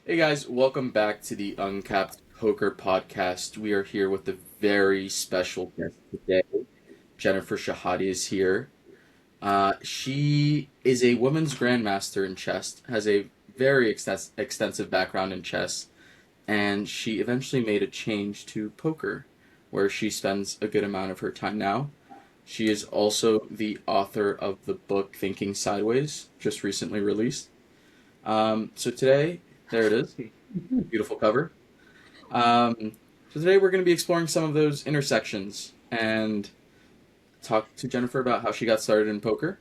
Hey guys, welcome back to the Uncapped Poker Podcast. We are here with a very special guest today. Jennifer Shahade is here. She is a women's grandmaster in chess, has a very extensive background in chess, and she eventually made a change to poker, where she spends a good amount of her time now. She is also the author of the book Thinking Sideways, just recently released. So today, there it is. Beautiful cover. So today we're going to be exploring some of those intersections and talk to Jennifer about how she got started in poker.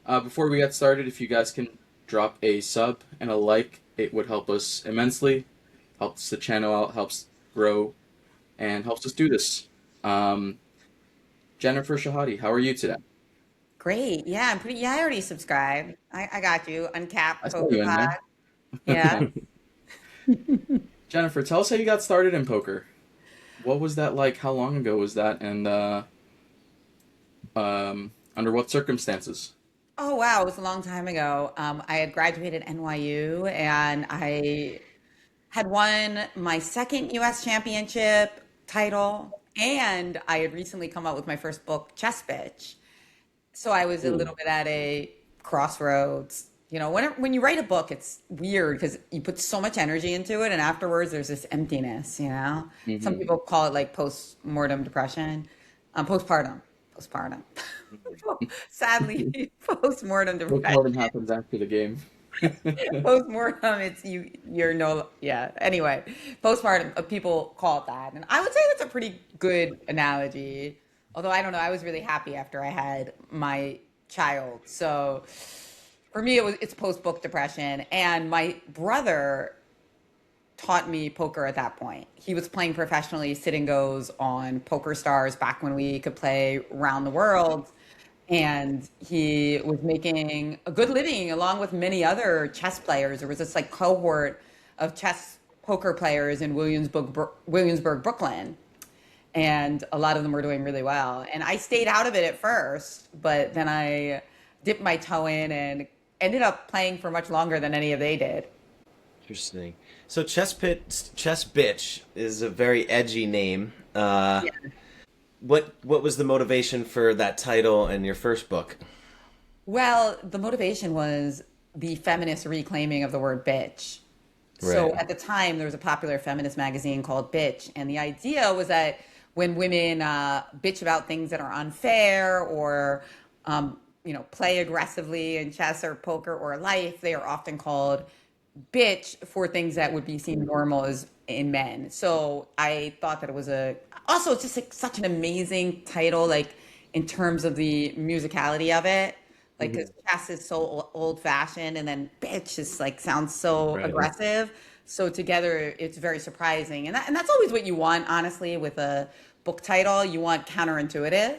Before we get started, if you guys can drop a sub and a like, it would help us immensely. Helps the channel out, helps grow, and helps us do this. Um, Jennifer Shahade, how are you today? Great. Yeah, I already subscribed. I got you. I Uncapped saw Poker you in Pod. Yeah. there. Jennifer, tell us how you got started in poker. What was that like? How long ago was that? And under what circumstances? Oh, wow. It was a long time ago. I had graduated NYU and I had won my second US championship title. And I had recently come out with my first book, Chess Bitch. So I was a Ooh. little bit at a crossroads. When you write a book, it's weird because you put so much energy into it, and afterwards there's this emptiness. Some Hmm. people call it like post-mortem depression, postpartum. Sadly, post-mortem Postmortem depression. happens after the game. Post-mortem, it's you're no, yeah. Anyway, postpartum, people call it that. And I would say that's a pretty good analogy. Although I don't know, I was really happy after I had my child. So for me, it's post-book depression. And my brother taught me poker at that point. He was playing professionally sit and goes on Poker Stars back when we could play around the world. And he was making a good living along with many other chess players. There was this like cohort of chess poker players in Williamsburg, Brooklyn. And a lot of them were doing really well. And I stayed out of it at first, but then I dipped my toe in and ended up playing for much longer than any of they did. Interesting. So Chess Bitch is a very edgy name. What was the motivation for that title and your first book? Well, the motivation was the feminist reclaiming of the word bitch. So Right. at the time, there was a popular feminist magazine called Bitch. And the idea was that when women bitch about things that are unfair or, play aggressively in chess or poker or life, they are often called bitch for things that would be seen normal as in men. So I thought that it was also it's just like such an amazing title, like in terms of the musicality of it. Like, because Hmm. chess is so old fashioned and then bitch is like sounds so Right. aggressive. So together it's very surprising. And that's always what you want, honestly, with a book title. You want counterintuitive.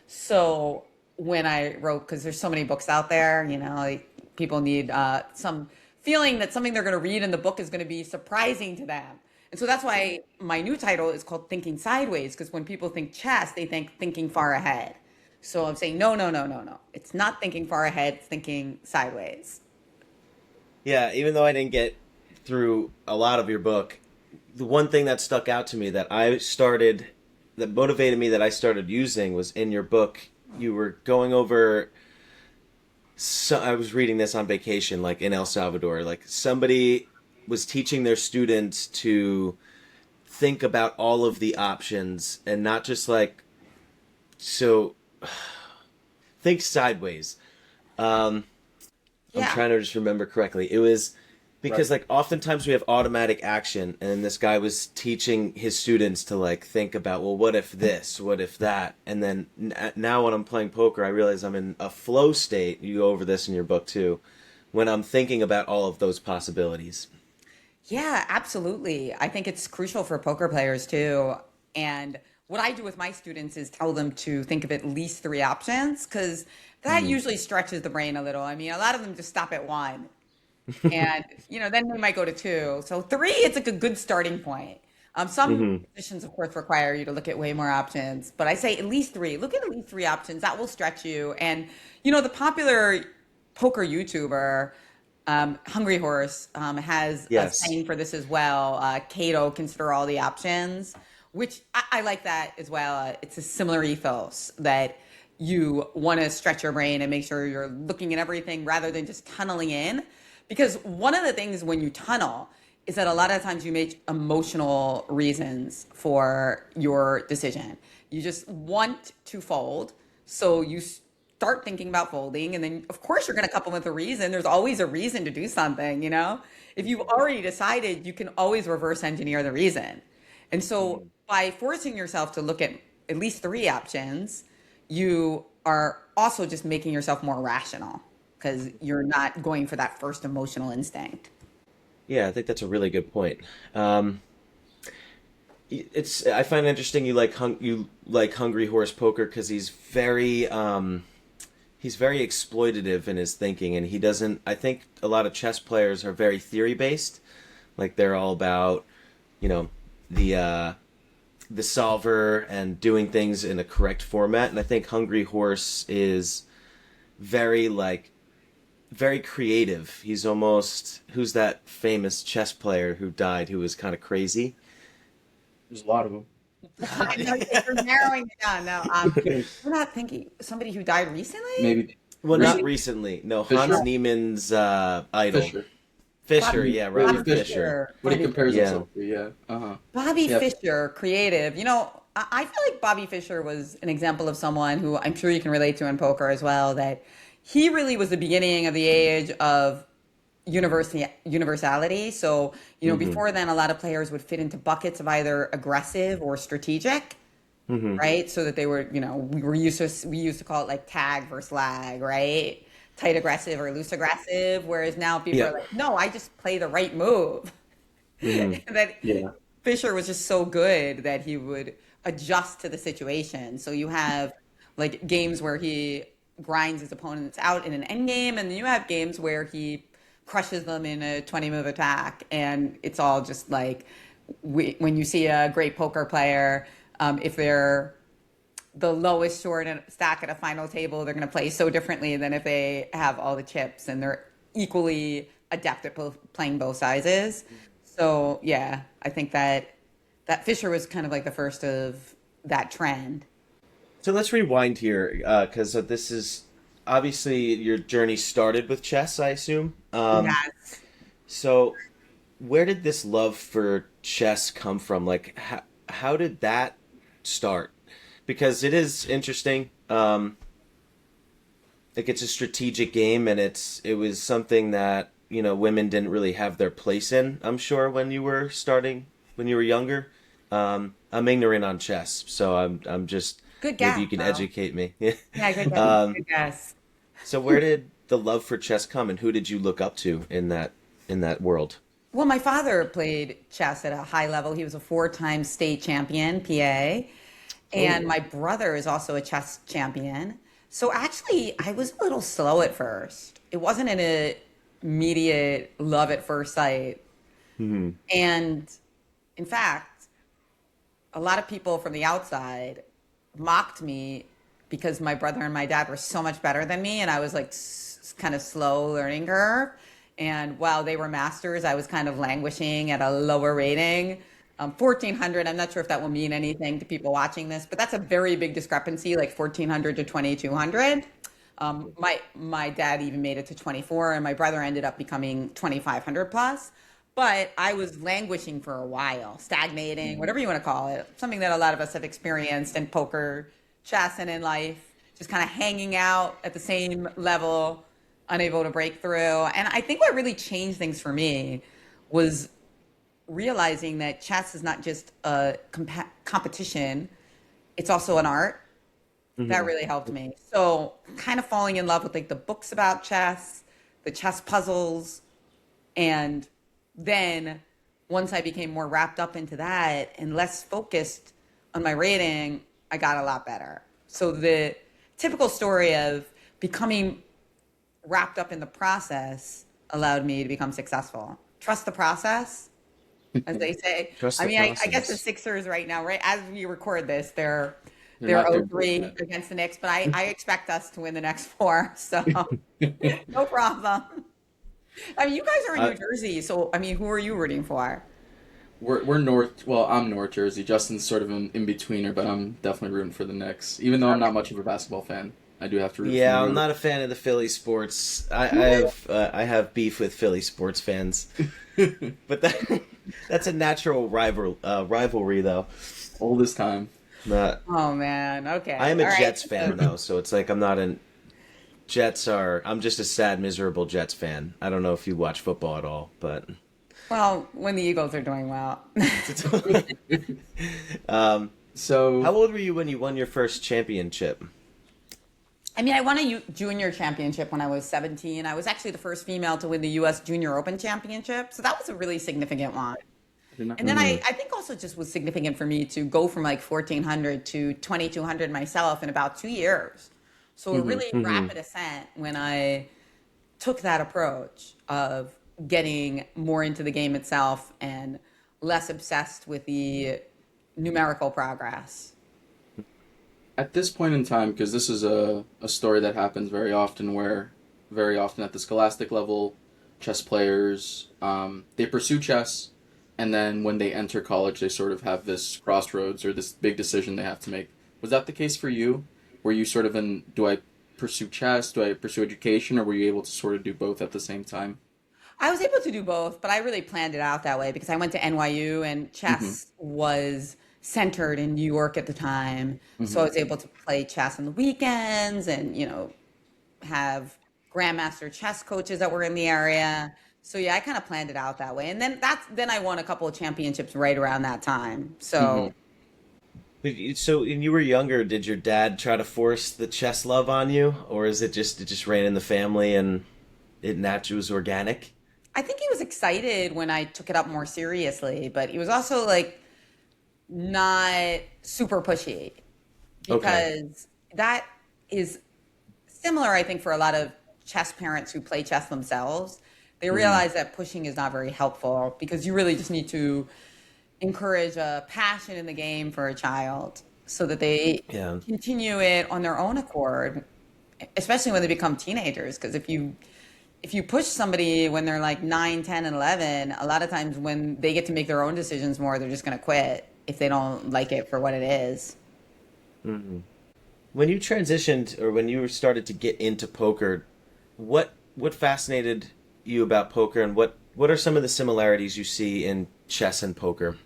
So when I wrote, because there's so many books out there, like people need some feeling that something they're going to read in the book is going to be surprising to them. And so that's why my new title is called Thinking Sideways, because when people think chess, they think thinking far ahead. So I'm saying, no, no, no, no, no. It's not thinking far ahead, it's thinking sideways. Yeah, even though I didn't get through a lot of your book, the one thing that stuck out to me that motivated me that I started using was in your book. You were going over. So I was reading this on vacation, like in El Salvador. Like somebody was teaching their students to think about all of the options and not just like so think sideways. Um, I'm Yeah. trying to just remember correctly. It was Right. because like oftentimes we have automatic action, and this guy was teaching his students to like think about, well, what if this, what if that, and then now when I'm playing poker, I realize I'm in a flow state. You go over this in your book too, when I'm thinking about all of those possibilities. Yeah, absolutely. I think it's crucial for poker players too. And what I do with my students is tell them to think of at least three options because that Mm. usually stretches the brain a little. I mean, a lot of them just stop at one. And then we might go to two. So three, it's like a good starting point. Some Hmm. positions, of course, require you to look at way more options, but I say at least three. Look at least three options. That will stretch you. And the popular poker YouTuber Hungry Horse has a Yes. saying for this as well. Cato, consider all the options, which I like that as well. It's a similar ethos that you want to stretch your brain and make sure you're looking at everything rather than just tunneling in. Because one of the things when you tunnel is that a lot of times you make emotional reasons for your decision. You just want to fold, so you start thinking about folding, and then of course you're going to couple with a reason. There's always a reason to do something, you know? If you've already decided, you can always reverse engineer the reason. And so Mhm. by forcing yourself to look at least three options, you are also just making yourself more rational because you're not going for that first emotional instinct. Yeah, I think that's a really good point. Um, it's I find it interesting you like Hungry Horse Poker because he's very exploitative in his thinking, and he doesn't. I think a lot of chess players are very theory based, like they're all about you know the the solver and doing things in a correct format. And I think Hungry Horse is very very creative. He's almost who's that famous chess player who died who was kind of crazy. There's a lot of them. I know you're narrowing it down. No, we're not thinking somebody who died recently. Maybe Well, not recent recently. No, Hans Fisher. Niemann's idol. Fisher. Fisher, Bobby, yeah, Bobby Robert Fischer. Fisher. What he Bobby compares Yeah. himself to, yeah. Uh-huh. Bobby Yeah. Fischer, creative. You know, I feel like Bobby Fischer was an example of someone who I'm sure you can relate to in poker as well. That he really was the beginning of the age of universality. So, you know, Mm-hmm. before then, a lot of players would fit into buckets of either aggressive or strategic, Mm-hmm. right? So that they were, you know, we used to call it like tag versus lag, right? Tight aggressive or loose aggressive. Whereas now people Yeah. are like, no, I just play the right move. Mm-hmm. That Yeah. Fisher was just so good that he would adjust to the situation. So you have like games where he grinds his opponents out in an end game, and then you have games where he crushes them in a 20 move attack. And it's all just like when you see a great poker player, if they're the lowest short stack at a final table, they're going to play so differently than if they have all the chips and they're equally adept at playing both sizes. So yeah, I think that Fisher was kind of like the first of that trend. So let's rewind here, because this is obviously your journey started with chess, I assume. Yes. So where did this love for chess come from? Like, how did that start? Because it is interesting. Like it's a strategic game, and it was something that women didn't really have their place in. I'm sure when you were starting, when you were younger. I'm ignorant on chess, so I'm just Good maybe guess, you can though. educate me. Yeah, good guess. um, Good guess. so where did the love for chess come, and who did you look up to in that world? Well, my father played chess at a high level. He was a four-time state champion, PA. And Oh, my brother is also a chess champion. So actually, I was a little slow at first. It wasn't an immediate love at first sight. hmm And in fact, a lot of people from the outside mocked me because my brother and my dad were so much better than me. And I was like kind of slow learning curve. And while they were masters, I was kind of languishing at a lower rating. 1400, I'm not sure if that will mean anything to people watching this, but that's a very big discrepancy, like 1400 to 2200. My dad even made it to 24, and my brother ended up becoming 2500 plus. But I was languishing for a while, stagnating, whatever you want to call it, something that a lot of us have experienced in poker, chess, and in life, just kind of hanging out at the same level, unable to break through. And I think what really changed things for me was realizing that chess is not just a competition, it's also an art. That hmm really helped me. So, kind of falling in love with like the books about chess, the chess puzzles, and then once I became more wrapped up into that and less focused on my rating, I got a lot better. So, the typical story of becoming wrapped up in the process allowed me to become successful. Trust the process, as they say. Trust I the mean, I guess the process. Sixers right now, right as we record this, they're They're they're not doing great 0-3 yet. against the Knicks, but I expect us to win the next four, so no problem. I mean, you guys are in I, New Jersey, so I mean, who are you rooting for? We're North. Well, I'm North Jersey. Justin's sort of an in betweener, but I'm definitely rooting for the Knicks. Even though I'm not much of a basketball fan, I do have to root for yeah, New I'm York. not a fan of the Philly sports. Really? I have beef with Philly sports fans, but that's a natural rivalry though. Oldest time. Uh, Oh man. I Okay. am a All right. Jets fan though, so it's like I'm not an Jets are. I'm just a sad, miserable Jets fan. I don't know if you watch football at all, but Well, when the Eagles are doing well. um, how So old were you when you won your first championship? I mean, I won a junior championship when I was 17. I was actually the first female to win the U.S. Junior Open Championship. So that was a really significant one. I did not And then know Hmm. I think also just was significant for me to go from like 1,400 to 2,200 myself in about 2 years. So a that. really rapid ascent when I took that approach of getting more into the game itself and less obsessed with the numerical progress. At this point in time, because this is a story that happens very often, where very often at the scholastic level, chess players they pursue chess, and then when they enter college, they sort of have this crossroads or this big decision they have to make. Was that the case for you? Were you sort of in, do I pursue chess? Do I pursue education? Or were you able to sort of do both at the same time? I was able to do both, but I really planned it out that way because I went to NYU and Mm-hmm. chess was centered in New York at the time. So I Mm-hmm. was able to play chess on the weekends and, have grandmaster chess coaches that were in the area. So yeah, I kind of planned it out that way. And then I won a couple of championships right around that time. Mm-hmm. So So, when you were younger, did your dad try to force the chess love on you, or is it just ran in the family and it naturally was organic? I think he was excited when I took it up more seriously, but he was also like not super pushy Okay. because that is similar, I think, for a lot of chess parents who play chess themselves. They Hmm. realize that pushing is not very helpful because you really just need to encourage a passion in the game for a child so that they Yeah. continue it on their own accord, especially when they become teenagers. Because if you push somebody when they're like 9, 10, and 11, a lot of times when they get to make their own decisions more, they're just going to quit if they don't like it for what it is. Hmm. When you transitioned or when you started to get into poker, what fascinated you about poker, and what are some of the similarities you see in chess and poker,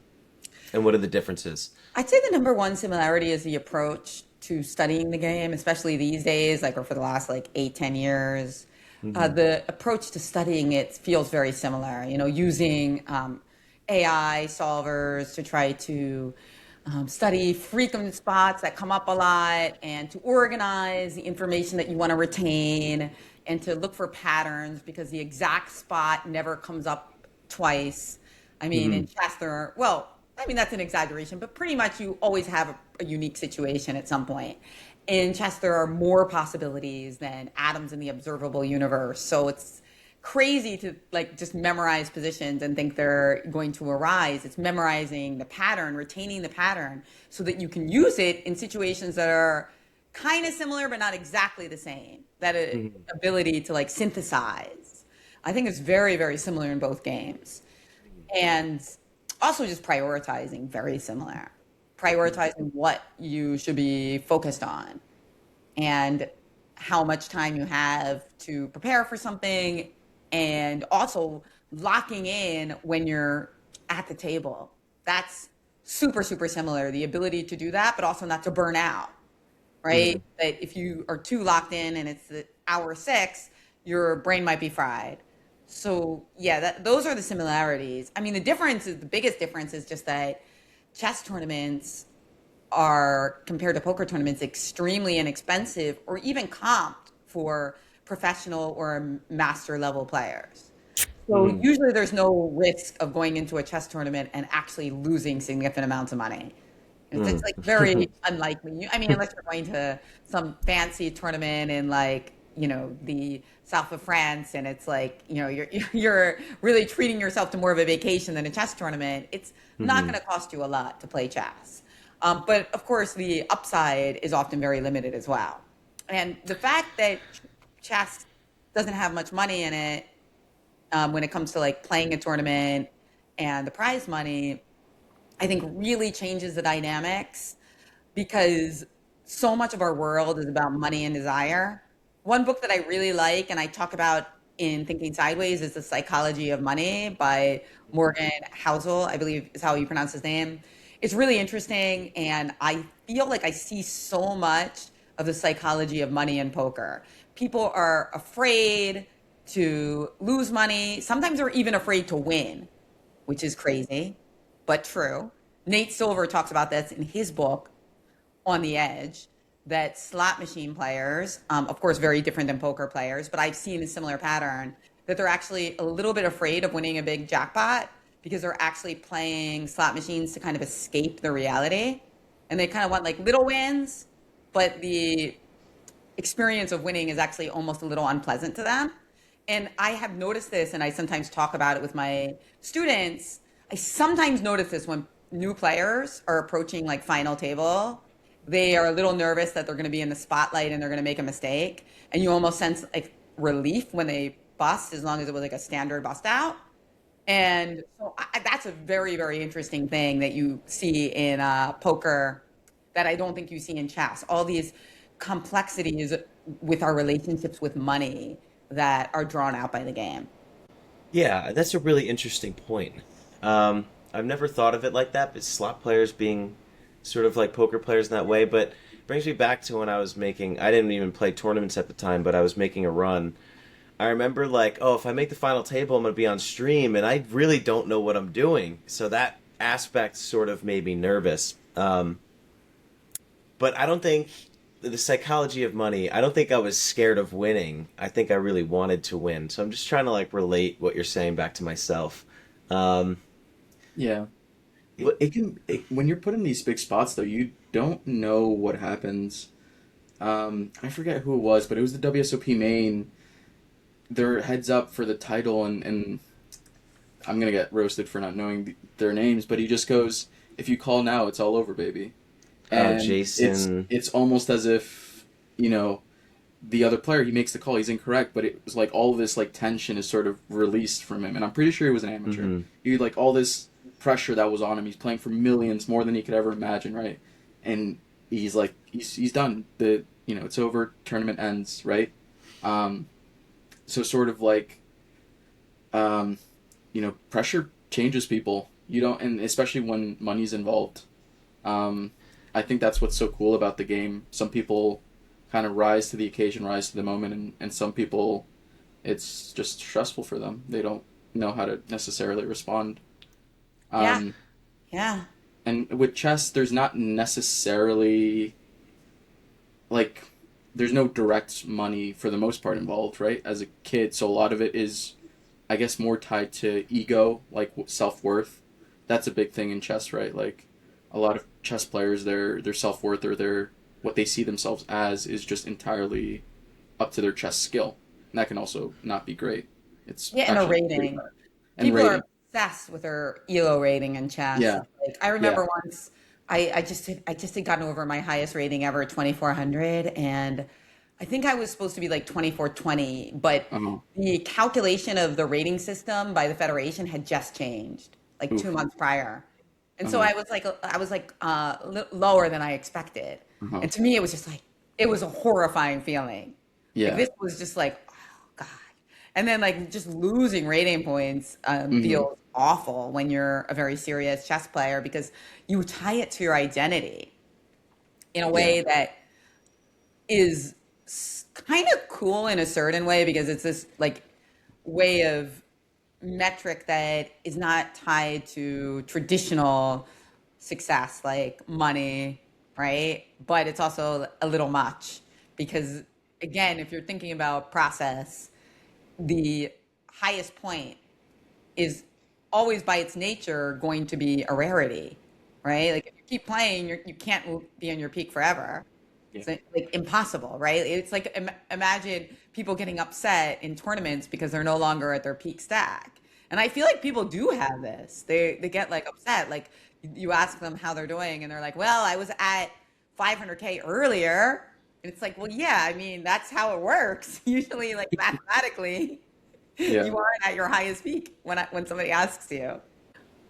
and what are the differences? I'd say the number one similarity is the approach to studying the game, especially these days, like or for the last like 8, 10 years. Hmm. The approach to studying it feels very similar. Using AI solvers to try to study frequent spots that come up a lot and to organize the information that you want to retain and to look for patterns because the exact spot never comes up twice. I mean, Hmm. in chess, well, I mean, that's an exaggeration, but pretty much you always have a unique situation at some point. In chess, there are more possibilities than atoms in the observable universe. So it's crazy to like just memorize positions and think they're going to arise. It's memorizing the pattern, retaining the pattern so that you can use it in situations that are kind of similar but not exactly the same. That Hmm. ability to like synthesize, I think is very, very similar in both games. And also just prioritizing, very similar. Prioritizing what you should be focused on and how much time you have to prepare for something, and also locking in when you're at the table. That's super, super similar. The ability to do that, but also not to burn out, Hmm. right? That if you are too locked in and it's the hour 6, your brain might be fried. So yeah, those are the similarities. I mean, the biggest difference is just that chess tournaments are compared to poker tournaments extremely inexpensive or even comped for professional or master level players. So Hmm. usually there's no risk of going into a chess tournament and actually losing significant amounts of money. It's like Hmm. very unlikely. I mean, unless you're going to some fancy tournament in like, the south of France and it's like, you're really treating yourself to more of a vacation than a chess tournament. It's not Hmm. going to cost you a lot to play chess. But of course, the upside is often very limited as well. And the fact that chess doesn't have much money in it when it comes to like playing a tournament and the prize money, I think really changes the dynamics because so much of our world is about money and desire. One book that I really like and I talk about in Thinking Sideways is The Psychology of Money by Morgan Housel, I believe is how you pronounce his name. It's really interesting, and I feel like I see so much of the psychology of money in poker. People are afraid to lose money. Sometimes they're even afraid to win, which is crazy, but true. Nate Silver talks about this in his book, On the Edge, that slot machine players, of course, very different than poker players, but I've seen a similar pattern that they're actually a little bit afraid of winning a big jackpot because they're actually playing slot machines to kind of escape the reality. And they kind of want like little wins, but the experience of winning is actually almost a little unpleasant to them. And I have noticed this, and I sometimes talk about it with my students. I sometimes notice this when new players are approaching like final table. They are a little nervous that they're going to be in the spotlight and they're going to make a mistake. And you almost sense like relief when they bust, as long as it was like a standard bust out. And so that's a very, very interesting thing that you see in poker that I don't think you see in chess. All these complexities with our relationships with money that are drawn out by the game. Yeah, that's a really interesting point. I've never thought of it like that, but slot players being sort of like poker players in that way. But it brings me back to when I was making, I didn't even play tournaments at the time, but I was making a run. I remember like, oh, if I make the final table, I'm going to be on stream, and I really don't know what I'm doing. So that aspect sort of made me nervous. But I don't think the psychology of money, I don't think I was scared of winning. I think I really wanted to win. So I'm just trying to like relate what you're saying back to myself. Um, Yeah. what, When you're put in these big spots though, you don't know what happens. I forget who it was, but it was the WSOP main. Their heads up for the title, and I'm gonna get roasted for not knowing their names, but he just goes, "If you call now, it's all over, baby." oh, And Jason. it's almost as if, you know, the other player, he makes the call, he's incorrect, but it was like all of this like tension is sort of released from him, and I'm pretty sure he was an amateur. Hmm. He had like all this pressure that was on him. He's playing for millions, more than he could ever imagine, right? And he's like, he's done. It's over. Tournament ends, right? Um, so sort of like, um, pressure changes people. You don't, and especially when money's involved. Um, I think that's what's so cool about the game. Some people kind of rise to the occasion, rise to the moment, and some people, it's just stressful for them. They don't know how to necessarily respond. Yeah. Um, Yeah. and with chess, there's not necessarily like there's no direct money for the most part involved, right? As a kid, so a lot of it is, I guess, more tied to ego, like self worth. That's a big thing in chess, right? Like a lot of chess players, their self worth or their what they see themselves as is just entirely up to their chess skill, and that can also not be great. It's Yeah. And a actually pretty rating. bad. And People rating, are obsessed with their ELO rating in chess. yeah, Like I yeah, remember once I just had gotten over my highest rating ever, 2400, and I think I was supposed to be like 2420, but uh-huh. the calculation of the rating system by the Federation had just changed like two Oof, months prior. And so uh-huh, I was like lower than I expected. uh-huh, And to me it was just like it was a horrifying feeling. Like yeah, this was just like, oh God. And then like just losing rating points mm-hmm, feels awful when you're a very serious chess player because you tie it to your identity in a yeah, way that is kind of cool in a certain way because it's this like way of metric that is not tied to traditional success like money, right? But it's also a little much because again, if you're thinking about process, the highest point is always by its nature going to be a rarity, right? Like if you keep playing, you can't be on your peak forever. yeah, It's like impossible, right? It's like imagine people getting upset in tournaments because they're no longer at their peak stack. And I feel like people do have this. They get like upset. Like you ask them how they're doing, and they're like, "Well, I was at 500K earlier." And it's like, well, yeah, I mean, that's how it works. Usually, like mathematically, Yeah. You aren't at your highest peak when somebody asks you.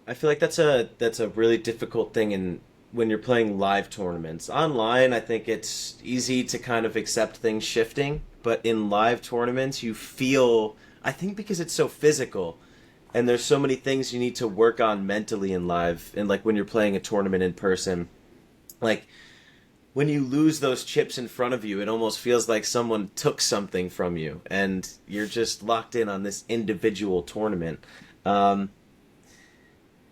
I feel like that's a really difficult thing in when you're playing live tournaments. Online, I think it's easy to kind of accept things shifting, but in live tournaments, you feel I think because it's so physical and there's so many things you need to work on mentally in live and like when you're playing a tournament in person. Like when you lose those chips in front of you, it almost feels like someone took something from you and you're just locked in on this individual tournament. Um,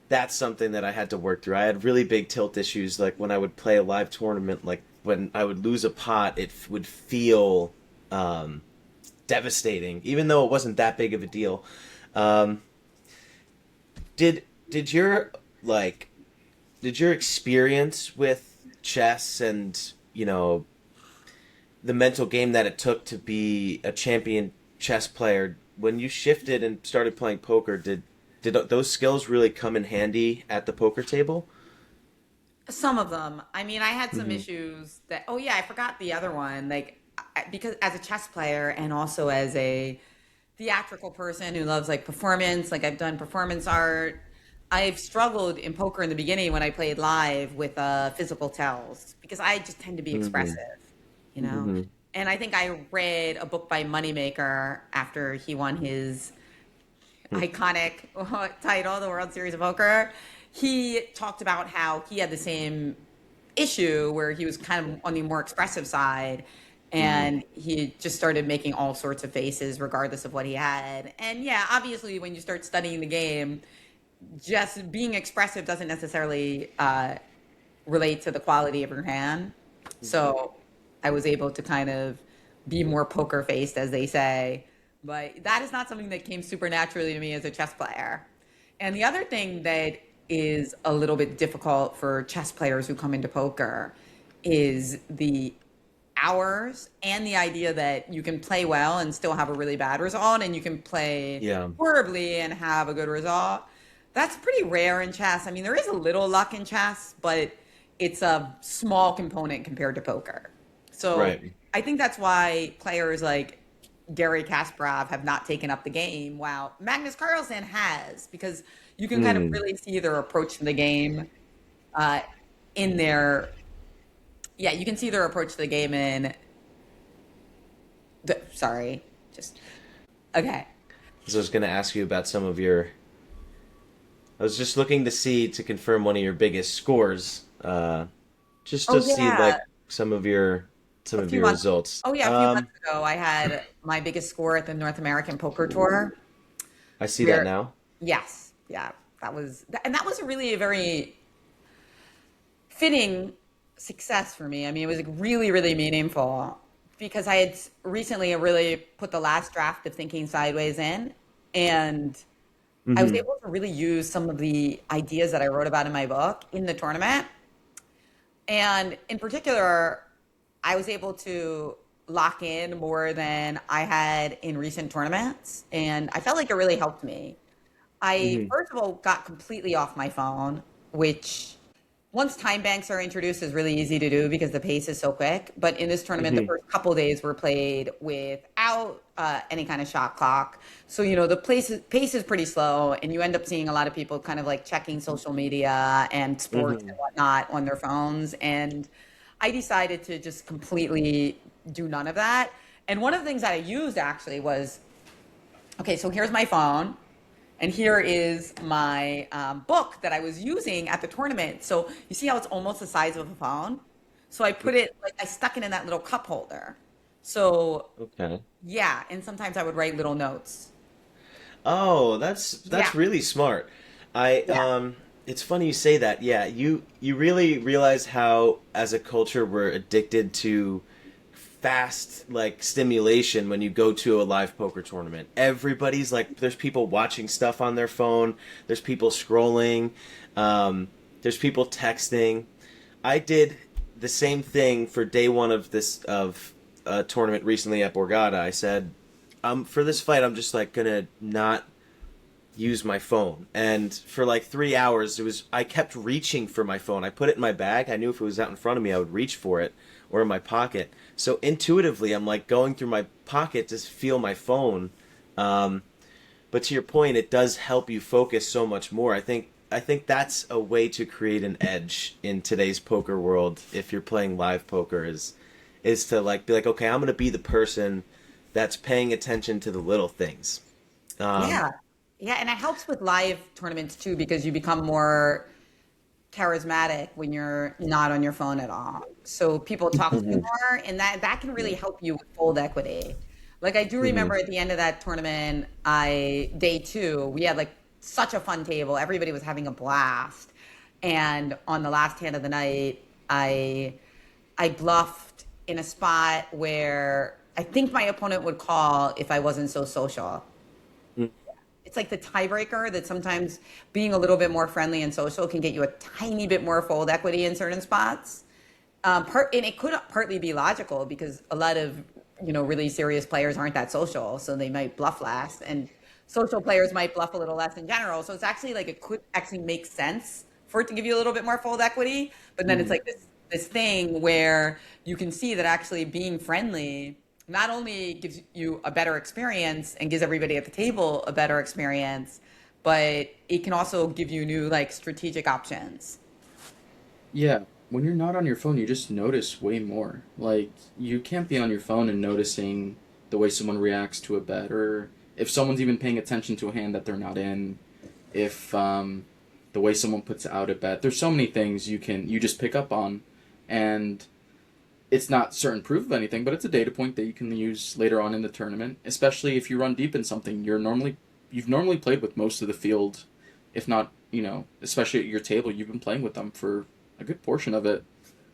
that's something that I had to work through. I had really big tilt issues, like when I would play a live tournament, like when I would lose a pot, would feel um, devastating, even though it wasn't that big of a deal. Um, did your like did your experience with chess and the mental game that it took to be a champion chess player when you shifted and started playing poker? Did those skills really come in handy at the poker table? Some of them. I mean, I had some Hmm. issues that, oh yeah, I forgot the other one. Like, because as a chess player and also as a theatrical person who loves like performance, like I've done performance art, I've struggled in poker in the beginning when I played live with physical tells because I just tend to be Hmm. expressive, you know? Hmm. And I think I read a book by Moneymaker after he won his iconic title, the World Series of Poker. He talked about how he had the same issue where he was kind of on the more expressive side Hmm. and he just started making all sorts of faces regardless of what he had. And yeah, obviously when you start studying the game, just being expressive doesn't necessarily relate to the quality of your hand. So I was able to kind of be more poker faced, as they say. But that is not something that came super naturally to me as a chess player. And the other thing that is a little bit difficult for chess players who come into poker is the hours and the idea that you can play well and still have a really bad result, and you can play Yeah. horribly and have a good result. That's pretty rare in chess. I mean, there is a little luck in chess, but it's a small component compared to poker. So Right. I think that's why players like Gary Kasparov have not taken up the game, while Magnus Carlsen has, because you can kind of Mm. really see their approach to the game uh, in their, yeah, you can see their approach to the game in, sorry, just, okay. So I was going to ask you about some of your. I was just looking to see to confirm one of your biggest scores, just Oh, to see yeah. like some of your Months. results. Oh, yeah, a few months ago, I had my biggest score at the North American Poker Tour. I see that Where, now. yes, yeah, and that was really a very fitting success for me. I mean, it was like really, really meaningful because I had recently really put the last draft of Thinking Sideways in, and I was Hmm. able to really use some of the ideas that I wrote about in my book in the tournament. And in particular, I was able to lock in more than I had in recent tournaments. And I felt like it really helped me. I, Hmm. first of all, got completely off my phone, which once time banks are introduced is really easy to do because the pace is so quick. But in this tournament, the Hmm. first couple days were played without any kind of shot clock. So, you know, the pace is pretty slow, and you end up seeing a lot of people kind of like checking social media and sports and Hmm. whatnot on their phones. And I decided to just completely do none of that. And one of the things that I used actually was, okay, so here's my phone. And here is my book that I was using at the tournament. So you see how it's almost the size of a phone? So I put it, like, I stuck it in that little cup holder. So Okay. yeah, and sometimes I would write little notes. Oh, that's Yeah, really smart. I yeah. it's funny you say that. Yeah, you really realize how as a culture we're addicted to fast like stimulation when you go to a live poker tournament. Everybody's like there's people watching stuff on their phone, there's people scrolling, there's people texting. I did the same thing for day one of this of a tournament recently at Borgata. I said, for this fight, I'm just like gonna not use my phone. And for like 3 hours, I kept reaching for my phone. I put it in my bag. I knew if it was out in front of me, I would reach for it or in my pocket. So intuitively, I'm like going through my pocket to feel my phone. Um, But to your point, it does help you focus so much more. I think that's a way to create an edge in today's poker world. If you're playing live poker, is to like be like, okay, I'm gonna be the person that's paying attention to the little things. Um, Yeah. Yeah, and it helps with live tournaments too because you become more charismatic when you're not on your phone at all. So people talk to you mhm, more, and that can really help you with fold equity. Like I do remember mhm, at the end of that tournament, I day two, we had like such a fun table. Everybody was having a blast. And on the last hand of the night, I bluffed in a spot where I think my opponent would call if I wasn't so social. mhm, It's like the tiebreaker that sometimes being a little bit more friendly and social can get you a tiny bit more fold equity in certain spots. And it could partly be logical because a lot of really serious players aren't that social, so they might bluff less, and social players might bluff a little less in general. So it's actually like it could actually make sense for it to give you a little bit more fold equity, but then it's Mhm. like this thing where you can see that actually being friendly not only gives you a better experience and gives everybody at the table a better experience, but it can also give you new like strategic options. Yeah, when you're not on your phone, you just notice way more. Like, you can't be on your phone and noticing the way someone reacts to a bet, or if someone's even paying attention to a hand that they're not in, if the way someone puts out a bet. There's so many things you just pick up on, and it's not certain proof of anything, but it's a data point that you can use later on in the tournament, especially if you run deep in something. You've normally played with most of the field, if not, especially at your table, you've been playing with them for a good portion of it.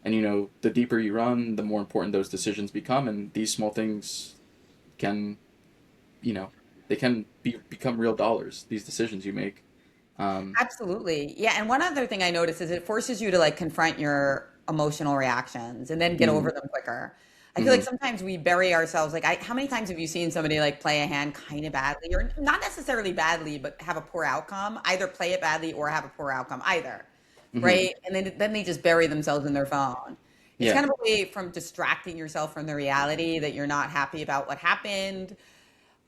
And the deeper you run, the more important those decisions become, and these small things can, you know, they can become real dollars, these decisions you make. Um, Absolutely. Yeah. And one other thing I noticed is it forces you to like confront your emotional reactions and then get over mm, them quicker. I feel like mhm, sometimes we bury ourselves. Like, how many times have you seen somebody like play a hand kind of badly, or not necessarily badly, but have a poor outcome? Either play it badly or have a poor outcome, either. mhm, Right. And then they just bury themselves in their phone. It's yeah. kind of a way from distracting yourself from the reality that you're not happy about what happened.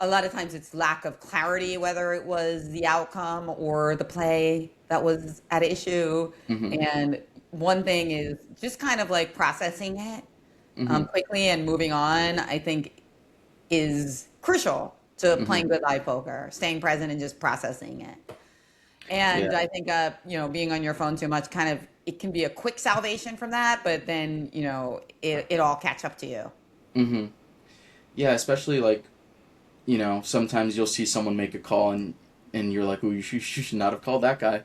A lot of times it's lack of clarity, whether it was the outcome or the play that was at issue. Mhm, And one thing is just kind of like processing it mhm, quickly and moving on, I think is crucial to mhm, playing good live poker, staying present and just processing it. yeah. And I think, being on your phone too much kind of, it can be a quick salvation from that, but then, it all catch up to you. Mhm. Yeah, especially like sometimes you'll see someone make a call and you're like, "Ooh, you should not have called that guy."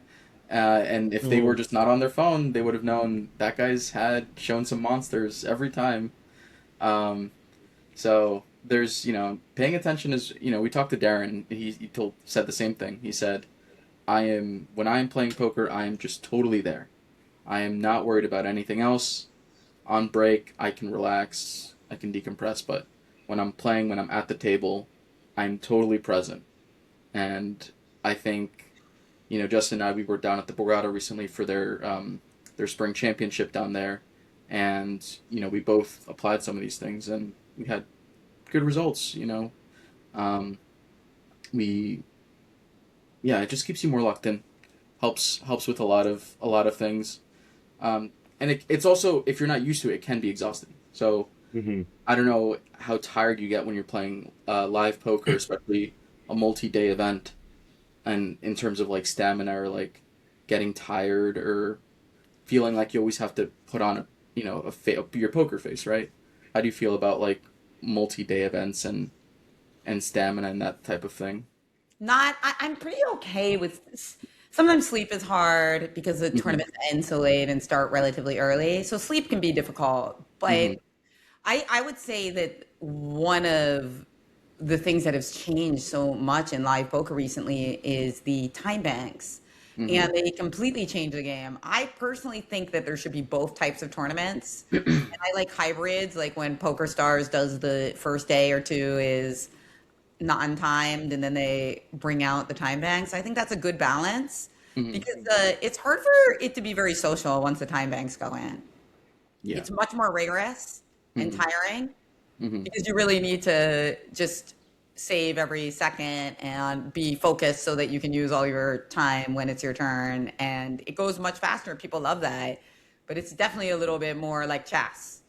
And if they were mhm, just not on their phone, they would have known that guy's had shown some monsters every time. Um, so there's, paying attention is, we talked to Darren. He said the same thing. He said, when I am playing poker, I am just totally there. I am not worried about anything else. On break, I can relax, I can decompress, but when I'm at the table, I'm totally present. And I think, Justin and I, we were down at the Borgata recently for their spring championship down there, and we both applied some of these things, and we had good results. Um, we Yeah, it just keeps you more locked in. Helps with a lot of things. And it's also, if you're not used to it, it can be exhausting. So mhm. I don't know how tired you get when you're playing live poker, especially a multi-day event, and in terms of like stamina or like getting tired or feeling like you always have to put on your poker face, right? How do you feel about like multi-day events and stamina and that type of thing? I'm pretty okay with sometimes sleep is hard because the Hmm. tournaments end so late and start relatively early. So sleep can be difficult. But Hmm. I would say that one of the things that has changed so much in live poker recently is the time banks. Hmm. And they completely changed the game. I personally think that there should be both types of tournaments. And I like hybrids, like when Poker Stars does the first day or two is non-timed and then they bring out the time banks. I think that's a good balance Hmm. because it's hard for it to be very social once the time banks go in. Yeah. It's much more rigorous and Hmm. tiring Hmm. because you really need to just save every second and be focused so that you can use all your time when it's your turn. And it goes much faster. People love that. But it's definitely a little bit more like chess.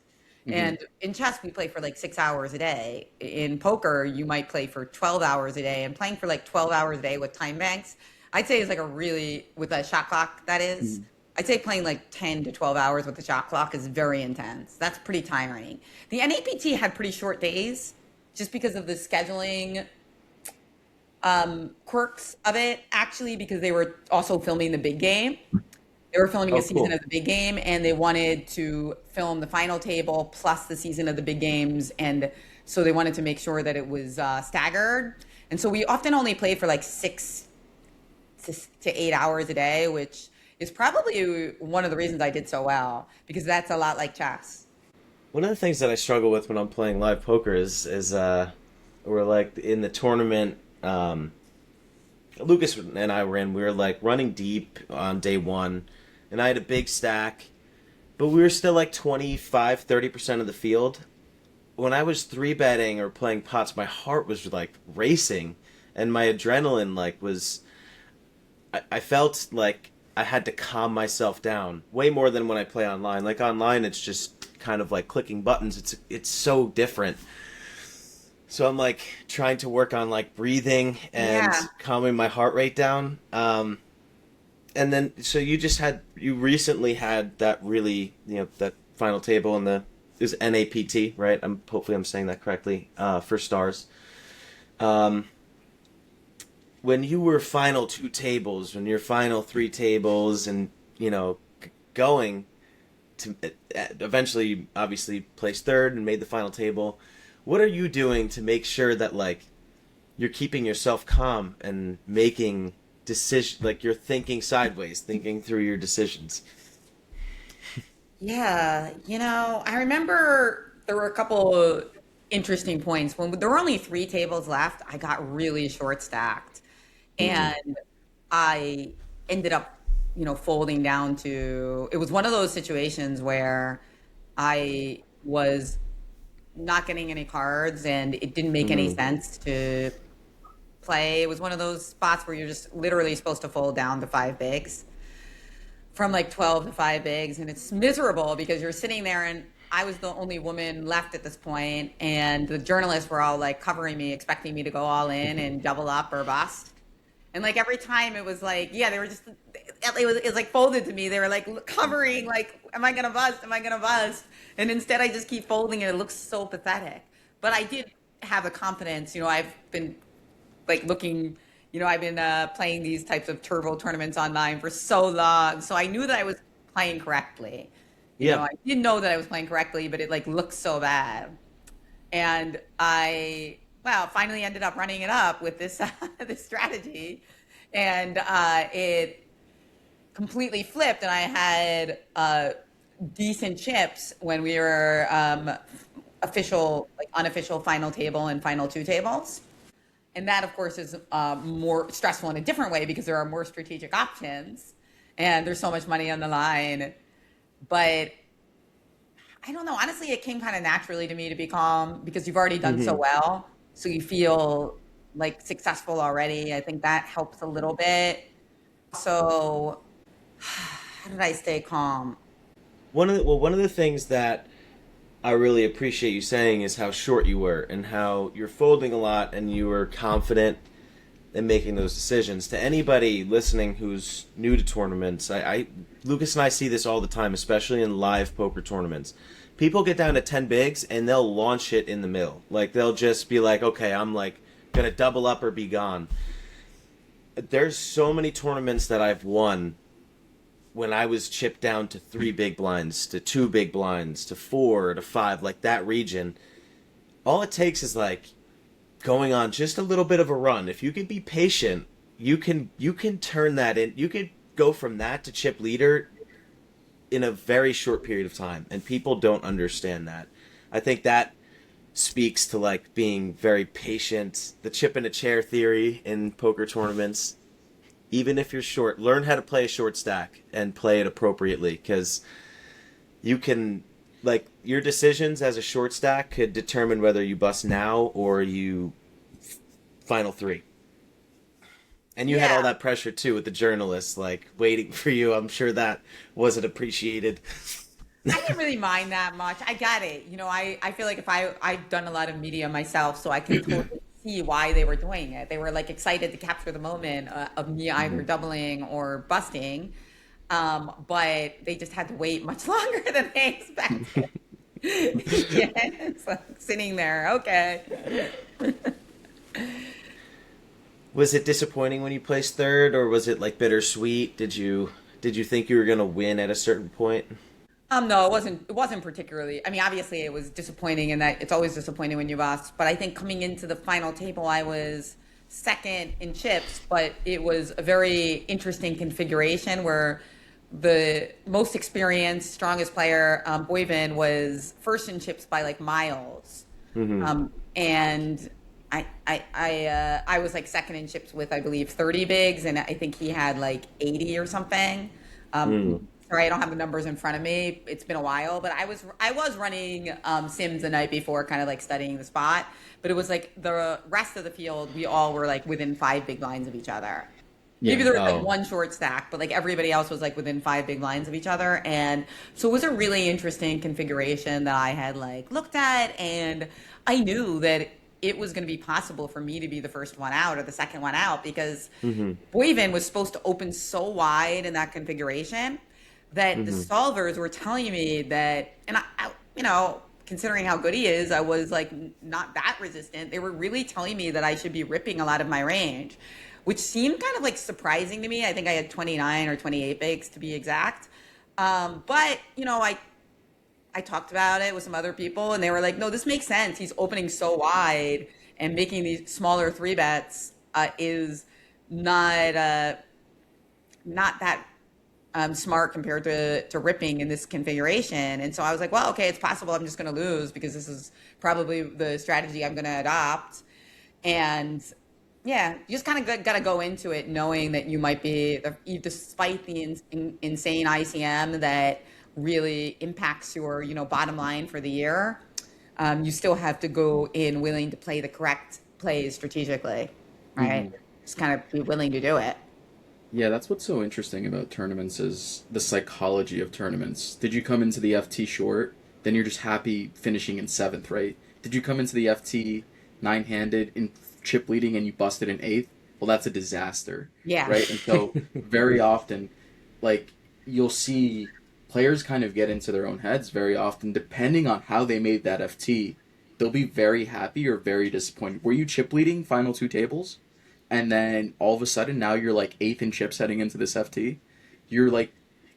Hmm. And in chess, we play for like 6 hours a day. In poker, you might play for 12 hours a day. And playing for like 12 hours a day with time banks, I'd say is like a really, with a shot clock, that is. Hmm. I'd say playing like 10 to 12 hours with the shot clock is very intense. That's pretty tiring. The NAPT had pretty short days just because of the scheduling quirks of it, actually, because they were also filming the big game. They were filming a Oh, season cool. of the big game, and they wanted to film the final table plus the season of the big games, and so they wanted to make sure that it was staggered. And so we often only played for like 6 to 8 hours a day, which is probably one of the reasons I did so well because that's a lot like chess. One of the things that I struggle with when I'm playing live poker is we're like in the tournament. Lucas and I were in. We were like running deep on day one, and I had a big stack, but we were still like 25-30% of the field. When I was three betting or playing pots, my heart was like racing, and my adrenaline like was. I felt like I had to calm myself down way more than when I play online. Like online, it's just kind of like clicking buttons. It's so different. So I'm like trying to work on like breathing and Yeah. calming my heart rate down. And then so you recently had that really that final table in the is NAPT, right? Hopefully I'm saying that correctly. For stars. Um, when you were final two tables, when your final three tables, and going to eventually obviously placed third and made the final table. What are you doing to make sure that like you're keeping yourself calm and making decision like you're thinking sideways, thinking through your decisions? Yeah, I remember there were a couple interesting points. When there were only three tables left, I got really short stacked. Mm. And I ended up, folding down to, it was one of those situations where I was not getting any cards and it didn't make any Mm. sense to play. It was one of those spots where you're just literally supposed to fold down to five bigs from like 12 to five bigs. And it's miserable because you're sitting there and I was the only woman left at this point, and the journalists were all like covering me, expecting me to go all in and double up or bust. And like every time it was like, yeah, they were just, it was like folded to me. They were like covering, like, am I going to bust? Am I going to bust? And instead I just keep folding and it looks so pathetic. But I did have the confidence, I've been like looking, I've been playing these types of turbo tournaments online for so long. So I knew that I was playing correctly. Yeah. I didn't know that I was playing correctly, but it like looked so bad. And I, well, finally ended up running it up with this this strategy, and it completely flipped. And I had decent chips when we were official, like unofficial final table and final two tables. And that, of course, is more stressful in a different way because there are more strategic options, and there's so much money on the line. But I don't know. Honestly, it came kind of naturally to me to be calm because you've already done so Hmm. well. So you feel like successful already. I think that helps a little bit. So, how did I stay calm? One of the things that I really appreciate you saying is how short you were and how you're folding a lot and you were confident in making those decisions. To anybody listening who's new to tournaments, I Lucas and I see this all the time, especially in live poker tournaments. People get down to 10 bigs and they'll launch it in the middle. Like they'll just be like, okay, I'm like gonna double up or be gone. There's so many tournaments that I've won when I was chipped down to three big blinds, to two big blinds, to four, to five, like that region. All it takes is like going on just a little bit of a run. If you can be patient, you can turn that in. You could go from that to chip leader in a very short period of time, and people don't understand that. I think that speaks to like being very patient, the chip in a chair theory in poker tournaments. Even if you're short, learn how to play a short stack and play it appropriately because you can your decisions as a short stack could determine whether you bust now or you final three. And you had all Yeah. that pressure too with the journalists like waiting for you. I'm sure that wasn't appreciated. I didn't really mind that much. I get it. I feel like if I've done a lot of media myself, so I can totally see why they were doing it. They were like excited to capture the moment of me either Mhm. doubling or busting. But they just had to wait much longer than they expected. Yeah, it's like sitting there. Okay. Was it disappointing when you placed third, or was it like bittersweet? Did you think you were gonna win at a certain point? No, it wasn't. It wasn't particularly. I mean, obviously, it was disappointing, in that it's always disappointing when you lost. But I think coming into the final table, I was second in chips, but it was a very interesting configuration where the most experienced, strongest player, Boyvin, was first in chips by like miles, Mm-hmm. and I was like second in chips with, I believe, 30 bigs, and I think he had like 80 or something. Mm. Sorry, I don't have the numbers in front of me. It's been a while, but I was running sims the night before, kind of like studying the spot. But it was like the rest of the field, we all were like within 5 big lines of each other. Maybe Yeah. there was like Oh. one short stack, but like everybody else was like within 5 big lines of each other. And so it was a really interesting configuration that I had like looked at, and I knew that it was going to be possible for me to be the first one out or the second one out, because Mm-hmm. Boyvin was supposed to open so wide in that configuration that the Mm-hmm. solvers were telling me that, and considering how good he is, I was like not that resistant. They were really telling me that I should be ripping a lot of my range, which seemed kind of like surprising to me. I think I had 29 or 28 bigs to be exact. But I talked about it with some other people, and they were like, no, this makes sense. He's opening so wide, and making these smaller three bets is not not that smart compared to ripping in this configuration. And so I was like, well, okay, it's possible I'm just going to lose, because this is probably the strategy I'm going to adopt. And yeah, you just kind of got to go into it knowing that you might be, despite the insane ICM that really impacts your, bottom line for the year. You still have to go in willing to play the correct plays strategically, right? Mhm. Just kind of be willing to do it. Yeah, that's what's so interesting about tournaments is the psychology of tournaments. Did you come into the FT short? Then you're just happy finishing in seventh, right? Did you come into the FT nine-handed in chip leading and you busted in eighth? Well, that's a disaster, Yeah. right? And so very often, like you'll see players kind of get into their own heads very often, depending on how they made that FT. They'll be very happy or very disappointed. Were you chip leading final two tables? And then all of a sudden now you're like eighth in chips heading into this FT. You're like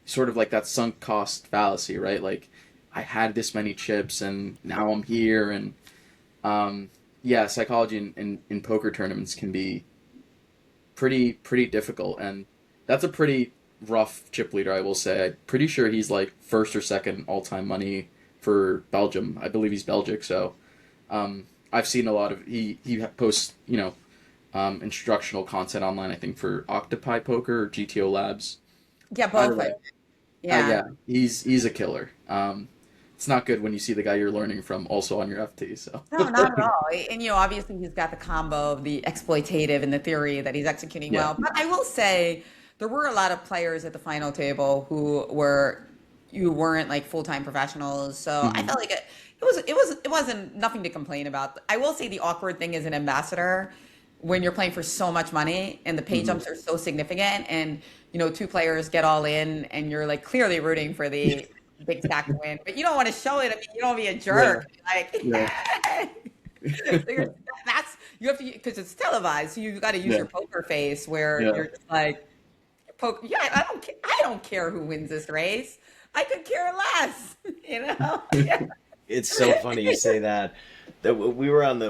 sort of like that sunk cost fallacy, right? Like I had this many chips and now I'm here and yeah, psychology in poker tournaments can be pretty difficult and that's a pretty rough chip leader, I will say. I'm pretty sure he's like first or second all time money for Belgium. I believe he's Belgic, so I've seen a lot of he posts, instructional content online, I think for Octopi Poker or GTO Labs. Yeah, Either both. way. Yeah. Yeah, he's a killer. It's not good when you see the guy you're learning from also on your FT, so. No, not at all. And obviously he's got the combo of the exploitative and the theory that he's executing Yeah. well. But I will say there were a lot of players at the final table who you weren't like full-time professionals. So I Hmm. felt like it wasn't nothing to complain about. I will say the awkward thing is an ambassador when you're playing for so much money and the pay Hmm. jumps are so significant, and two players get all in and you're like clearly rooting for the big stack to win, but you don't want to show it. I mean, you don't want to be a Yeah, jerk. Like, yeah, so that's you have to, because it's televised. So you've got to use yeah, your poker face where yeah. you're just like, Yeah, I don't care who wins this race. I could care less. Yeah. It's so funny you say that. That we were on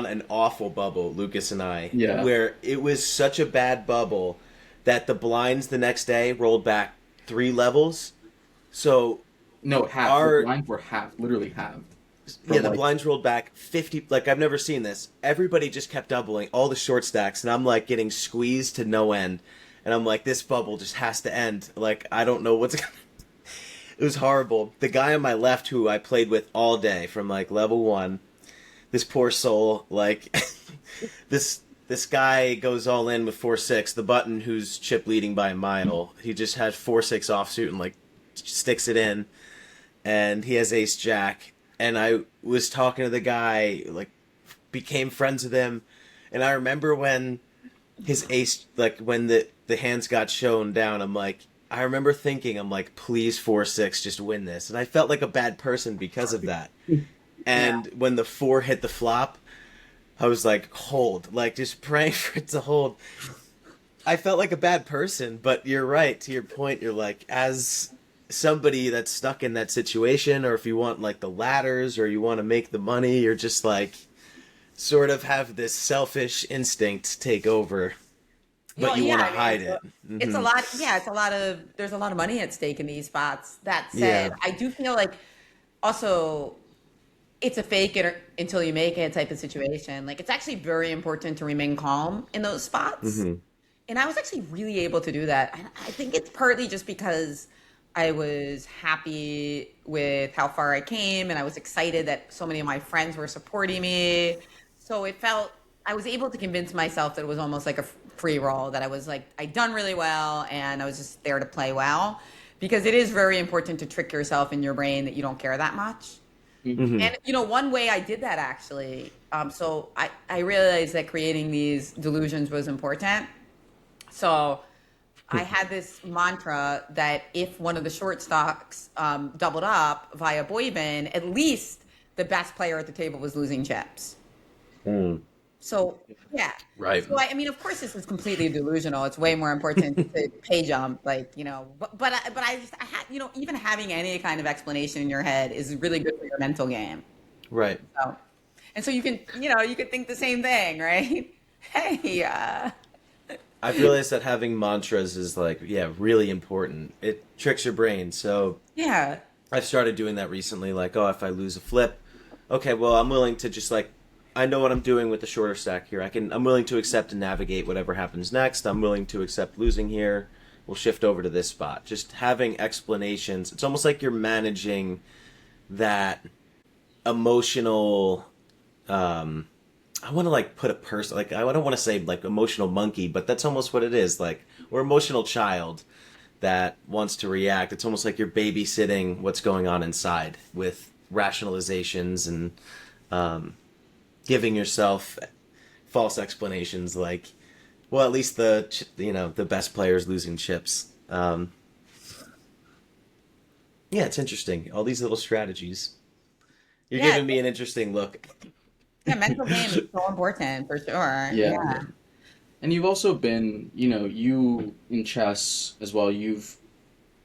an awful bubble, Lucas and I, Yeah. where it was such a bad bubble that the blinds the next day rolled back 3 levels. So No, half. The our blinds were half, literally halved. yeah, From the like, blinds rolled back 50. Like I've never seen this. Everybody just kept doubling all the short stacks, and I'm like getting squeezed to no end. And I'm like, this bubble just has to end. Like I don't know what's. It was horrible. The guy on my left, who I played with all day from like level 1, this poor soul, like this this guy goes all in with 4-6. The button who's chip leading by a mile, he just has 4-6 offsuit and like sticks it in, and he has ace jack. And I was talking to the guy, like became friends with him, and I remember when his ace, like when the hands got shown down, I remember thinking, I'm like, please 4-6, just win this. And I felt like a bad person because of that. And when the 4 hit the flop, I was like, hold, like just praying for it to hold. I felt like a bad person, but you're right. To your point, you're like, as somebody that's stuck in that situation, or if you want like the ladders or you want to make the money, you're just like, sort of have this selfish instinct take over, but Well, you want to I mean, hide it. it's a Hmm. lot. Yeah, it's a lot of. There's a lot of money at stake in these spots. That Yeah. said, I do feel like also it's a fake it until you make it type of situation. Like it's actually very important to remain calm in those spots. Hmm. And I was actually really able to do that. And I think it's partly just because I was happy with how far I came and I was excited that so many of my friends were supporting me. So it felt, I was able to convince myself that it was almost like a free roll, that I was like, I'd done really well and I was just there to play well. Because it is very important to trick yourself in your brain that you don't care that much. Hmm. And one way I did that actually, so I realized that creating these delusions was important. So I had this mantra that if one of the short stocks doubled up via Boyvin, at least the best player at the table was losing chips. Mm. So yeah. Right. So I mean, of course, this is completely delusional. It's way more important to pay jump, like I had even having any kind of explanation in your head is really good for your mental game. Right. So, and so you can you could think the same thing, right? Hey, I've realized that having mantras is like, yeah, really important. It tricks your brain. So yeah, I've started doing that recently. Like, oh, if I lose a flip, okay, well, I'm willing to just like, I know what I'm doing with the shorter stack here. I'm willing to accept and navigate whatever happens next. I'm willing to accept losing here. We'll shift over to this spot. Just having explanations. It's almost like you're managing that emotional, I want to like put a person, like I don't want to say like emotional monkey, but that's almost what it is, like, or emotional child that wants to react. It's almost like you're babysitting what's going on inside with rationalizations and giving yourself false explanations, like, well, at least the best players losing chips. Yeah, it's interesting, all these little strategies. You're yeah, giving me an interesting look. yeah. Mental game is so important for sure. Yeah. Yeah, And you've also been, you in chess as well, you've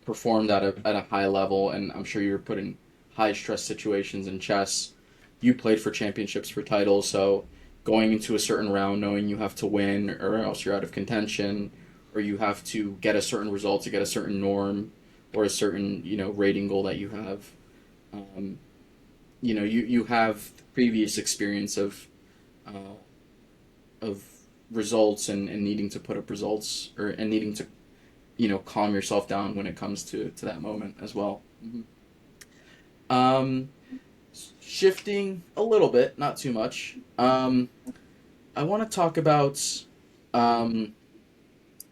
performed at a high level, and I'm sure you're put in high stress situations in chess. You played for championships for titles, so going into a certain round knowing you have to win or else you're out of contention, or you have to get a certain result to get a certain norm or a certain, rating goal that you have. Um, you have previous experience of results and needing to put up results and needing to calm yourself down when it comes to that moment as well. um Shifting a little bit, not too much. I want to talk about um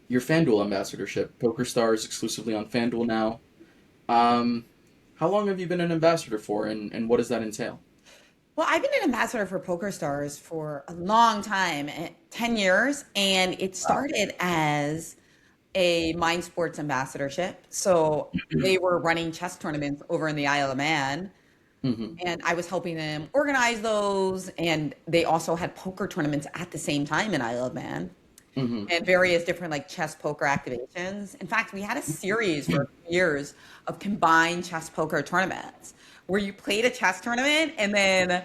your FanDuel ambassadorship. PokerStars exclusively on FanDuel now. um how long have you been an ambassador for, and what does that entail? well, I've been an ambassador for PokerStars for a long time, 10 years, and it started as a Mind Sports ambassadorship. So they were running chess tournaments over in the Isle of Man, Mm-hmm. and I was helping them organize those. And they also had poker tournaments at the same time in Isle of Man Mm-hmm. and various different like chess poker activations. In fact, we had a series for years of combined chess poker tournaments where you played a chess tournament and then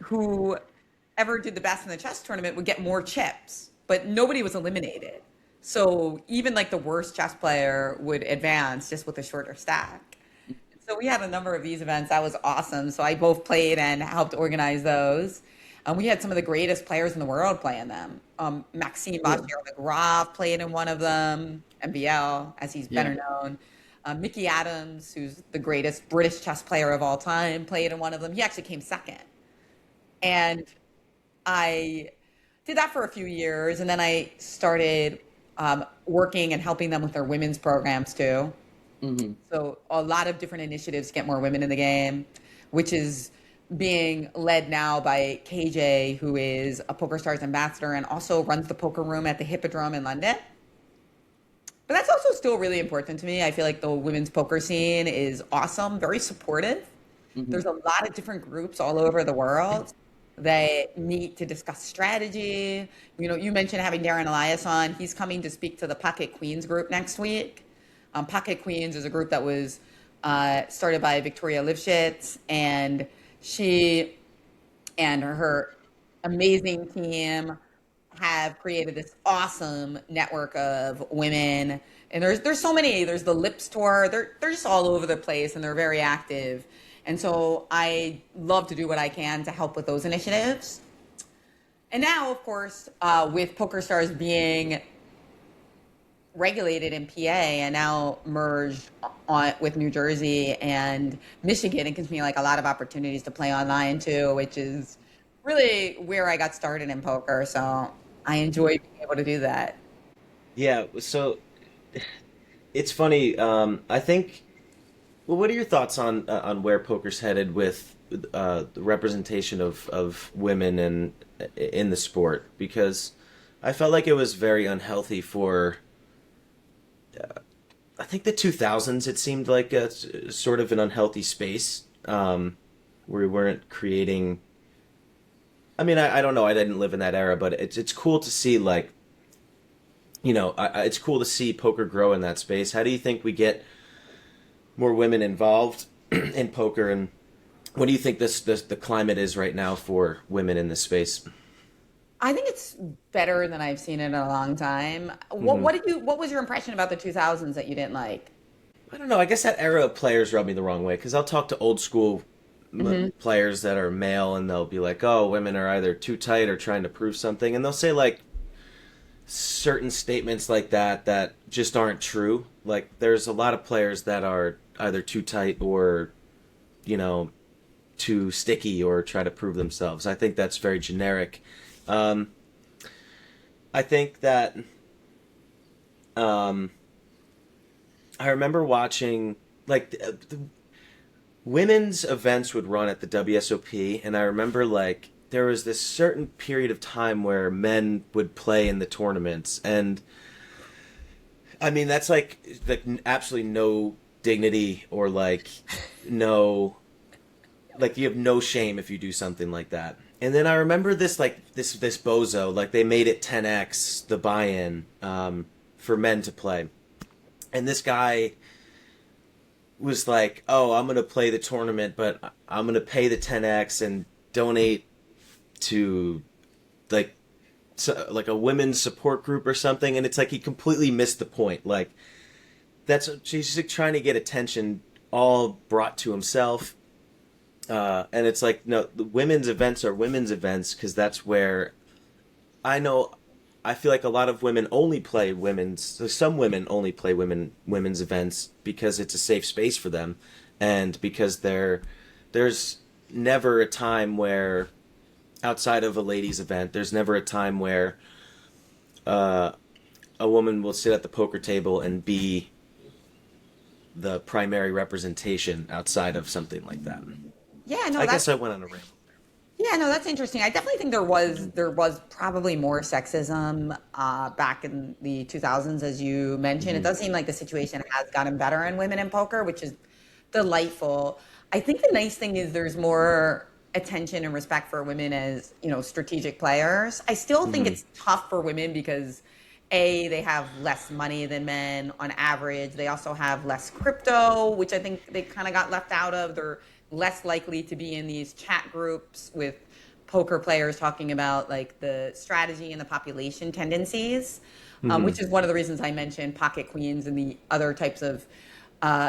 whoever did the best in the chess tournament would get more chips, but nobody was eliminated. So even like the worst chess player would advance just with a shorter stack. So we had a number of these events. That was awesome. So I both played and helped organize those. We had some of the greatest players in the world playing them. Maxime Yeah. Bashir, the Graf, played in one of them. MBL, as he's Yeah. better known. Mickey Adams, who's the greatest British chess player of all time, played in one of them. He actually came second. And I did that for a few years, and then I started working and helping them with their women's programs too. Mm-hmm. So a lot of different initiatives to get more women in the game, which is being led now by KJ, who is a PokerStars ambassador and also runs the poker room at the Hippodrome in London. But that's also still really important to me. I feel like the women's poker scene is awesome, very supportive. Mm-hmm. There's a lot of different groups all over the world that meet to discuss strategy. You know, you mentioned having Darren Elias on. He's coming to speak to the Pocket Queens group next week. Pocket Queens is a group that was started by Victoria Lifshitz, and she and her amazing team have created this awesome network of women. And there's so many. There's the Lips tour. They're just all over the place, and they're very active. And so I love to do what I can to help with those initiatives. And now, of course, with PokerStars being regulated in PA and now merged on with New Jersey and Michigan, it gives me like a lot of opportunities to play online too, which is really where I got started in poker. So I enjoy being able to do that. Yeah, so it's funny. I think. Well, what are your thoughts on where poker's headed with the representation of women in the sport? Because I felt like it was very unhealthy for. I think the 2000s. It seemed like a sort of an unhealthy space where we weren't creating. I mean, I don't know. I didn't live in that era, but it's cool to see like it's cool to see poker grow in that space. How do you think we get more women involved in poker, and what do you think this the climate is right now for women in this space? I think it's better than I've seen it in a long time. Hmm. What was your impression about the 2000s that you didn't like? I don't know. I guess that era of players rubbed me the wrong way because I'll talk to old school Hmm. players that are male, and they'll be like, "Oh, women are either too tight or trying to prove something," and they'll say like certain statements like that just aren't true. Like there's a lot of players that are either too tight or you know too sticky or try to prove themselves. I think that's very generic. Um, I think that um, I remember watching like the women's events would run at the WSOP, and I remember like there was this certain period of time where men would play in the tournaments, and I mean that's like absolutely no dignity or like no like you have no shame if you do something like that. And then I remember this like this bozo like they made it 10x the buy-in for men to play, and this guy was like, "Oh, I'm gonna play the tournament, but I'm gonna pay the 10x and donate to like like a women's support group or something." And it's like he completely missed the point. Like that's she's like trying to get attention, all brought to himself. And it's like no, the women's events are women's events because that's where I know. I feel like a lot of women only play women's. So some women only play women's events because it's a safe space for them, and because there's never a time where outside of a ladies' event, there's never a time where uh, a woman will sit at the poker table and be the primary representation outside of something like that. Yeah, no, I that's guess I went on a ramble. Yeah, no, that's interesting. I definitely think there was probably more sexism back in the 2000s, as you mentioned. It Hmm. does seem like the situation has gotten better in women in poker, which is delightful. I think the nice thing is there's more attention and respect for women as strategic players. I still think Hmm. it's tough for women because a they have less money than men on average. They also have less crypto, which I think they kind of got left out of. They're less likely to be in these chat groups with poker players talking about like the strategy and the population tendencies, Hmm. which is one of the reasons I mentioned Pocket Queens and the other types of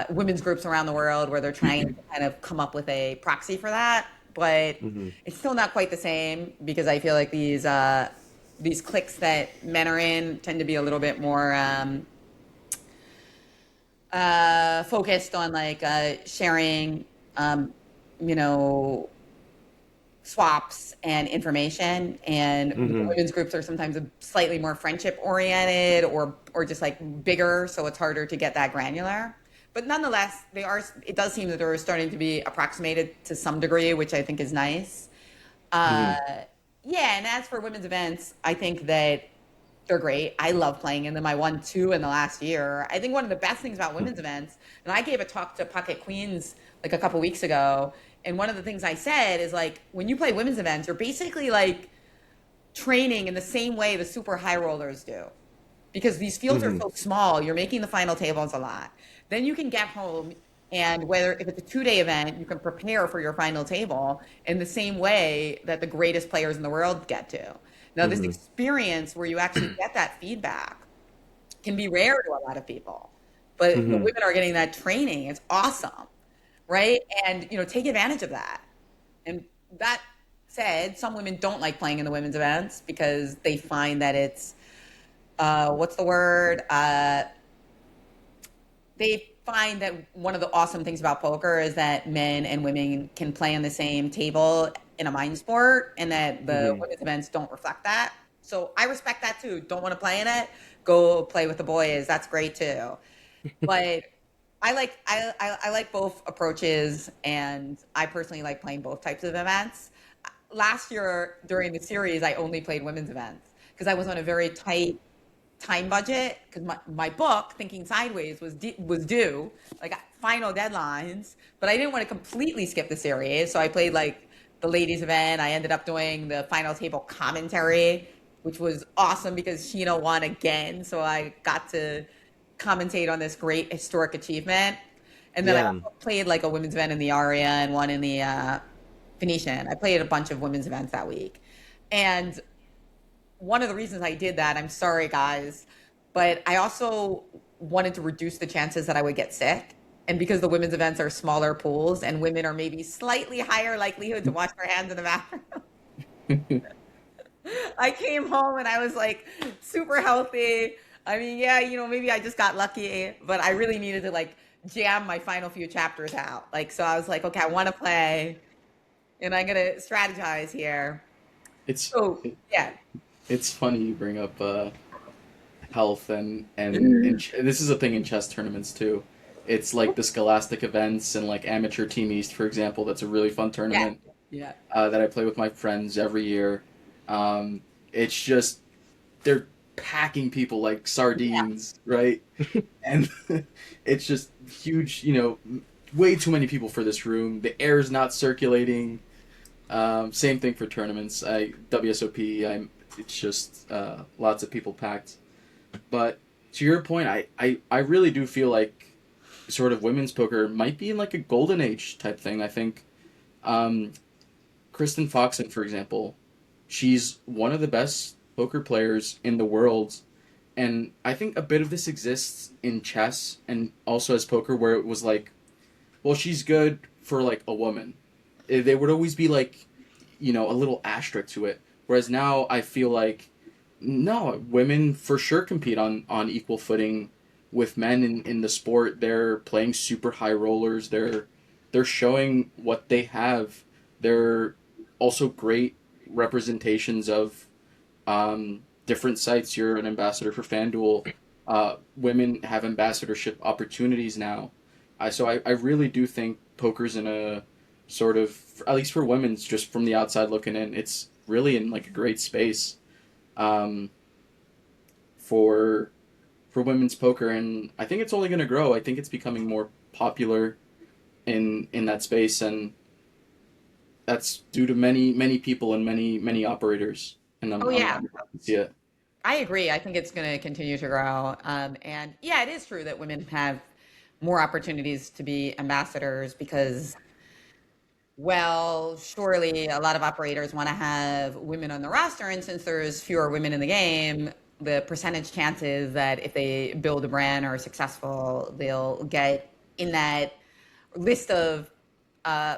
women's groups around the world where they're trying to kind of come up with a proxy for that. But Hmm. it's still not quite the same because I feel like these cliques that men are in tend to be a little bit more focused on like sharing, um, you know, swaps and information, and the Mm-hmm. women's groups are sometimes slightly more friendship oriented or just like bigger, so it's harder to get that granular. But nonetheless, they are. It does seem that they're starting to be approximated to some degree, which I think is nice. Uh, Mm-hmm. yeah, and as for women's events, I think that they're great. I love playing in them. I won two in the last year. I think one of the best things about women's events, and I gave a talk to Pocket Queens like a couple weeks ago, and one of the things I said is like when you play women's events, you're basically like training in the same way the super high rollers do. Because these fields are Mm-hmm. so small, you're making the final tables a lot. Then you can get home, and whether if it's a 2 day event, you can prepare for your final table in the same way that the greatest players in the world get to. Now, this Mm-hmm. experience where you actually get that feedback can be rare to a lot of people, but the Mm-hmm. women are getting that training. It's awesome, right? And take advantage of that. And that said, some women don't like playing in the women's events because they find that it's what's the word? They find that one of the awesome things about poker is that men and women can play on the same table in a mind sport, and that the Mm-hmm. women's events don't reflect that. So I respect that too. Don't want to play in it? Go play with the boys. That's great too. But I like both approaches, and I personally like playing both types of events. Last year during the series, I only played women's events because I was on a very tight time budget because my book Thinking Sideways was due, like final deadlines, but I didn't want to completely skip the series, so I played like the ladies event. I ended up doing the final table commentary, which was awesome because Sheena won again, so I got to commentate on this great historic achievement. And then I Yeah. also played like a women's event in the Aria and one in the Venetian. I played a bunch of women's events that week, and one of the reasons I did that, I'm sorry guys, but I also wanted to reduce the chances that I would get sick. And because the women's events are smaller pools and women are maybe slightly higher likelihood to wash their hands in the bathroom, I came home and I was like super healthy. I mean, yeah, maybe I just got lucky, but I really needed to like jam my final few chapters out. Like, so I was like, okay, I want to play and I'm going to strategize here. It's So, it, yeah. it's funny you bring up health and this is a thing in chess tournaments too. It's like the scholastic events and like amateur team East, for example. That's a really fun Yeah. tournament Yeah. that I play with my friends every year. It's just they're packing people like sardines, right? And it's just huge. Way too many people for this room. The air's not circulating. Same thing for tournaments. WSOP. It's just lots of people packed. But to your point, I really do feel like sort of women's poker might be in like a golden age type thing. I think um, Kristen Foxen, for example, she's one of the best poker players in the world. And I think a bit of this exists in chess and also as poker, where it was like, well, she's good for like a woman. They would always be like, a little asterisk to it. Whereas now I feel like, no, women for sure compete on equal footing with men in the sport. They're playing super high rollers. They're showing what they have. They're also great representations of different sites. You're an ambassador for FanDuel. Women have ambassadorship opportunities now. So I really do think poker's in a sort of, at least for women's, just from the outside looking in, it's really in like a great space um, for women's poker, and I think it's only going to grow. I think it's becoming more popular in that space, and that's due to many people and many operators, and Oh, yeah. I'm happy to see it. I agree. I think it's going to continue to grow. And yeah, it is true that women have more opportunities to be ambassadors because, well, surely a lot of operators want to have women on the roster. And since there's fewer women in the game, the percentage chances that if they build a brand or are successful, they'll get in that list of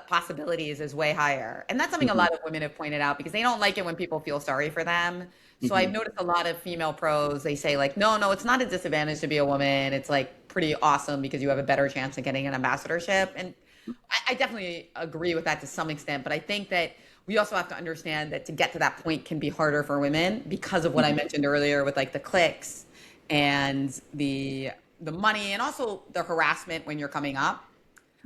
possibilities is way higher. And that's something a Hmm. lot of women have pointed out because they don't like it when people feel sorry for them. So I've Hmm. noticed a lot of female pros, they say like, no, it's not a disadvantage to be a woman. It's like pretty awesome because you have a better chance of getting an ambassadorship. And I definitely agree with that to some extent. But I think that we also have to understand that to get to that point can be harder for women because of what I mentioned earlier with like the clicks and the money and also the harassment when you're coming up.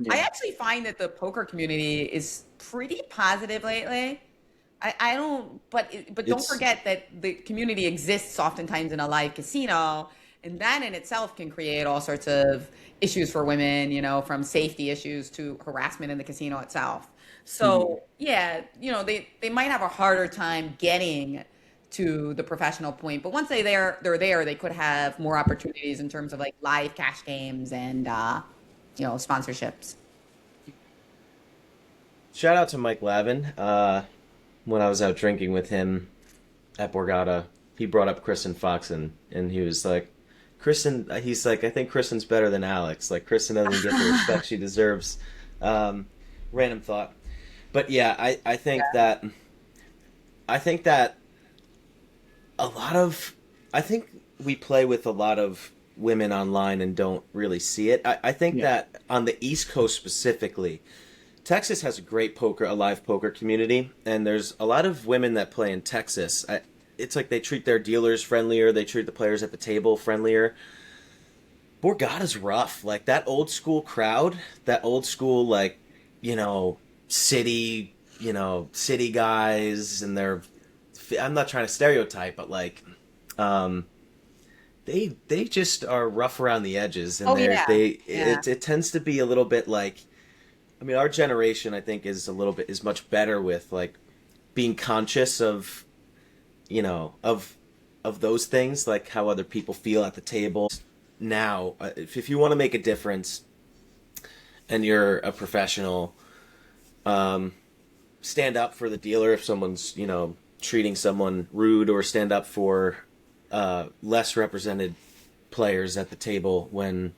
I Yeah. actually find that the poker community is pretty positive lately. I don't, but don't It's forget that the community exists oftentimes in a live casino, and that in itself can create all sorts of issues for women, from safety issues to harassment in the casino itself. Mhm. So yeah, they might have a harder time getting to the professional point, but once they're there, they could have more opportunities in terms of like live cash games and sponsorships. shout out to Mike Lavin. When I was out drinking with him at Borgata, he brought up Kristen Fox and he was like, he's like, I think Kristen's better than Alex. Like, Kristen doesn't get the respect she deserves. Um, Random thought. But yeah, I think that a lot of, I think we play with a lot of women online and don't really see it. I think Yeah. that on the East Coast specifically, Texas has a live poker community, and there's a lot of women that play in Texas. It's like they treat their dealers friendlier, they treat the players at the table friendlier. Borgata's rough. Like that old school crowd, that old school like, you know, city, city guys, and they're. I'm not trying to stereotype, but like, um, they just are rough around the edges, and Oh yeah, yeah. it tends to be a little bit like. I mean, our generation, I think, is much better with like being conscious of of those things, like how other people feel at the table. Now, if you want to make a difference and you're a professional, um, stand up for the dealer if someone's treating someone rude, or stand up for less represented players at the table when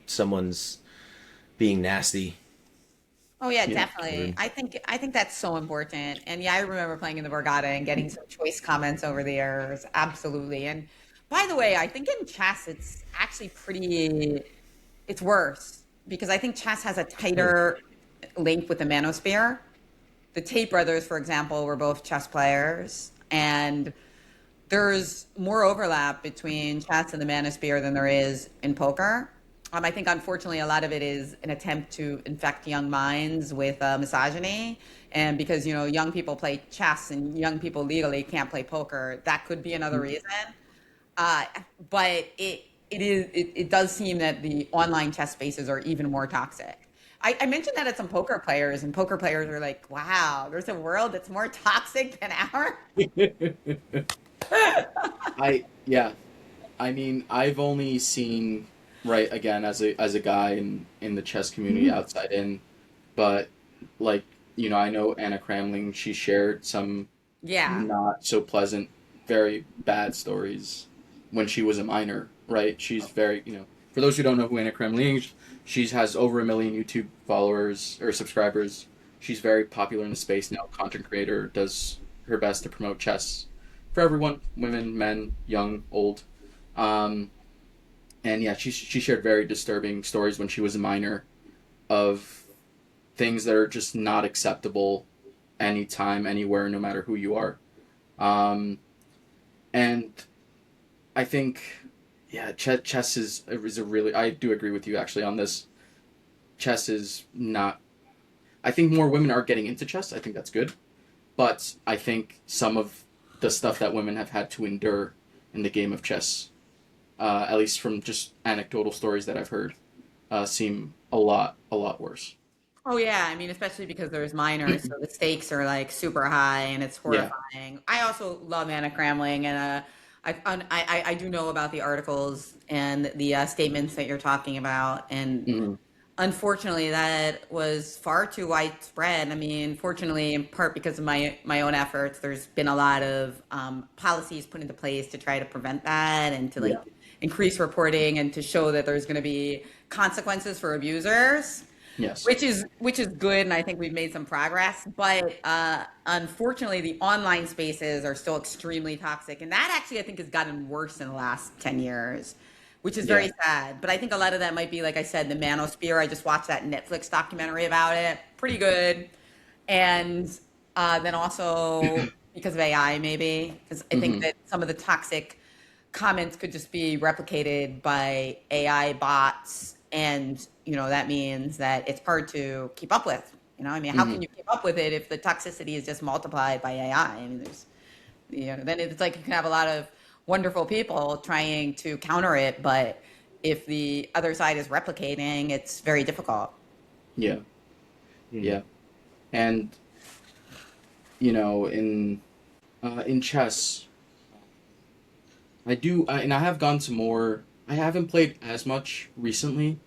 someone's being nasty. Oh yeah, Yeah. definitely. I think that's so important. And yeah, I remember playing in the Borgata and getting some choice comments over the years. Absolutely. And by the way, I think in chess it's actually it's worse because I think chess has a tighter link with the manosphere. The Tate brothers, for example, were both chess players, and there's more overlap between chess and the manosphere than there is in poker. I think, unfortunately, a lot of it is an attempt to infect young minds with misogyny. And because, young people play chess and young people legally can't play poker, that could be another reason. Uh, but it does seem that the online chess spaces are even more toxic. I mentioned that at some poker players, and poker players are like, wow, there's a world that's more toxic than ours. Yeah. I mean, I've only seen, right, again, as a guy in the chess community outside in, but like, I know Anna Cramling, she shared some Yeah. not so pleasant, very bad stories when she was a minor, right? She's very, for those who don't know who Anna Kremlin is, she has over 1 million YouTube followers or subscribers. She's very popular in the space now, content creator, does her best to promote chess for everyone, women, men, young, old. Um, and yeah, she shared very disturbing stories when she was a minor of things that are just not acceptable anytime, anywhere, no matter who you are. Um, and I think, yeah, chess is a really. I do agree with you actually on this. Chess is not. I think more women are getting into chess. I think that's good, but I think some of the stuff that women have had to endure in the game of chess, at least from just anecdotal stories that I've heard, seem a lot worse. Oh yeah, I mean, especially because there's minors, so the stakes are like super high and it's Yeah. horrifying. I also love Anna Cramling, and I do know about the articles and the statements that you're talking about, and Hmm. unfortunately, that was far too widespread. I mean, fortunately, in part because of my own efforts, there's been a lot of policies put into place to try to prevent that and to like Yeah. increase reporting and to show that there's going to be consequences for abusers, Yes. which is good, and I think we've made some progress. But unfortunately, the online spaces are still extremely toxic, and that actually I think has gotten worse in the last 10 years, which is Yeah. very sad. But I think a lot of that might be, like I said, the manosphere. I just watched that Netflix documentary about it. Pretty good. And then also because of AI, maybe, because I think Hmm. that some of the toxic comments could just be replicated by AI bots. And, that means that it's hard to keep up with. I mean, how Hmm. can you keep up with it if the toxicity is just multiplied by AI? I mean, then it's like you can have a lot of wonderful people trying to counter it, but if the other side is replicating, it's very difficult. Yeah, Hmm. yeah. And in chess, and I have gone to more. I haven't played as much recently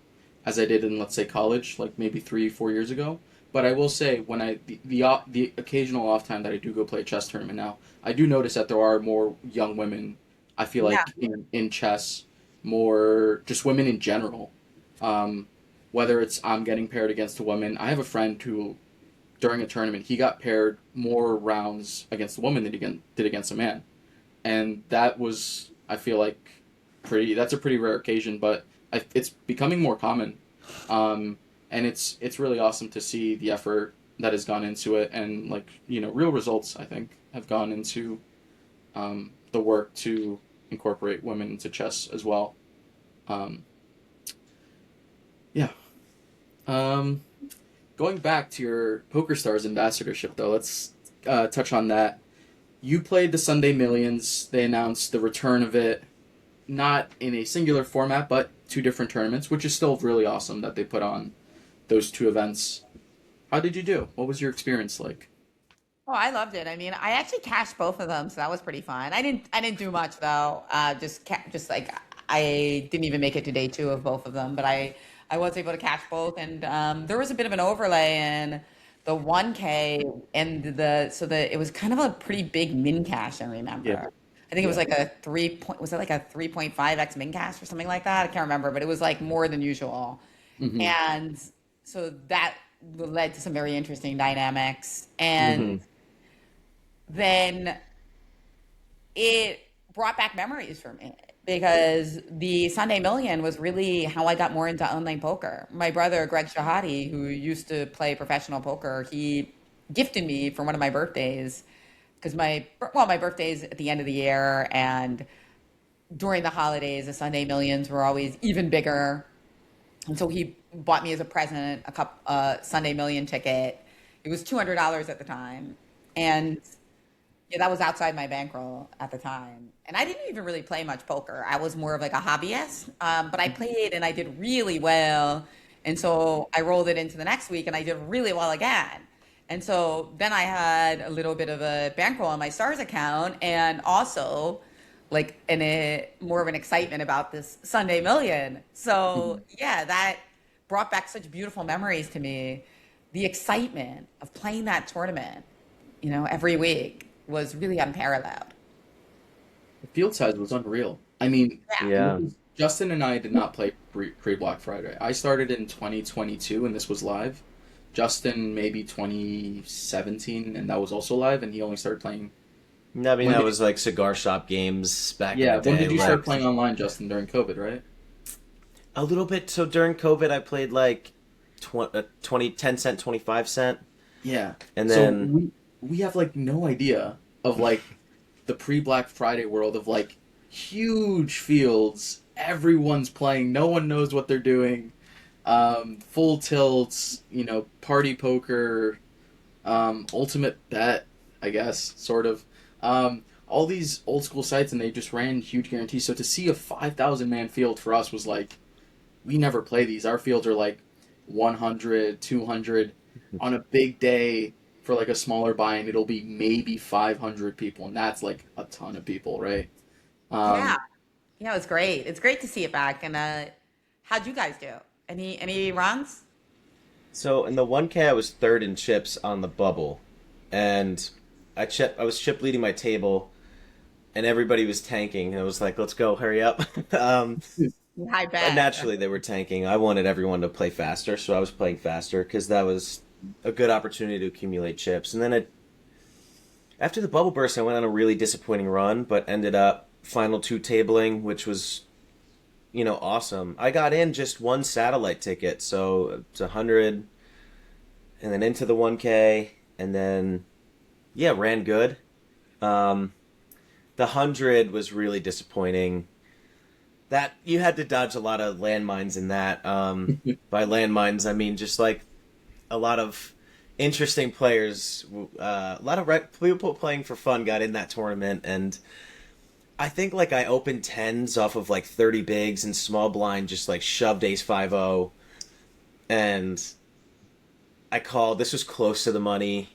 as I did in, let's say, college, like maybe 3, 4 years ago. But I will say, when the occasional off time that I do go play a chess tournament now, I do notice that there are more young women. I feel Yeah. like in chess, more just women in general. Um, Whether it's I'm getting paired against a woman, I have a friend who during a tournament he got paired more rounds against a woman than he did against a man, and that was, I feel like, pretty. That's a pretty rare occasion, but it's becoming more common, um, and it's really awesome to see the effort that has gone into it, and like real results I think have gone into the work to incorporate women into chess as well. Um, yeah. Um, Going back to your PokerStars ambassadorship, though, let's touch on that. You played the Sunday Millions. They announced the return of it, not in a singular format, but two different tournaments, which is still really awesome that they put on those two events. How did you do? What was your experience like? Oh, I loved it. I mean, I actually cashed both of them, so that was pretty fun. I didn't do much though. Just like I didn't even make it to day two of both of them, but I was able to cash both, and there was a bit of an overlay in the 1K and it was kind of a pretty big min cash. I Yeah, remember. I think it was yeah. like a was it like a 3.5x min cash or something like that? I can't remember, but it was like more than usual, Mm-hmm. and so that led to some very interesting dynamics. And Hmm. then it brought back memories for me because the Sunday Million was really how I got more into online poker. My brother, Greg Shahade, who used to play professional poker, he gifted me for one of my birthdays because my birthday's at the end of the year, and during the holidays, the Sunday Millions were always even bigger. And so he bought me as a present Sunday Million ticket. It was $200 at the time. And yeah, that was outside my bankroll at the time. And I didn't even really play much poker. I was more of like a hobbyist. But I played and I did really well. And so I rolled it into the next week and I did really well again. And so then I had a little bit of a bankroll on my Stars account and also like more of an excitement about this Sunday Million. So yeah, that brought back such beautiful memories to me. The excitement of playing that tournament, every week was really unparalleled. The field size was unreal. I mean, Yeah. and this Yeah. is, Justin and I did not play pre Black Friday. I started in 2022, and this was live. Justin maybe 2017, and that was also live, and he only started playing. I mean, When that did was like cigar shop games back in the Yeah, when day. did you Yeah. start Like playing online, Justin? During COVID, right? a little bit. So during COVID, I played like 20, 10 cent, 25 cent, Yeah. and So then we have like no idea of like the pre-Black Friday world of like huge fields. Everyone's playing. No one knows what they're doing. Full tilts, party poker, ultimate bet, I guess, sort of. All these old school sites, and they just ran huge guarantees. So to see a 5,000 man field for us was like, we never play these. Our fields are like 100, 200 on a big day. For like a smaller buy-in, it'll be maybe 500 people, and that's like a ton of people, right? Yeah. Um, Yeah, it was great. It's great to see it back. And how'd you guys do? Any runs? so in the 1K, I was third in chips on the bubble, and I was chip leading my table, and everybody was tanking. And I was like, let's go, hurry up. I But bet. naturally, they were tanking. I wanted everyone to play faster, so I was playing faster because that was a good opportunity to accumulate chips. And then after the bubble burst, I went on a really disappointing run, but ended up final two tabling, which was awesome. I got in just one satellite ticket, so it's 100, and then into the 1K, and then yeah, ran good. Um, the 100 was really disappointing. That you had to dodge a lot of landmines in that. By landmines, I mean just like a lot of interesting players. A lot of people playing for fun got in that tournament, and I think like I opened tens off of like 30 bigs and small blind, just like shoved ace 5-0, and I called. This was close to the money,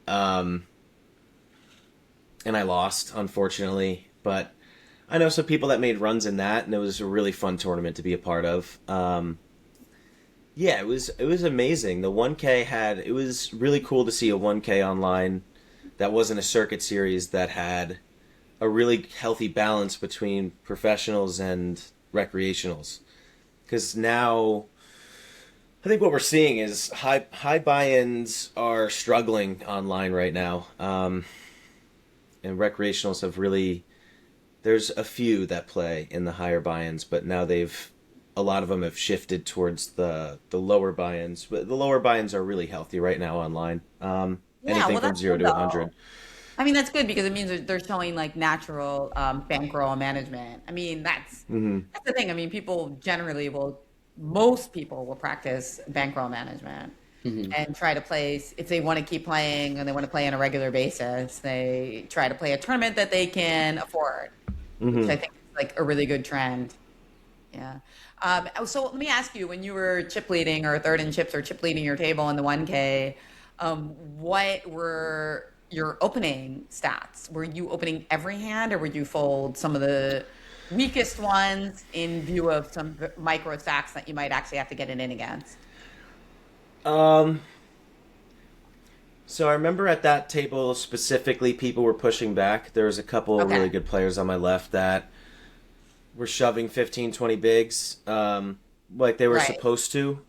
um, and I lost unfortunately, but. I know some people that made runs in that, and it was a really fun tournament to be a part of. Yeah, it was amazing. The 1K had it was really cool to see a 1K online that wasn't a circuit series that had a really healthy balance between professionals and recreationals. Because now I think what we're seeing is high buy-ins are struggling online right now, and recreationals have really. There's a few that play in the higher buy-ins, but now a lot of them have shifted towards the lower buy-ins. But the lower buy-ins are really healthy right now online. Yeah, Anything well, from that's zero good to 100. though. I mean, that's good because it means that they're showing like natural bankroll management. I mean, Mm-hmm. that's the thing. I mean, most people will practice bankroll management Hmm. and try to play if they want to keep playing and they want to play on a regular basis. They try to play a tournament that they can afford, which Mm-hmm. I think is like a really good trend. Yeah. So let me ask you, when you were chip leading or third in chips or chip leading your table in the 1K, what were your opening stats? Were you opening every hand or would you fold some of the weakest ones in view of some micro stacks that you might actually have to get it in against? Um, so I remember at that table specifically, people were pushing back. There was a couple of Okay. really good players on my left that were shoving 15, 20 bigs, like they were Right. supposed to.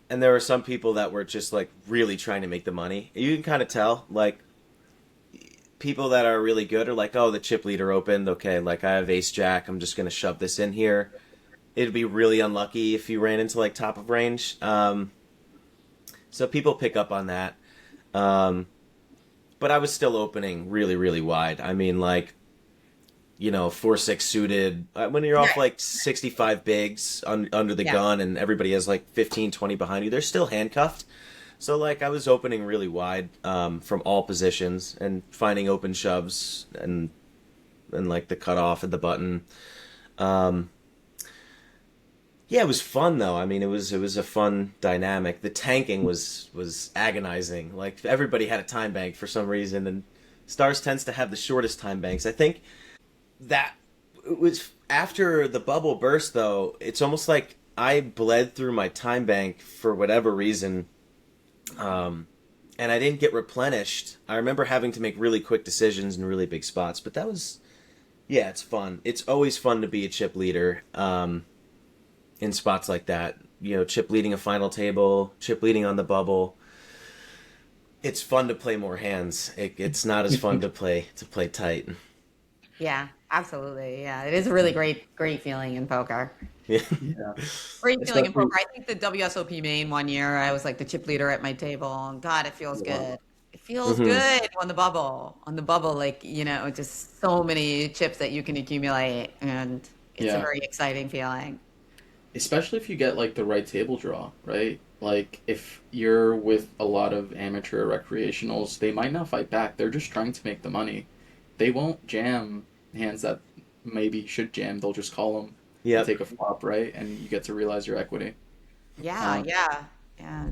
And there were some people that were just like really trying to make the money. You can kind of tell, like people that are really good are like, oh, the chip leader opened. Okay, like I have ace jack. I'm just gonna shove this in here. It'd be really unlucky if you ran into like top of range. So people pick up on that. Um, but I was still opening really, really wide. I mean, like 4-6 suited. When you're off Right. like 65 bigs under the Yeah. gun and everybody has like 15, 20 behind you, they're still handcuffed. So like I was opening really wide from all positions and finding open shoves and like the cutoff at the button. Um, yeah, it was fun though. I mean, it was a fun dynamic. The tanking was agonizing. Like everybody had a time bank for some reason, and Stars tends to have the shortest time banks. I think that it was after the bubble burst though. It's almost like I bled through my time bank for whatever reason, um, and I didn't get replenished. I remember having to make really quick decisions in really big spots, but that was yeah, it's fun. It's always fun to be a chip leader in spots like that. Chip leading a final table, chip leading on the bubble. It's fun to play more hands. It's not as fun to play tight. Yeah, absolutely. Yeah. It is a really great feeling in poker. Yeah. Yeah, Great feeling in especially. poker. I think the WSOP main one year, I was like the chip leader at my table, and God, it feels Wow. good. It feels Hmm. good on the bubble. On the bubble, like, just so many chips that you can accumulate, and it's a Yeah, very exciting feeling. especially if you get like the right table draw, right? Like if you're with a lot of amateur recreationals, they might not fight back. They're just trying to make the money. They won't jam hands that maybe should jam. They'll just call them and Yep. take a flop, right? And you get to realize your equity. Yeah, Um, yeah, yeah.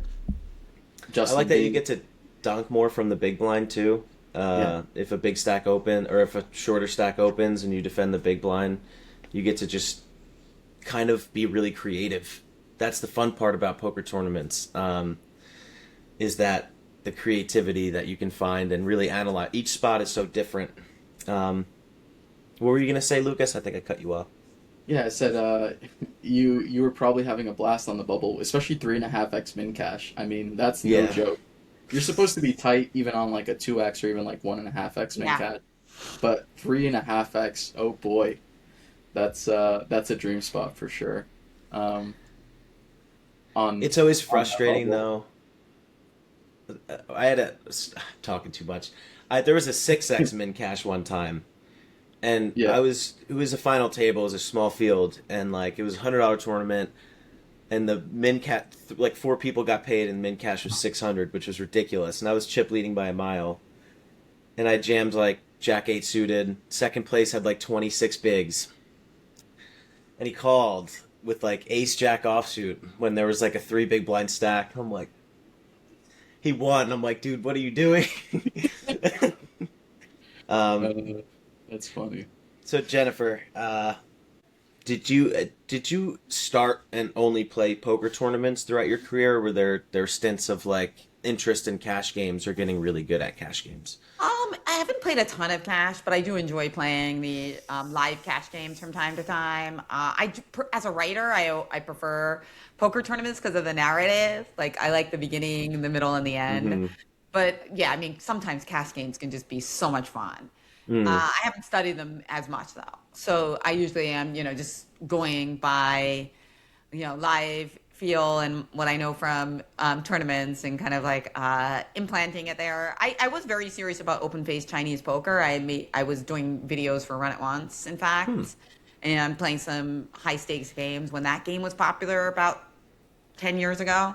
I like Justin that you Bing, get to dunk more from the big blind too. yeah, If a big stack open or if a shorter stack opens and you defend the big blind, you get to just kind of be really creative. That's the fun part about poker tournaments. Is that the creativity that you can find and really analyze. Each spot is so different. Um, what were you gonna say, Lucas? I think I cut you off. yeah. I said you were probably having a blast on the bubble, especially 3.5x min cash. I mean, that's no Yeah. joke. You're supposed to be tight even on like a 2x or even like 1.5x min Yeah. cash, but 3.5x, oh boy, that's a dream spot for sure. Um, on It's always on that frustrating bubble. though. I had a talking too much. There was a 6x min cash one time, and Yeah. it was a final table, it was a small field, and like it was $100 tournament, and the min cat like four people got paid, and min cash was 600, which was ridiculous, and I was chip leading by a mile, and I jammed like Jack 8 suited. Second place had like 26 bigs, and he called with like Ace Jack offsuit when there was like a three big blind stack. I'm like, he won. I'm like, dude, what are you doing? um, Uh, that's funny. so Jennifer, did you start and only play poker tournaments throughout your career, or were there stints of like interest in cash games or getting really good at cash games? I haven't played a ton of cash, but I do enjoy playing the live cash games from time to time. As a writer, I prefer poker tournaments because of the narrative. Like I like the beginning, the middle, and the end. Mm-hmm. But yeah, I mean, sometimes cash games can just be so much fun. Mm. I haven't studied them as much though, so I usually am, just going by, live feel and what I know from tournaments and kind of like implanting it there. I was very serious about open face Chinese poker. I was doing videos for Run It Once, in fact, and playing some high stakes games when that game was popular about 10 years ago.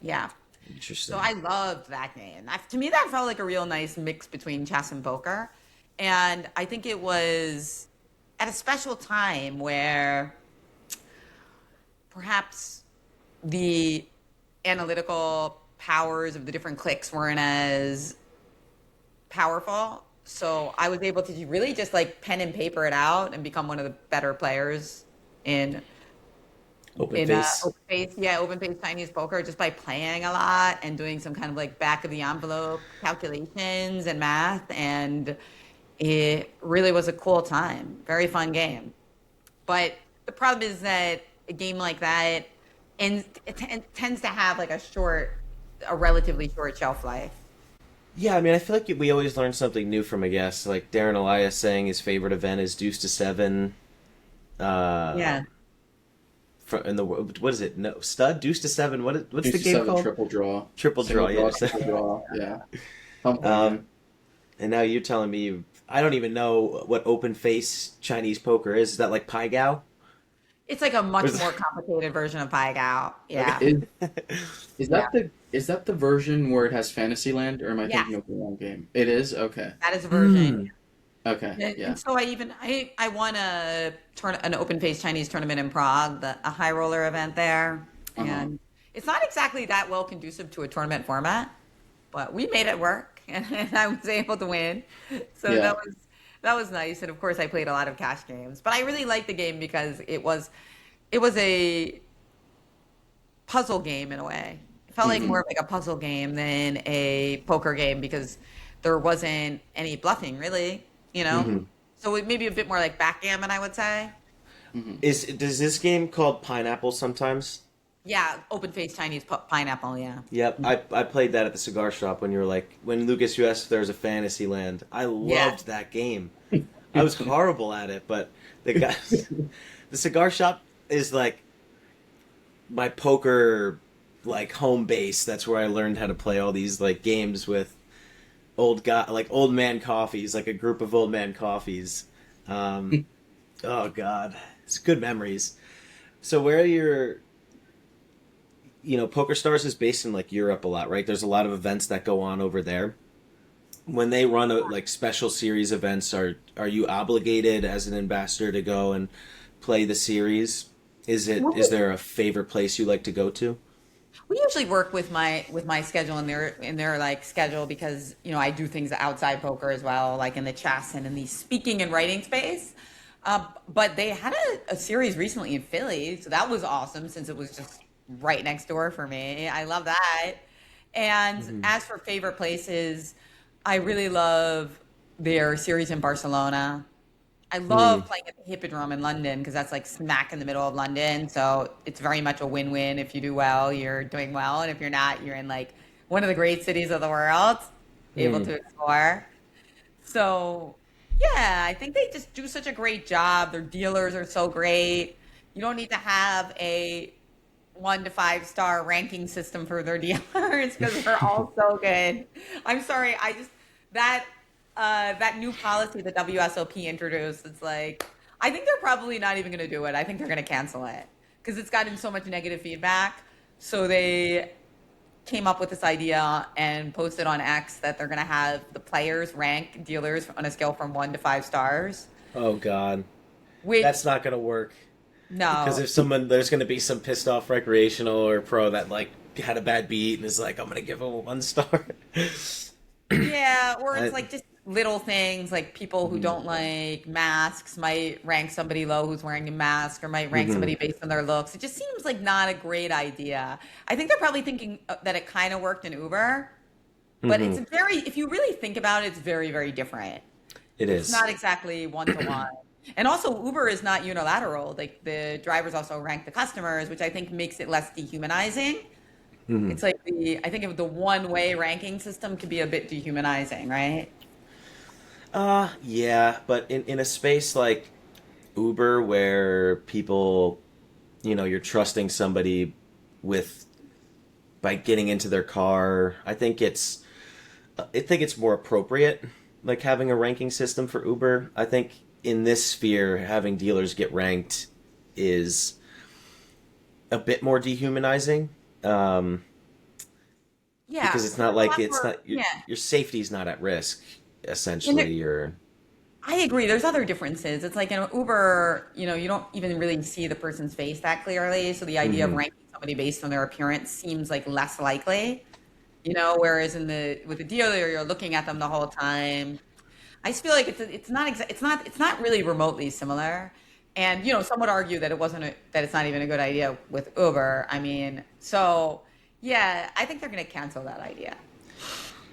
Yeah. Interesting. So I loved that game. To me, that felt like a real nice mix between chess and poker. And I think it was at a special time where perhaps the analytical powers of the different cliques weren't as powerful. So I was able to really just like pen and paper it out and become one of the better players in Open face. open face Chinese poker just by playing a lot and doing some kind of like back of the envelope calculations and math. And it really was a cool time. Very fun game. But the problem is that a game like that tends to have like a relatively short shelf life. Yeah, I mean, I feel like we always learn something new from a guest. Like Darren Elias saying his favorite event is Deuce to Seven. Yeah. In the what is it? No, Stud Deuce to Seven. What's Deuce the to game seven called? triple draw. Triple Single draw. Yeah. triple draw. Yeah. Something, Um, and now you're telling me I don't even know what open face Chinese poker is. Is that like Pai Gao? It's like a Or much is- more complicated version of Pai Gow. Yeah. Is is Yeah. that the version where it has Fantasyland, or am I Yes. thinking of the wrong game? It is? Okay. That is a version. Hmm. Okay. And, Yeah. and so I won an open face Chinese tournament in Prague, a high roller event there, Uh-huh. and it's not exactly that well conducive to a tournament format, but we made it work, and I was able to win. So Yeah. that was nice, and of course I played a lot of cash games, but I really liked the game because it was a puzzle game in a way. It felt like Mhm. more of like a puzzle game than a poker game because there wasn't any bluffing really, you know? Mhm. So it may be a bit more like backgammon, I would say. Mhm. Does this game called Pineapple sometimes? Yeah, open faced Chinese pineapple, yeah. Yep, I played that at the cigar shop when you were like when Lucas you asked if there was a fantasy land. I loved that game. I was horrible at it, but the guy, the cigar shop is like my poker like home base. That's where I learned how to play all these like games with old man coffees, like a group of old man coffees. Oh God, it's good memories. So where are your Poker Stars is based in like Europe a lot, right? There's a lot of events that go on over there. When they run like special series events, are you obligated as an ambassador to go and play the series? Is there a favorite place you like to go to? We usually work with my schedule and their like schedule because I do things outside poker as well, like in the chess and in the speaking and writing space. But they had a series recently in Philly, so that was awesome since it was just right next door for me. I love that. And as for favorite places, I really love their series in Barcelona. I love playing at the Hippodrome in London because that's like smack in the middle of London. So it's very much a win-win. If you do well, you're doing well. And if you're not, you're in like one of the great cities of the world, able to explore. So yeah, I think they just do such a great job. Their dealers are so great. You don't need to have a 1 to 5 star ranking system for their dealers because they're all so good. I'm sorry, I just that that new policy the WSOP introduced. It's like I think they're probably not even going to do it. I think they're going to cancel it because it's gotten so much negative feedback. So they came up with this idea and posted on X that they're going to have the players rank dealers on a scale from 1 to 5 stars. Oh God, Which that's not gonna work. Because no, if there's gonna be some pissed off recreational or pro that like had a bad beat and is like, I'm gonna give him a 1 star. yeah, or I, it's like just little things like people who don't like masks might rank somebody low who's wearing a mask or might rank mm-hmm, somebody based on their looks. It just seems like not a great idea. I think they're probably thinking that it kind of worked in Uber, but mm-hmm. it's very, if you really think about it, it's very, very different. It It's is. not exactly 1 to 1. And also, Uber is not unilateral. Like the drivers also rank the customers, which I think makes it less dehumanizing. Mm-hmm. It's like I think the one-way ranking system could be a bit dehumanizing, right? Yeah, but in a space like Uber where people, you're trusting somebody with by getting into their car, I think it's more appropriate, like having a ranking system for Uber. I think in this sphere, having dealers get ranked is a bit more dehumanizing, Yeah, because it's there's not a like lot it's more. not Yeah, your safety's not at risk. and Essentially, you're. I agree. There's other differences. It's like in Uber, you don't even really see the person's face that clearly. So the idea of Hmm. ranking somebody based on their appearance seems like less likely. Whereas with the dealer, you're looking at them the whole time. I just feel like it's not really remotely similar. And some would argue that that it's not even a good idea with Uber. I mean, so yeah, I think they're going to cancel that idea.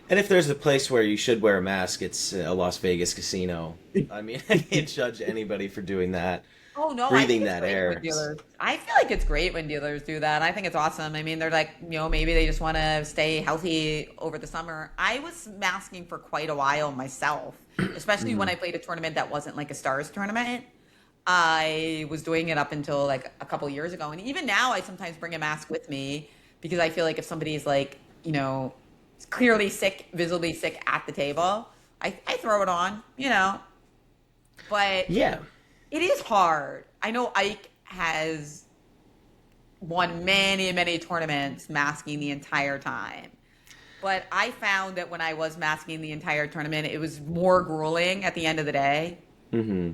And if there's a place where you should wear a mask, it's a Las Vegas casino. I mean, I can't judge anybody for doing that, Oh no, I think breathing it's that great when air. dealers. I feel like it's great when dealers do that. I think it's awesome. I mean, they're like, maybe they just want to stay healthy over the summer. I was masking for quite a while myself, especially when Hmm. I played a tournament that wasn't like a stars tournament. I was doing it up until like a couple years ago, and even now, I sometimes bring a mask with me because I feel like if somebody's like, clearly sick, visibly sick at the table, I throw it on. But Yeah. it is hard. I know Ike has won many, many tournaments masking the entire time. But I found that when I was masking the entire tournament, it was more grueling at the end of the day. Hmm.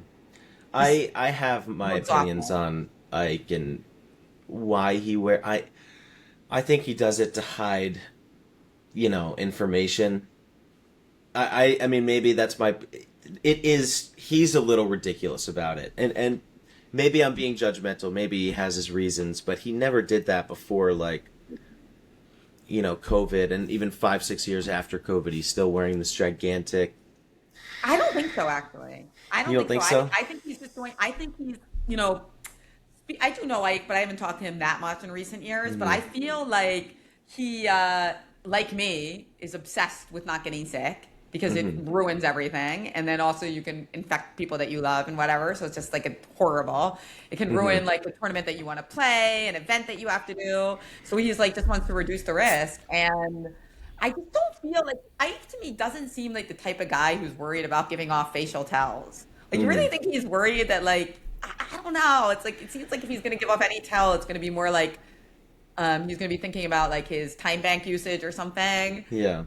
Just I have my more opinions exhausting. on Ike and why he wear. I think he does it to hide, information. I mean, maybe that's my. It is. He's a little ridiculous about it, and maybe I'm being judgmental. Maybe he has his reasons, but he never did that before. Like, COVID, and even 5, 6 years after COVID, he's still wearing this gigantic. I don't think so, actually. I You don't don't think so. think so? I think he's just doing, I think he's, I do know Ike, but I haven't talked to him that much in recent years. But Hmm. I feel like he, like me, is obsessed with not getting sick because it Hmm. ruins everything. And then also you can infect people that you love and whatever. So it's just like horrible. It can Hmm. ruin like the tournament that you want to play, an event that you have to do. So he's like just wants to reduce the risk. And I just don't feel like Ike to me doesn't seem like the type of guy who's worried about giving off facial tells. Like you Hmm. really think he's worried that like I don't know. It's like it seems like if he's gonna give off any tell, it's gonna be more like he's gonna be thinking about like his time bank usage or something. Yeah,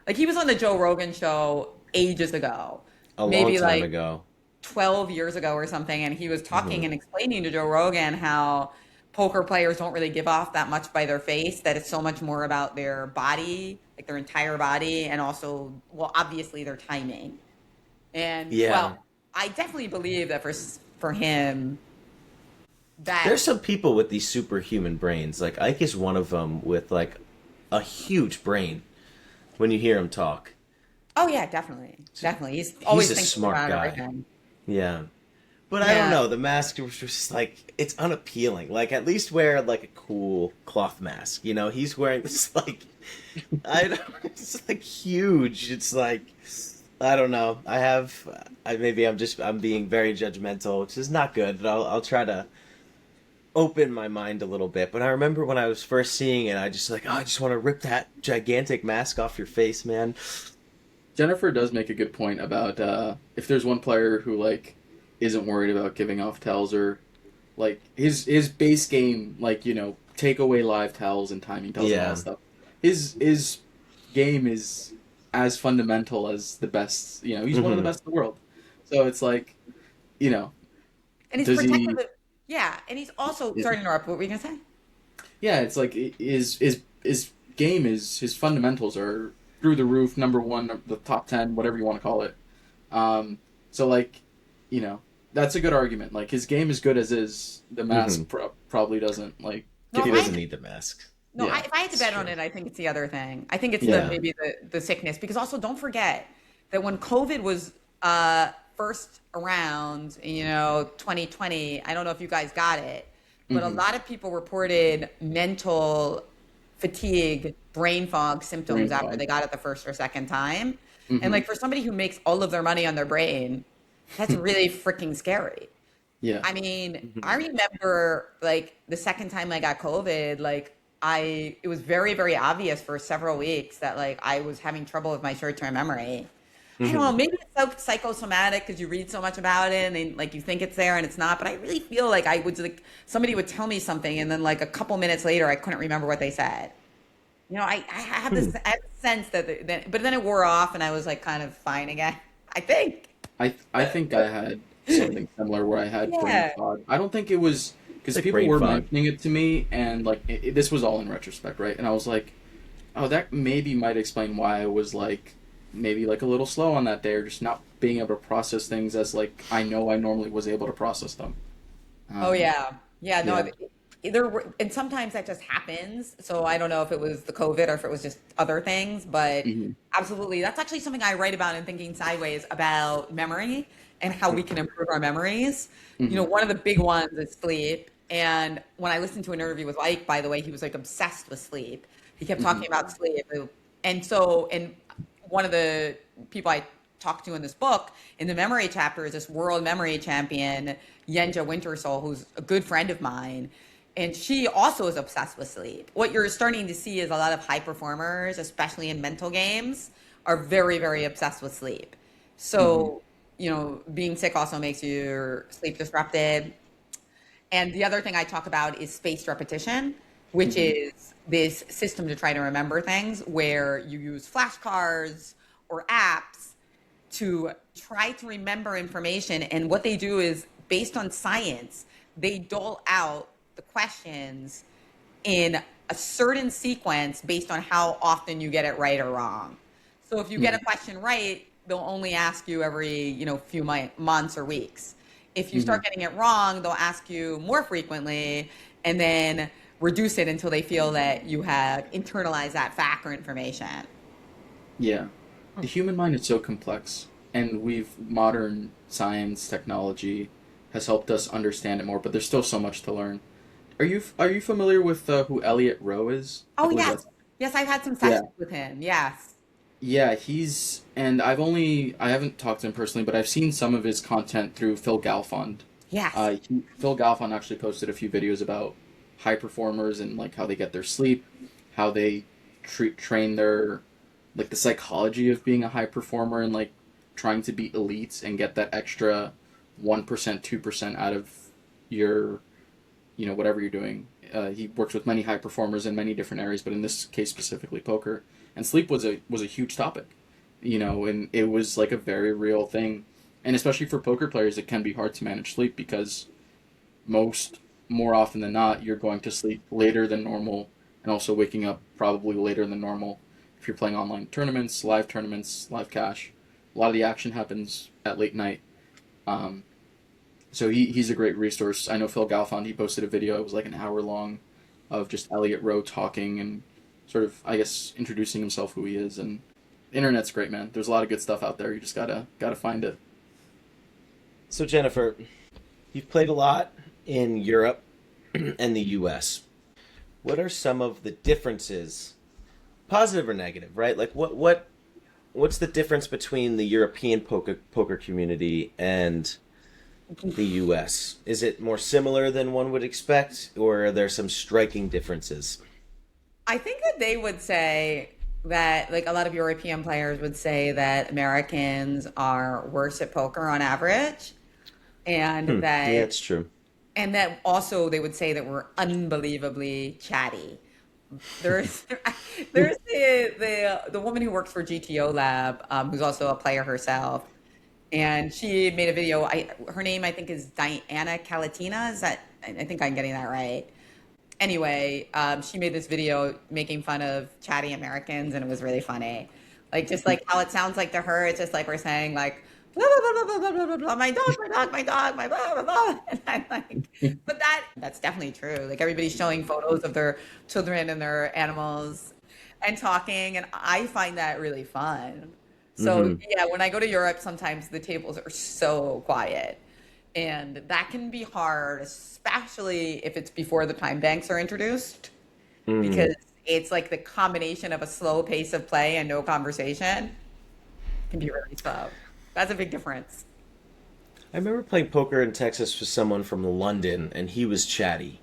Like he was on the Joe Rogan show ages ago, a long maybe time like ago. 12 years ago or something, and he was talking Hmm. and explaining to Joe Rogan how poker players don't really give off that much by their face, that it's so much more about their body, like their entire body, and also, well, obviously their timing. And Yeah. well, I definitely believe that for him that There's some people with these superhuman brains. Like Ike is one of them with like a huge brain when you hear him talk. oh yeah, definitely. Definitely. He's He's always a thinking smart about guy. everything. Yeah. But I don't Yeah. know. The mask was just like it's unappealing. Like at least wear like a cool cloth mask. He's wearing this like I don't. It's like huge. It's like I don't know. Maybe I'm being very judgmental, which is not good. But I'll try to opened my mind a little bit. But I remember when I was first seeing it, I just like, oh, I just want to rip that gigantic mask off your face, man. Jennifer does make a good point about if there's one player who like isn't worried about giving off tells, or like his base game, like, you know, take away live tells and timing tells and all Yeah. that stuff. His game is as fundamental as the best. You know, he's one of the Hmm. best in the world. So it's like, you know, And he's does he? protective of, yeah, and he's also, sorry to interrupt, what were you gonna say? Yeah, it's like his game is his fundamentals are through the roof, number one, the top 10, whatever you want to call it. So like, you know, that's a good argument. Like his game is good as is. The Hmm. mask probably doesn't like No, give He if I him. had doesn't to, need the mask. no, Yeah, if I had to It's bet on true. it, I think it's the other thing. I think it's the yeah. maybe the sickness, because also don't forget that when COVID was first around, 2020, I don't know if you guys got it, but a Hmm. lot of people reported mental fatigue, brain fog symptoms Brain after fog. they got it the first or second time. And Hmm. like for somebody who makes all of their money on their brain, that's really freaking scary. Yeah. I mean, I Hmm. remember like the second time I got COVID, like it was very, very obvious for several weeks that like I was having trouble with my short-term memory. I don't Hmm. know, maybe it's so psychosomatic because you read so much about it and like you think it's there and it's not, but I really feel like I would like somebody would tell me something and then like a couple minutes later I couldn't remember what they said. I have Hmm. I have this sense but then it wore off and I was like kind of fine again. I think. I think I had something similar where I had brain Yeah. fog. I don't think it was It's because like people brain were fog. mentioning it to me, and like this was all in retrospect, right? And I was like, oh, that maybe might explain why I was like maybe like a little slow on that day, or just not being able to process things as like I know I normally was able to process them. Oh Um, yeah, yeah. No, yeah. and sometimes that just happens. So I don't know if it was the COVID or if it was just other things, but Hmm. absolutely, that's actually something I write about in Thinking Sideways about memory and how we can improve our memories. Hmm. One of the big ones is sleep. And when I listened to an interview with Ike, by the way, he was like obsessed with sleep. He kept Hmm. talking about sleep, and one of the people I talked to in this book in the memory chapter is this world memory champion, Yenja Wintersoul, who's a good friend of mine. And she also is obsessed with sleep. What you're starting to see is a lot of high performers, especially in mental games, are very, very obsessed with sleep. Hmm. So, being sick also makes your sleep disrupted. And the other thing I talk about is spaced repetition, which Hmm. is this system to try to remember things where you use flashcards or apps to try to remember information. And what they do is based on science, they dole out the questions in a certain sequence based on how often you get it right or wrong. So if you get a question right, they'll only ask you every, few months or weeks. If you Hmm. start getting it wrong, they'll ask you more frequently and then reduce it until they feel that you have internalized that fact or information. Yeah. The human mind is so complex, and modern science technology has helped us understand it more, but there's still so much to learn. Are you familiar with who Elliot Rowe is? I Oh, believe yes. that's Yes, I've had some yeah. sessions with him. Yes. Yeah, and I haven't talked to him personally, but I've seen some of his content through Phil Galfond. Yes. Phil Galfond actually posted a few videos about high performers and like how they get their sleep, how they train their like the psychology of being a high performer and like trying to be elite and get that extra 1%, 2% out of your, whatever you're doing. He works with many high performers in many different areas, but in this case specifically poker. And sleep was a huge topic, and it was like a very real thing. And especially for poker players, it can be hard to manage sleep because most more often than not, you're going to sleep later than normal, and also waking up probably later than normal. If you're playing online tournaments, live cash, a lot of the action happens at late night. Um, so he's a great resource. I know Phil Galfond, he posted a video. It was like an hour long, of just Elliot Rowe talking and sort of, I guess, introducing himself, who he is, and the internet's great, man. There's a lot of good stuff out there. You just gotta find it. So Jennifer, you've played a lot in Europe and the US. What are some of the differences, positive or negative, right? Like what's the difference between the European poker community and the US? Is it more similar than one would expect, or are there some striking differences? I think that they would say that, like a lot of European players would say that Americans are worse at poker on average, and Yeah, that it's true. also they would say that we're unbelievably chatty. There's there's the woman who works for GTO Lab, who's also a player herself, and she made a video. Her name I think is Diana Calatina. Is that I think I'm getting that right. Anyway, she made this video making fun of chatty Americans, and it was really funny. Like just like how it sounds like to her, it's just like we're saying like blah blah blah blah blah blah blah blah. My dog, my blah blah blah. And I'm like, but that's definitely true. Like everybody's showing photos of their children and their animals and talking, and I find that really fun. So Hmm. yeah, when I go to Europe, sometimes the tables are so quiet. And that can be hard, especially if it's before the time banks are introduced, Hmm. because it's like the combination of a slow pace of play and no conversation can be really slow. That's a big difference. I remember playing poker in Texas with someone from London, and he was chatty.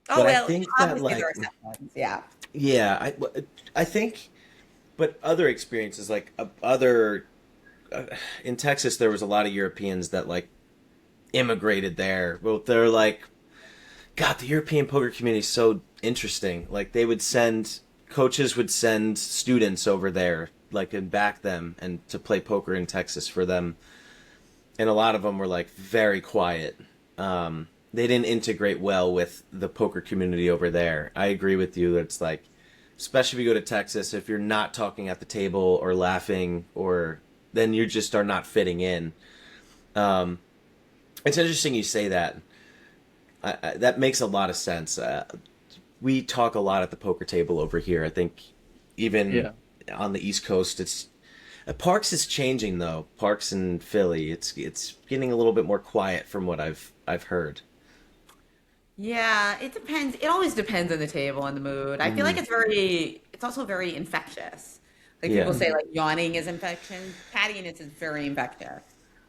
Oh, But I well, think that, obviously there like, are exceptions. Yeah. yeah, I think, but other experiences, like other uh, in Texas, there was a lot of Europeans that like immigrated there. Well, they're like, God, the European poker community is so interesting. Like they would send coaches would send students over there, like and back them and to play poker in Texas for them, and a lot of them were like very quiet. They didn't integrate well with the poker community over there. I agree with you. It's like, especially if you go to Texas, if you're not talking at the table or laughing, or then you just are not fitting in. Um, it's interesting you say that. That makes a lot of sense. We talk a lot at the poker table over here. I think even Yeah. on the East Coast, it's Parks is changing though. Parks in Philly, it's getting a little bit more quiet from what I've heard. Yeah, it depends. It always depends on the table and the mood. I feel like Hmm. it's also very infectious. Like people Yeah. say, like yawning is infection. Cattiness is very infectious.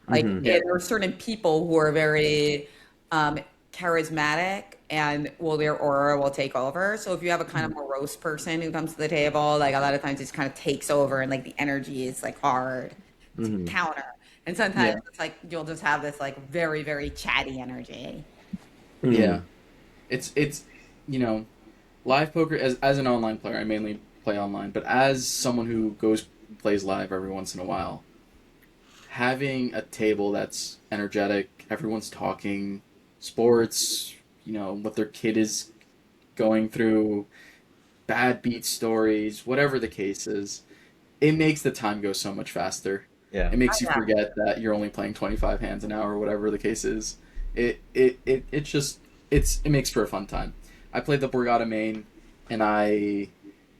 Like Hmm. Yeah. there are certain people who are very um, charismatic and their aura will take over. So if you have a kind of morose person who comes to the table, like a lot of times it just kind of takes over and like the energy is like hard to Hmm. counter. And sometimes Yeah. it's like you'll just have this like very, very chatty energy. Hmm. Yeah. It's you know, live poker as an online player, I mainly play online, but as someone who goes plays live every once in a while, having a table that's energetic, everyone's talking sports, what their kid is going through, bad beat stories, whatever the case is, it makes the time go so much faster. Yeah. It makes you forget that you're only playing 25 hands an hour, whatever the case is. It's just it makes for a fun time. I played the Borgata main, and I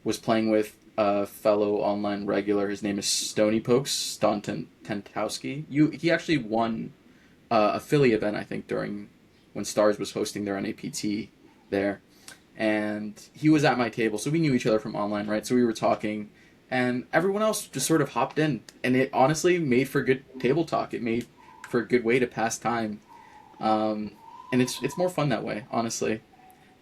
was playing with a fellow online regular. His name is Stony Pokes Staunton Tentowski. He actually won a Philly event, I think, during when Stars was hosting their NAPT there, and he was at my table, so we knew each other from online, right? So we were talking, and everyone else just sort of hopped in, and it honestly made for good table talk. It made for a good way to pass time, um, and it's more fun that way, honestly.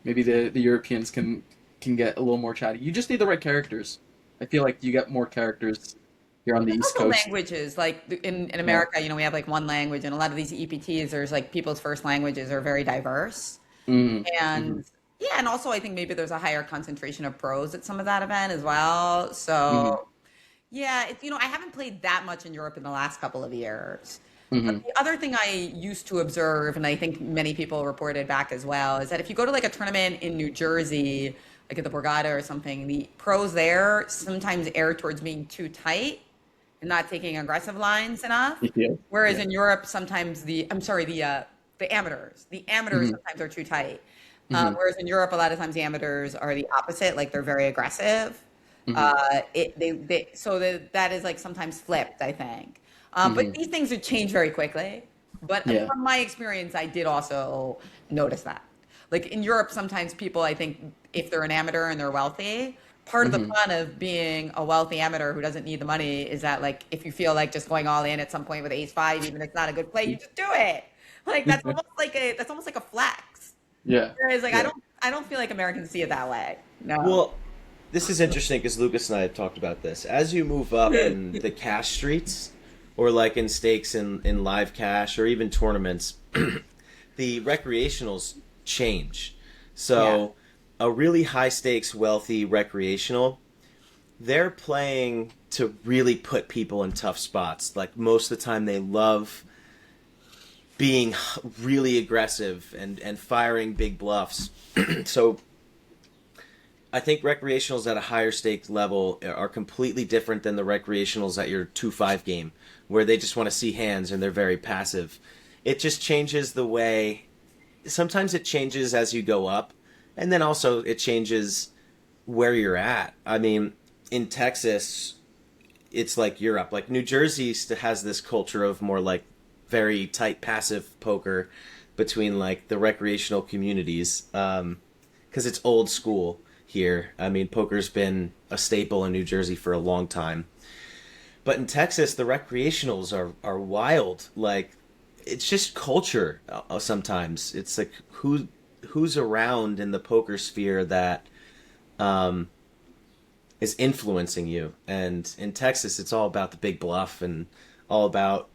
Maybe the Europeans can get a little more chatty. You just need the right characters. I feel like you get more characters here on Well, the there's East also Coast. languages like in Yeah. America, we have like one language, and a lot of these EPTs, there's like people's first languages are very diverse, Mm-hmm. Mm-hmm. and yeah, and also I think maybe there's a higher concentration of pros at some of that event as well. Mm-hmm. So yeah, I haven't played that much in Europe in the last couple of years. But Mm-hmm. the other thing I used to observe, and I think many people reported back as well, is that if you go to like a tournament in New Jersey, like at the Borgata or something, the pros there sometimes err towards being too tight and not taking aggressive lines enough. Yeah. Whereas Yeah. in Europe, sometimes the amateurs Mm-hmm. sometimes are too tight. Mm-hmm. Whereas in Europe, a lot of times the amateurs are the opposite, like they're very aggressive. Mm-hmm. So that is like sometimes flipped, I think. But Mm-hmm. these things would change very quickly. But Yeah. from my experience, I did also notice that. Like in Europe, sometimes people, I think, if they're an amateur and they're wealthy, part of the Hmm. fun of being a wealthy amateur who doesn't need the money is that like if you feel like just going all in at some point with ace five, even if it's not a good play, you just do it. Like that's almost like a flex. Yeah. Whereas like Yeah. I don't feel like Americans see it that way. No. Well, this is interesting because Lucas and I have talked about this. As you move up in the cash streets, or like in stakes in live cash, or even tournaments, the recreationals change. Yeah. So, a really high stakes, wealthy recreational, they're playing to really put people in tough spots. Like most of the time, they love being really aggressive and firing big bluffs. So I think recreationals at a higher stake level are completely different than the recreationals at your 2-5 game, where they just want to see hands and they're very passive. It just changes the way. Sometimes it changes as you go up, and then also it changes where you're at. I mean, in Texas, it's like Europe. Like New Jersey has this culture of more like very tight passive poker between like the recreational communities, because it's old school here. I mean, poker's been a staple in New Jersey for a long time. But in Texas, the recreationals are wild. Like, it's just culture. Sometimes it's like who's around in the poker sphere that um, is influencing you. And in Texas, it's all about the big bluff and all about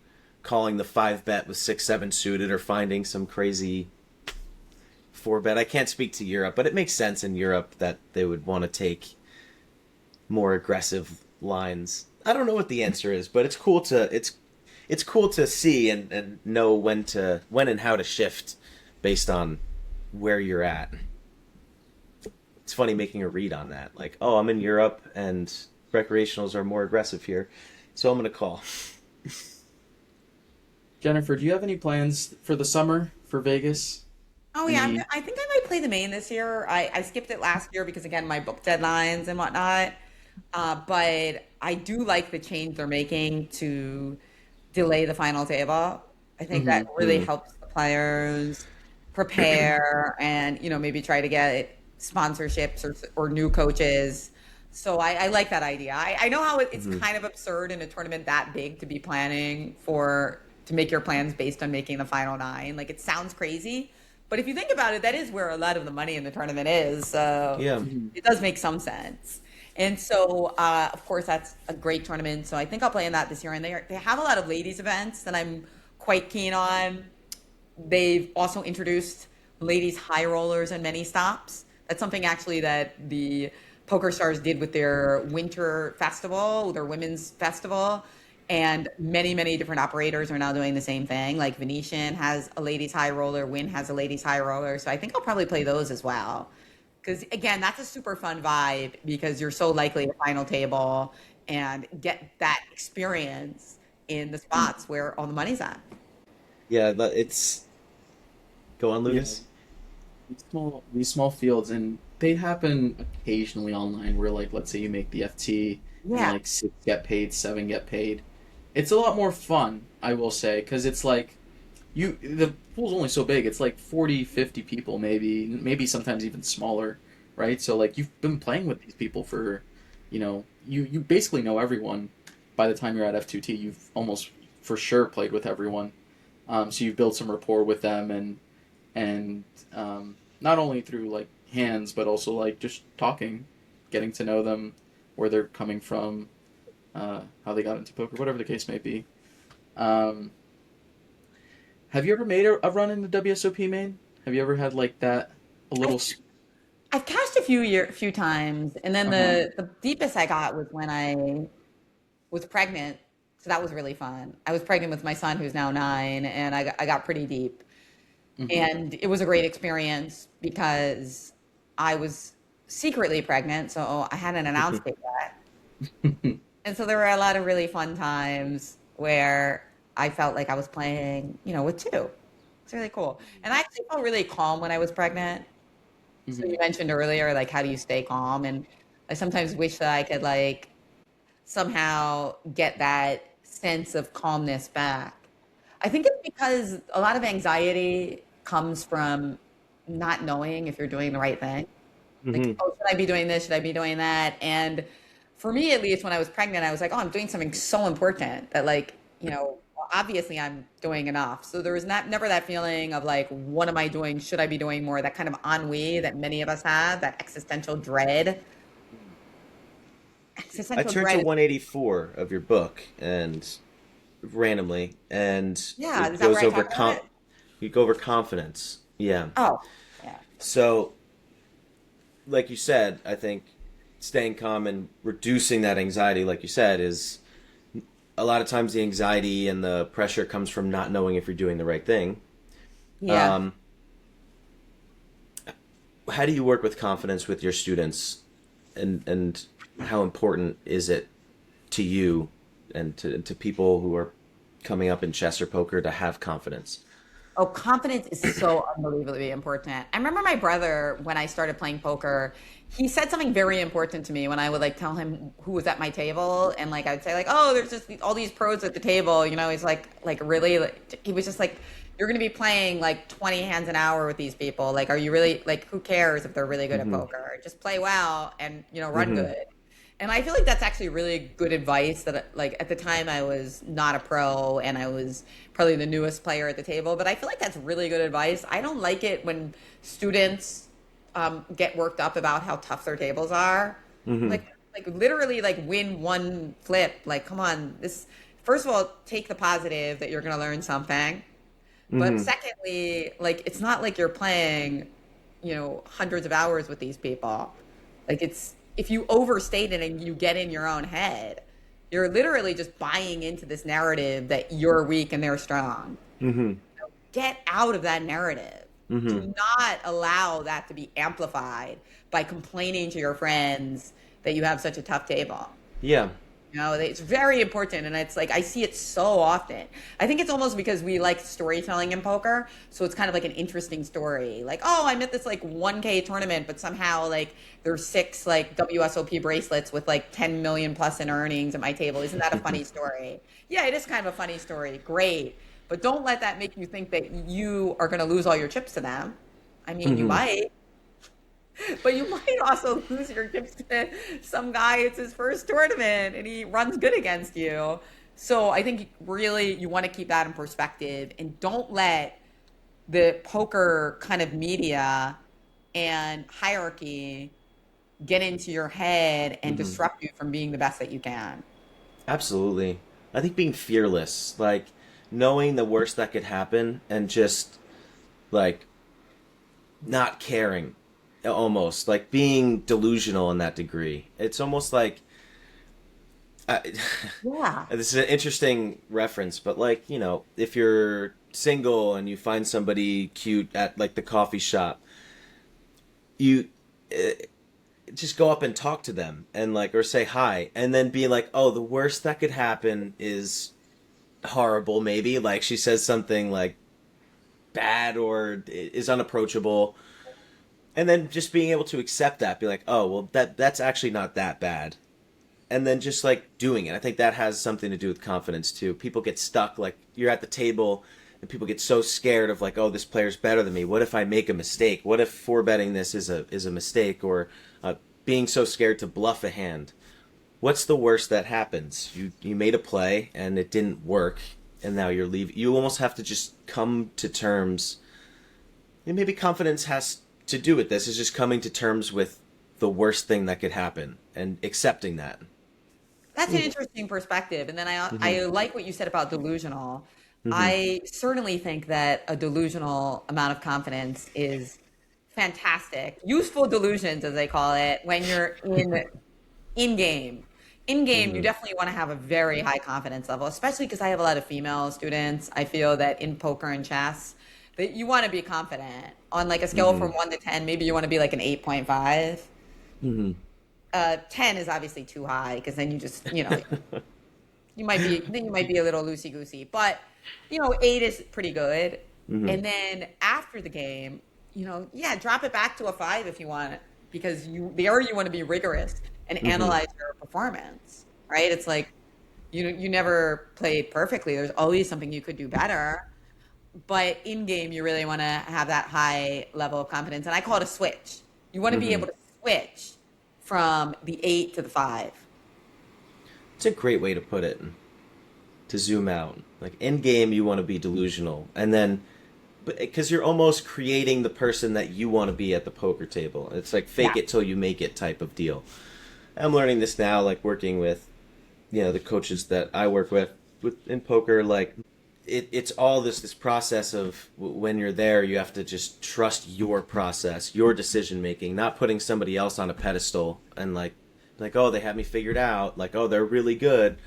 calling the 5-bet with 6-7 suited, or finding some crazy 4-bet. I can't speak to Europe, but it makes sense in Europe that they would want to take more aggressive lines. I don't know what the answer is, but it's cool to see and know when and how to shift based on where you're at. It's funny making a read on that. Like, oh, I'm in Europe and recreationals are more aggressive here, so I'm gonna call. Jennifer, do you have any plans for the summer for Vegas? Oh yeah, Any? I think I might play the main this year. I skipped it last year because again my book deadlines and whatnot. But I do like the change they're making to delay the final table. I think that Hmm. really helps the players prepare and maybe try to get sponsorships or new coaches. So I like that idea. I know how it's Hmm. kind of absurd in a tournament that big to be planning for to make your plans based on making the final nine. Like it sounds crazy, but if you think about it, that is where a lot of the money in the tournament is. So Yeah. Hmm. it does make some sense. And so, of course, that's a great tournament. So I think I'll play in that this year. And they have a lot of ladies events that I'm quite keen on. They've also introduced ladies high rollers and many stops. That's something actually that the Poker Stars did with their winter festival, their women's festival. And many different operators are now doing the same thing. Like Venetian has a ladies high roller, Win has a ladies high roller. So I think I'll probably play those as well. Because again, that's a super fun vibe because you're so likely to final table and get that experience in the spots where all the money's at. Yeah, but it's go on, Yeah, Lucas. these small fields, and they happen occasionally online where, like, let's say you make the FT and Yeah. like six get paid, seven get paid. It's a lot more fun, I will say, because it's like the pool's only so big. It's like 40, 50 people, maybe sometimes even smaller, right? So like you've been playing with these people for, you basically know everyone by the time you're at F2T. You've almost for sure played with everyone. So you've built some rapport with them, and not only through like hands, but also like just talking, getting to know them, where they're coming from, how they got into poker, whatever the case may be. Um, have you ever made a run in the WSOP main? Have you ever had like that a I, little? I've cashed few times, and then Uh huh. the deepest I got was when I was pregnant. So that was really fun. I was pregnant with my son, who's now 9, and I got pretty deep. Hmm. And it was a great experience because I was secretly pregnant, so I hadn't announced it yet. And so there were a lot of really fun times where I felt like I was playing, with two. It's really cool. And I actually felt really calm when I was pregnant. So Hmm. you mentioned earlier, like, how do you stay calm? And I sometimes wish that I could, like, somehow get that sense of calmness back. I think it's because a lot of anxiety comes from not knowing if you're doing the right thing. Like, Hmm. oh, should I be doing this? Should I be doing that? And for me, at least, when I was pregnant, I was like, oh, I'm doing something so important that, like, obviously I'm doing enough. So there was never that feeling of like, what am I doing? Should I be doing more? That kind of ennui that many of us have, that existential dread. I Existential turned to dread. 184 of your book and randomly, and Yeah, it is that goes where I over talk about it? you go over confidence. Yeah. Oh, yeah. So, like you said, I think staying calm and reducing that anxiety, like you said, is a lot of times the anxiety and the pressure comes from not knowing if you're doing the right thing. Yeah. Um, how do you work with confidence with your students, and how important is it to you and to people who are coming up in chess or poker to have confidence? Oh, confidence is so unbelievably important. I remember my brother, when I started playing poker, he said something very important to me when I would like tell him who was at my table, and like I'd say like, "Oh, there's just all these pros at the table." He's like really, like, he was just like, "You're going to be playing like 20 hands an hour with these people. Like, are you really, like, who cares if they're really good at Mm-hmm. poker? Just play well and, run Mm-hmm. good." And I feel like that's actually really good advice that, like, at the time I was not a pro and I was probably the newest player at the table, but I feel like that's really good advice. I don't like it when students get worked up about how tough their tables are. Mm-hmm. Like literally, like, win one flip. Like, come on, this, first of all, take the positive that you're going to learn something. But Mm-hmm. secondly, like, it's not like you're playing, hundreds of hours with these people. Like, it's, if you overstate it and you get in your own head, you're literally just buying into this narrative that you're weak and they're strong. Mm-hmm. Get out of that narrative. Mm-hmm. Do not allow that to be amplified by complaining to your friends that you have such a tough table. Yeah. It's very important. And it's like, I see it so often. I think it's almost because we like storytelling in poker. So it's kind of like an interesting story. Like, oh, I'm at this like 1K tournament, but somehow like there's 6 like WSOP bracelets with like 10 million plus in earnings at my table. Isn't that a funny story? Yeah, it is kind of a funny story. Great. But don't let that make you think that you are going to lose all your chips to them. I mean, you Mm-hmm. might. But you might also lose your chips to some guy. It's his first tournament and he runs good against you. So I think really you want to keep that in perspective and don't let the poker kind of media and hierarchy get into your head and Mm-hmm. disrupt you from being the best that you can. Absolutely. I think being fearless, like knowing the worst that could happen and just like not caring, almost like being delusional in that degree. It's almost like I, Yeah. this is an interesting reference, but like, if you're single and you find somebody cute at like the coffee shop, you just go up and talk to them and like, or say hi, and then be like, oh, the worst that could happen is horrible, maybe. Like she says something like bad or is unapproachable. And then just being able to accept that, be like, oh, well, that's actually not that bad. And then just like doing it. I think that has something to do with confidence too. People get stuck, like you're at the table and people get so scared of like, oh, this player's better than me. What if I make a mistake? What if four betting this is a mistake? Or being so scared to bluff a hand. What's the worst that happens? You made a play and it didn't work, and now you're leaving. You almost have to just come to terms. And maybe confidence has to do with this. Is just coming to terms with the worst thing that could happen and accepting that. That's an interesting perspective. And then Mm-hmm. I like what you said about delusional. Mm-hmm. I certainly think that a delusional amount of confidence is fantastic. Useful delusions, as they call it, when you're in game. In game, you Mm-hmm. definitely want to have a very high confidence level, especially because I have a lot of female students. I feel that in poker and chess, that you want to be confident on like a scale Mm-hmm. from 1 to 10. Maybe you want to be like an 8.5. Mm-hmm. 10 is obviously too high because then you just, you might be a little loosey goosey, but 8 is pretty good. Mm-hmm. And then after the game, yeah, drop it back to a 5 if you want, because you want to be rigorous and Mm-hmm. analyze your performance, right? It's like you never played perfectly. There's always something you could do better. But in game, you really want to have that high level of confidence. And I call it a switch. You want to be Mm-hmm. able to switch from the 8 to the 5. It's a great way to put it. To zoom out, like in game, you want to be delusional, and then, but because you're almost creating the person that you want to be at the poker table. It's like fake Yeah. it till you make it type of deal. I'm learning this now, like working with, the coaches that I work with in poker. Like, it's all this process of when you're there, you have to just trust your process, your decision making, not putting somebody else on a pedestal and like oh they have me figured out, like oh they're really good.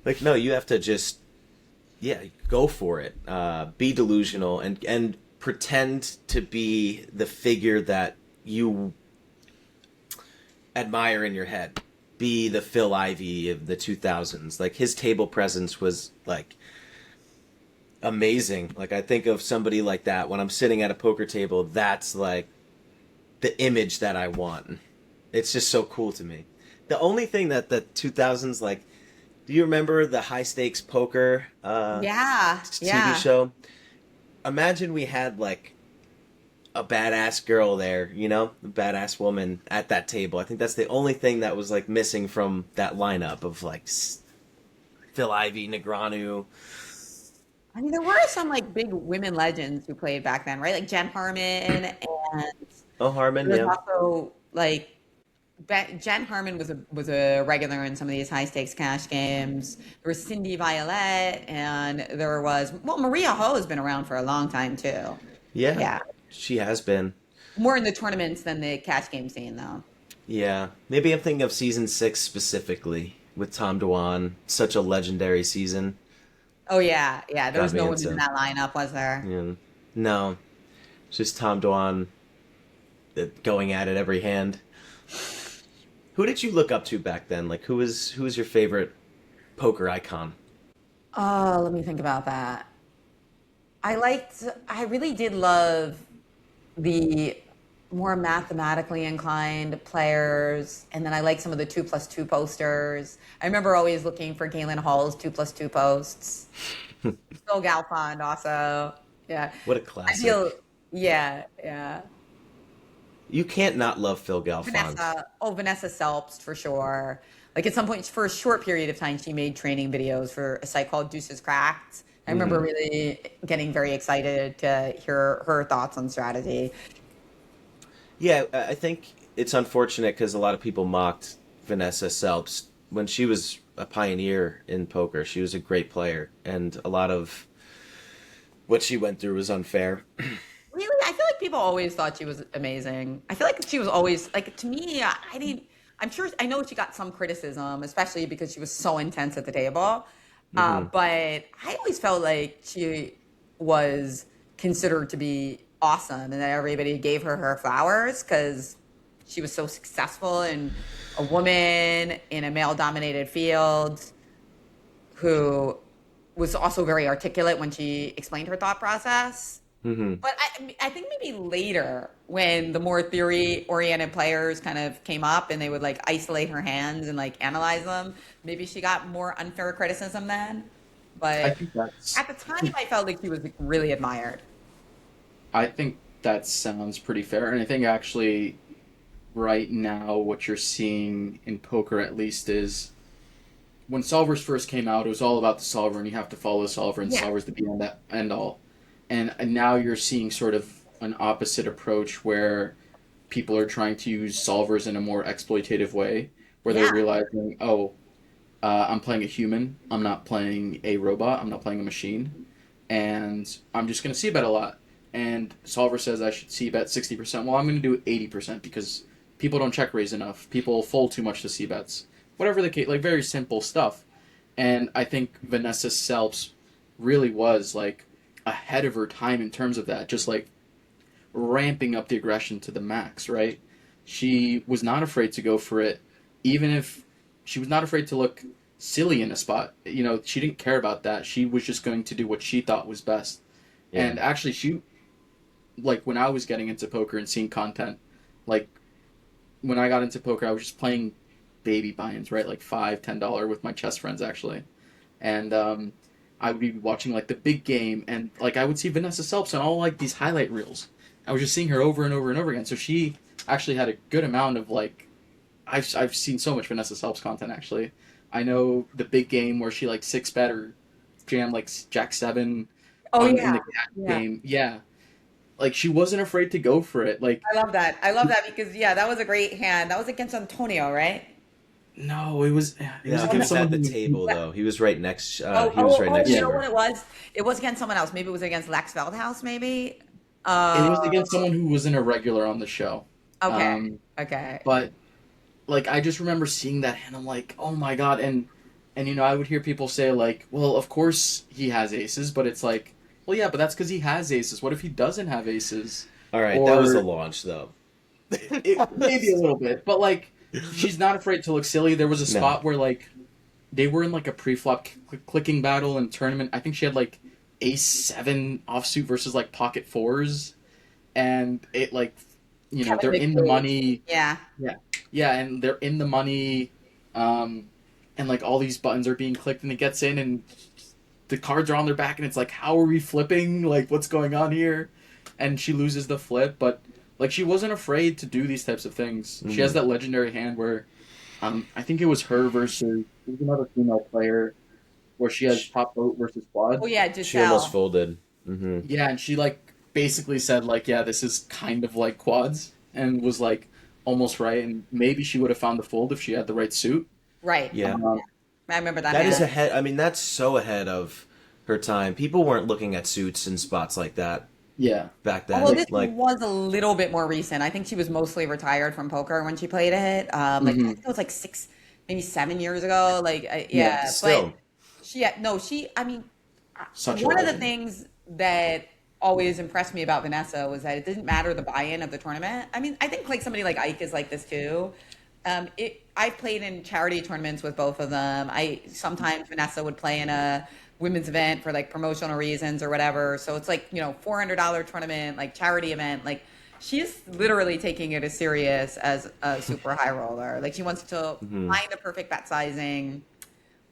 Like no, you have to just go for it. Be delusional and pretend to be the figure that you admire in your head. Be the Phil Ivey of the 2000s. Like his table presence was like amazing. Like I think of somebody like that when I'm sitting at a poker table. That's like the image that I want. It's just so cool to me. The only thing that the 2000s, like, do you remember the High Stakes Poker Yeah, TV yeah. show? Imagine we had like a badass girl there, a badass woman at that table. I think that's the only thing that was like missing from that lineup of like Phil Ivey, Negreanu. I mean, there were some like big women legends who played back then, right? Like Jen Harmon, and Oh, Harmon, there was yeah. also like Jen Harmon was a regular in some of these high stakes cash games. There was Cindy Violet, and there was Maria Ho has been around for a long time too. Yeah, Yeah, she has been. more in the tournaments than the cash game scene though. Yeah, maybe I'm thinking of season 6 specifically with Tom Dwan. Such a legendary season. Oh yeah, yeah. There Got was me no women in into. that lineup, was there? Yeah. No, it's just Tom Dwan going at it every hand. Who did you look up to back then? Like who was your favorite poker icon? Oh, let me think about that. I really did love the more mathematically inclined players, and then I like some of the 2+2 posters. I remember always looking for Galen Hall's 2+2 posts. Phil Galfond also. Yeah. What a I feel, classic. yeah, yeah. You can't not love Phil Galfond. Vanessa Selpst for sure. Like at some point, for a short period of time, she made training videos for a site called Deuces Cracked. I remember Hmm. really getting very excited to hear her thoughts on strategy. Yeah, I think it's unfortunate because a lot of people mocked Vanessa Selps when she was a pioneer in poker. She was a great player, and a lot of what she went through was unfair. Really, I feel like people always thought she was amazing. I feel like she was always like to me. I didn't. I'm sure I know she got some criticism, especially because she was so intense at the table. Hmm. But I always felt like she was considered to be awesome, and that everybody gave her flowers because she was so successful and a woman in a male-dominated field who was also very articulate when she explained her thought process. Hmm. But I think maybe later, when the more theory-oriented players kind of came up and they would like isolate her hands and like analyze them, maybe she got more unfair criticism then. I But think that's at the time, I felt like she was like, really admired. I think that sounds pretty fair. And I think actually right now what you're seeing in poker at least is when solvers first came out, it was all about the solver and you have to follow the solver and the Yeah, solver's the be end all. And now you're seeing sort of an opposite approach where people are trying to use solvers in a more exploitative way, where they're yeah, realizing, oh, I'm playing a human. I'm not playing a robot. I'm not playing a machine. And I'm just going to c-bet a lot. And solver says I should c-bet 60%. Well, I'm going to do 80% because people don't check raise enough. People fold too much to c-bets. Whatever the case, like very simple stuff. And I think Vanessa Selps really was like ahead of her time in terms of that. Just like ramping up the aggression to the max, right? She was not afraid to go for it, even if she was not afraid to look silly in a spot. She didn't care about that. She was just going to do what she thought was best. Yeah. And actually, like, when I was getting into poker and seeing content, like, when I got into poker, I was just playing baby buy-ins, right? Like $5, $10 with my chess friends, actually. And I would be watching, like, the big game, and, like, I would see Vanessa Selps on all, like, these highlight reels. I was just seeing her over and over and over again. So she actually had a good amount of like I've seen so much Vanessa Self's content actually. I know the big game where she like six bet or jam like Jack seven Oh on in yeah, the cat yeah. game. Yeah, like she wasn't afraid to go for it. Like I love that. I love that because yeah, that was a great hand. That was against Antonio, right? no, it was Yeah, Oh he against no. was someone at the who table Yeah. though. He was right next. Oh, He was oh, right oh, next you yeah, to know what her. it was? It was against someone else. Maybe it was against Lex Veldhouse, maybe. it Uh, was against someone who wasn't a regular on the show. okay. Um, Okay. but like I just remember seeing that and I'm like, oh my god, and I would hear people say like, well, of course he has aces, but it's like, well, yeah, but that's because he has aces. What if he doesn't have aces? All right, that was the Or launch though. maybe a little bit, but like she's not afraid to look silly. There was a No. spot where like they were in like a pre-flop clicking battle in tournament. I think she had like ace seven offsuit versus like pocket fours, and it like Kevin they're in the McPage. money. Yeah. Yeah, yeah, and they're in the money, um, and like all these buttons are being clicked, and it gets in, and the cards are on their back, and it's like, how are we flipping? Like, what's going on here? And she loses the flip, but like she wasn't afraid to do these types of things. She has Mm. that legendary hand where, I think it was her versus there's another female player where she has Sh- top vote versus Oh quads. yeah, She almost Giselle. folded. Hmm. Yeah, and she like basically said like, yeah, this is kind of like quads, and was like almost right, and maybe she would have found the fold if she had the right suit. Right. Yeah, Yeah. Um, I remember that that is hand. ahead. I mean, that's so ahead of her time. People weren't looking at suits in spots like that yeah, back Although then. this Like, was a little bit more recent. I think she was mostly retired from poker when she played it. Like I hmm think it was like six, maybe 7 years ago. Like yeah, yeah, but still. she yeah, no, she. I mean, such a one of the legend. things that always impressed me about Vanessa was that it didn't matter the buy-in of the tournament. I mean, I think like somebody like Ike is like this too. I've played in charity tournaments with both of them. I sometimes Vanessa would play in a women's event for like promotional reasons or whatever. So it's like $400 tournament, like charity event. Like she's literally taking it as serious as a super high roller. Like she wants to Hmm. find the perfect bet sizing,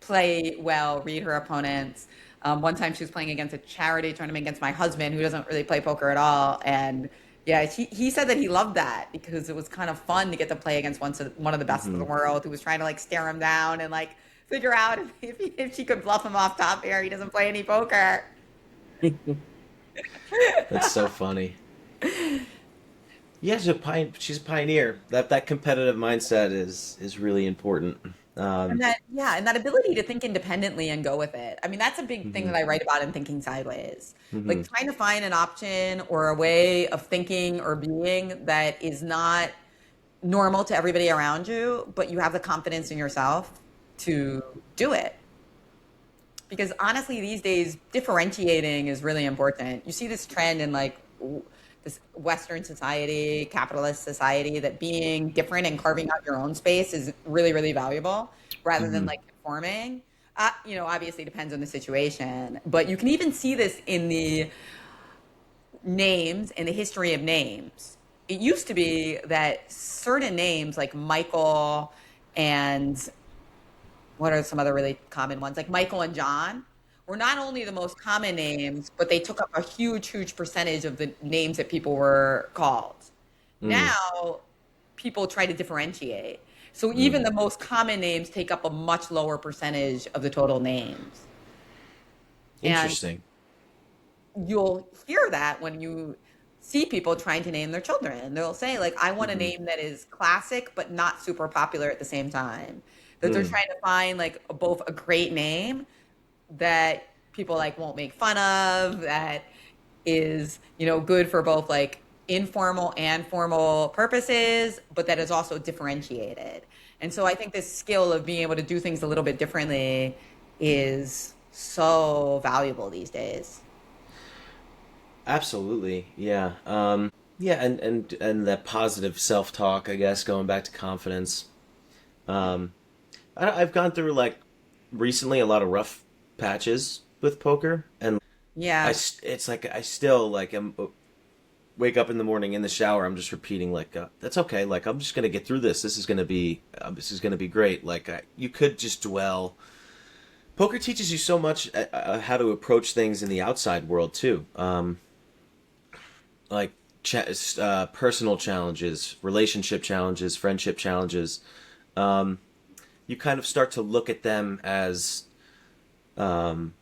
play well, read her opponents. One time she was playing against a charity tournament against my husband, who doesn't really play poker at all, and yeah, he said that he loved that because it was kind of fun to get to play against one of the best of Hmm. the world, who was trying to like stare him down and like figure out if she could bluff him off top pair. He doesn't play any poker. That's so funny. Yeah, she's a pioneer. That competitive mindset is really important. And Um, that, yeah, and that ability to think independently and go with it. I mean, that's a big thing hmm. that I write about in Thinking Sideways. Hmm. Like trying to find an option or a way of thinking or being that is not normal to everybody around you, but you have the confidence in yourself to do it. Because honestly, these days, differentiating is really important. You see this trend in like this Western society, capitalist society, that being different and carving out your own space is really, really valuable rather than Hmm. like conforming. Obviously depends on the situation, but you can even see this in the names and the history of names. It used to be that certain names like Michael and what are some other really common ones? Like Michael and John were not only the most common names, but they took up a huge, huge percentage of the names that people were called. Mm. Now, people try to differentiate. So even Mm. the most common names take up a much lower percentage of the total names. And Interesting. you'll hear that when you see people trying to name their children. They'll say, like, I want a Hmm. name that is classic, but not super popular at the same time. That they're Mm. trying to find like both a great name that people like won't make fun of, that is, good for both like informal and formal purposes, but that is also differentiated. And so I think this skill of being able to do things a little bit differently is so valuable these days. Absolutely. Yeah. Yeah, and that positive self-talk, I guess, going back to confidence. Um, I've gone through like recently a lot of rough patches with poker, and Yeah. it's like I still like am wake up in the morning in the shower. I'm just repeating like that's okay. Like I'm just gonna get through this. This is gonna be great. Like you could just dwell. Poker teaches you so much how to approach things in the outside world too. Like personal challenges, relationship challenges, friendship challenges, um, you kind of start to look at them as um,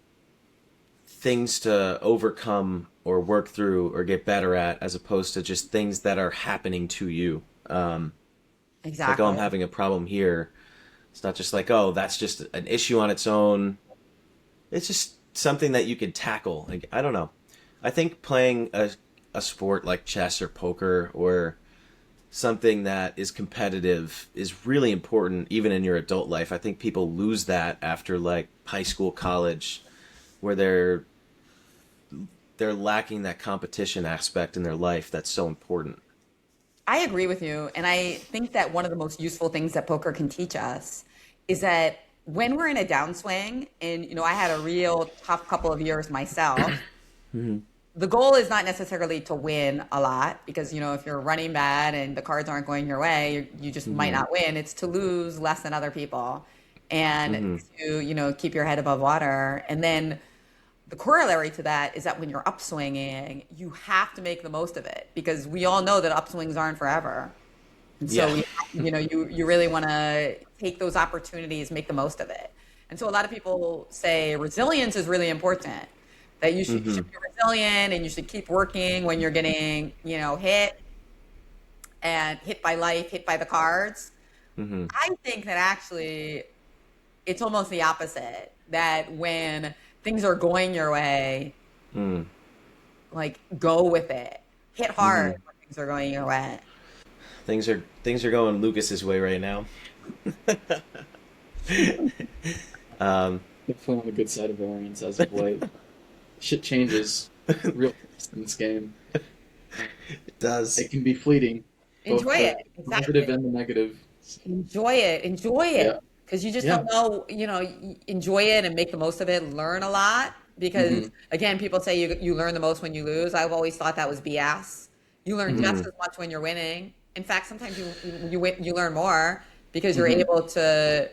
things to overcome or work through or get better at, as opposed to just things that are happening to you. It's like, oh, I'm Exactly. having a problem here. It's not just like, oh, that's just an issue on its own. It's just something that you can tackle. Like, I don't know. I think playing a sport like chess or poker or something that is competitive is really important even in your adult life. I think people lose that after like high school, college, where they're lacking that competition aspect in their life that's so important. I agree with you. And I think that one of the most useful things that poker can teach us is that when we're in a downswing, and I had a real tough couple of years myself, Hmm. the goal is not necessarily to win a lot because, if you're running bad and the cards aren't going your way, you just might Hmm. not win. It's to lose less than other people and Hmm. to, keep your head above water. And then the corollary to that is that when you're upswinging, you have to make the most of it because we all know that upswings aren't forever. And so, Yeah. you really want to take those opportunities, make the most of it. And so a lot of people say resilience is really important, that you Hmm. should be resilient and you should keep working when you're getting, hit and hit by life, hit by the cards. Hmm. I think that actually it's almost the opposite, that when things are going your way, Hmm. like go with it, hit hard Hmm. when things are going your way. Things are going Lucas's way right now. um, Definitely on the good side of variance as of late. Shit changes real fast in this game. it does. It can be fleeting, both Enjoy it. the positive Exactly. and the negative. Enjoy it. Enjoy Yeah. it. Because you just Yeah. don't know, enjoy it and make the most of it, learn a lot. Hmm. Because again, people say you learn the most when you lose. I've always thought that was BS. You learn just Hmm. as much when you're winning. In fact, sometimes you learn more because you're Hmm. able to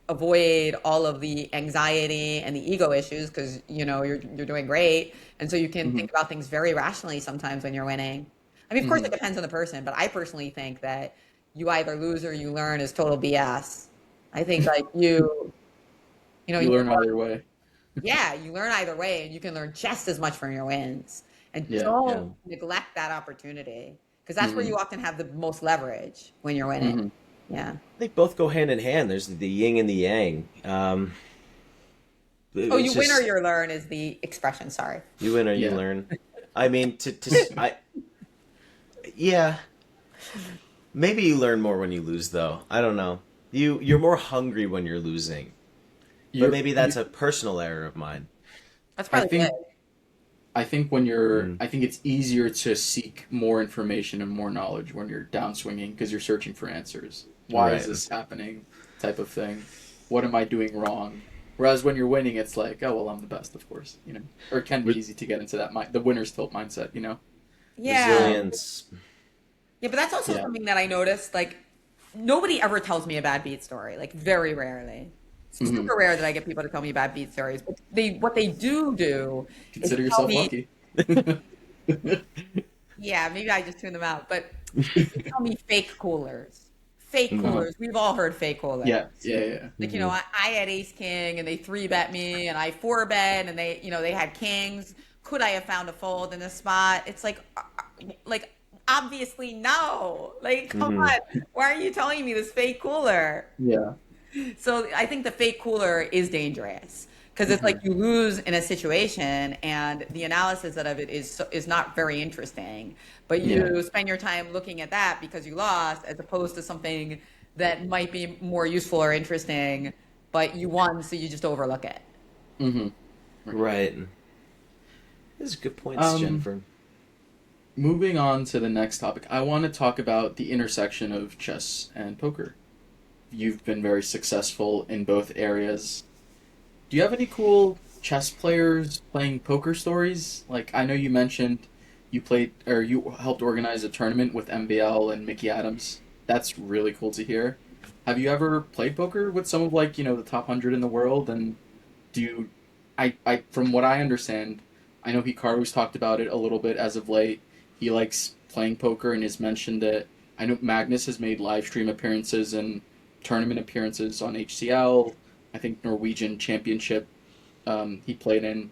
avoid all of the anxiety and the ego issues because you're doing great, and so you can Hmm. think about things very rationally sometimes when you're winning. I mean, of course, it Hmm. depends on the person, but I personally think that you either lose or you learn is total BS. I think like You you learn either way. yeah, you learn either way, and you can learn just as much from your wins. And Yeah. don't Yeah. neglect that opportunity because that's where Hmm. you often have the most leverage when you're winning. Hmm. Yeah. They both go hand in hand. There's the yin and the yang. Oh, It's you win or just you learn is the expression. Sorry. you win or you Yeah. learn. I mean, yeah, maybe you learn more when you lose, though. I don't know. You're more hungry when you're losing, but maybe You that's a personal error of mine. That's I probably good. think Mm. I think it's easier to seek more information and more knowledge when you're downswinging because you're searching for answers. Why is Right. this happening? Type of thing. What am I doing wrong? Whereas when you're winning, it's like, oh well, I'm the best, of course, Or it can be Re- easy to get into that the winner's tilt mindset. Yeah. Um, Resilience. Yeah, but that's also yeah. something that I noticed. Like, nobody ever tells me a bad beat story. Like, very rarely. It's Hmm. super rare that I get people to tell me bad beat stories. But what they do is Consider tell yourself me, lucky. yeah, maybe I just tune them out, but they tell me fake coolers. Fake Hmm. Uh-huh. coolers. We've all heard fake Yeah. coolers. Yeah. Yeah. Like, Hmm. I had ace king and they three bet me and I four bet and they had kings. Could I have found a fold in this spot? It's like obviously no. Like, come Hmm. on. Why are you telling me this fake cooler? Yeah. So I think the fake cooler is dangerous because it's like Hmm. you lose in a situation and the analysis of it is not very interesting. But Yeah. you spend your time looking at that because you lost, as opposed to something that might be more useful or interesting, but you won, so you just overlook it. Hmm. Right. Right. These are good points, Um, Jennifer. Moving on to the next topic, I want to talk about the intersection of chess and poker. You've been very successful in both areas. Do you have any cool chess players playing poker stories? Like, I know you mentioned you played or you helped organize a tournament with MBL and Mickey Adams. That's really cool to hear. Have you ever played poker with some of the top 100 in the world? And do you, from what I understand, I know Hikaru's talked about it a little bit as of late. he likes playing poker and has mentioned that I know Magnus has made live stream appearances and tournament appearances on HCL. I think Norwegian Championship he played in.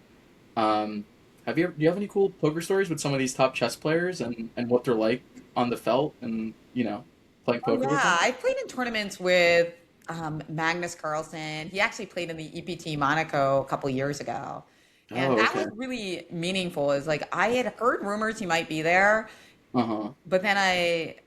Do you have any cool poker stories with some of these top chess players and what they're like on the felt and playing Oh poker with yeah, them? I played in tournaments with Magnus Carlsen. He actually played in the EPT Monaco a couple years ago, and Oh, that was okay. really meaningful. Is like I had heard rumors he might be there, Uh huh. but then I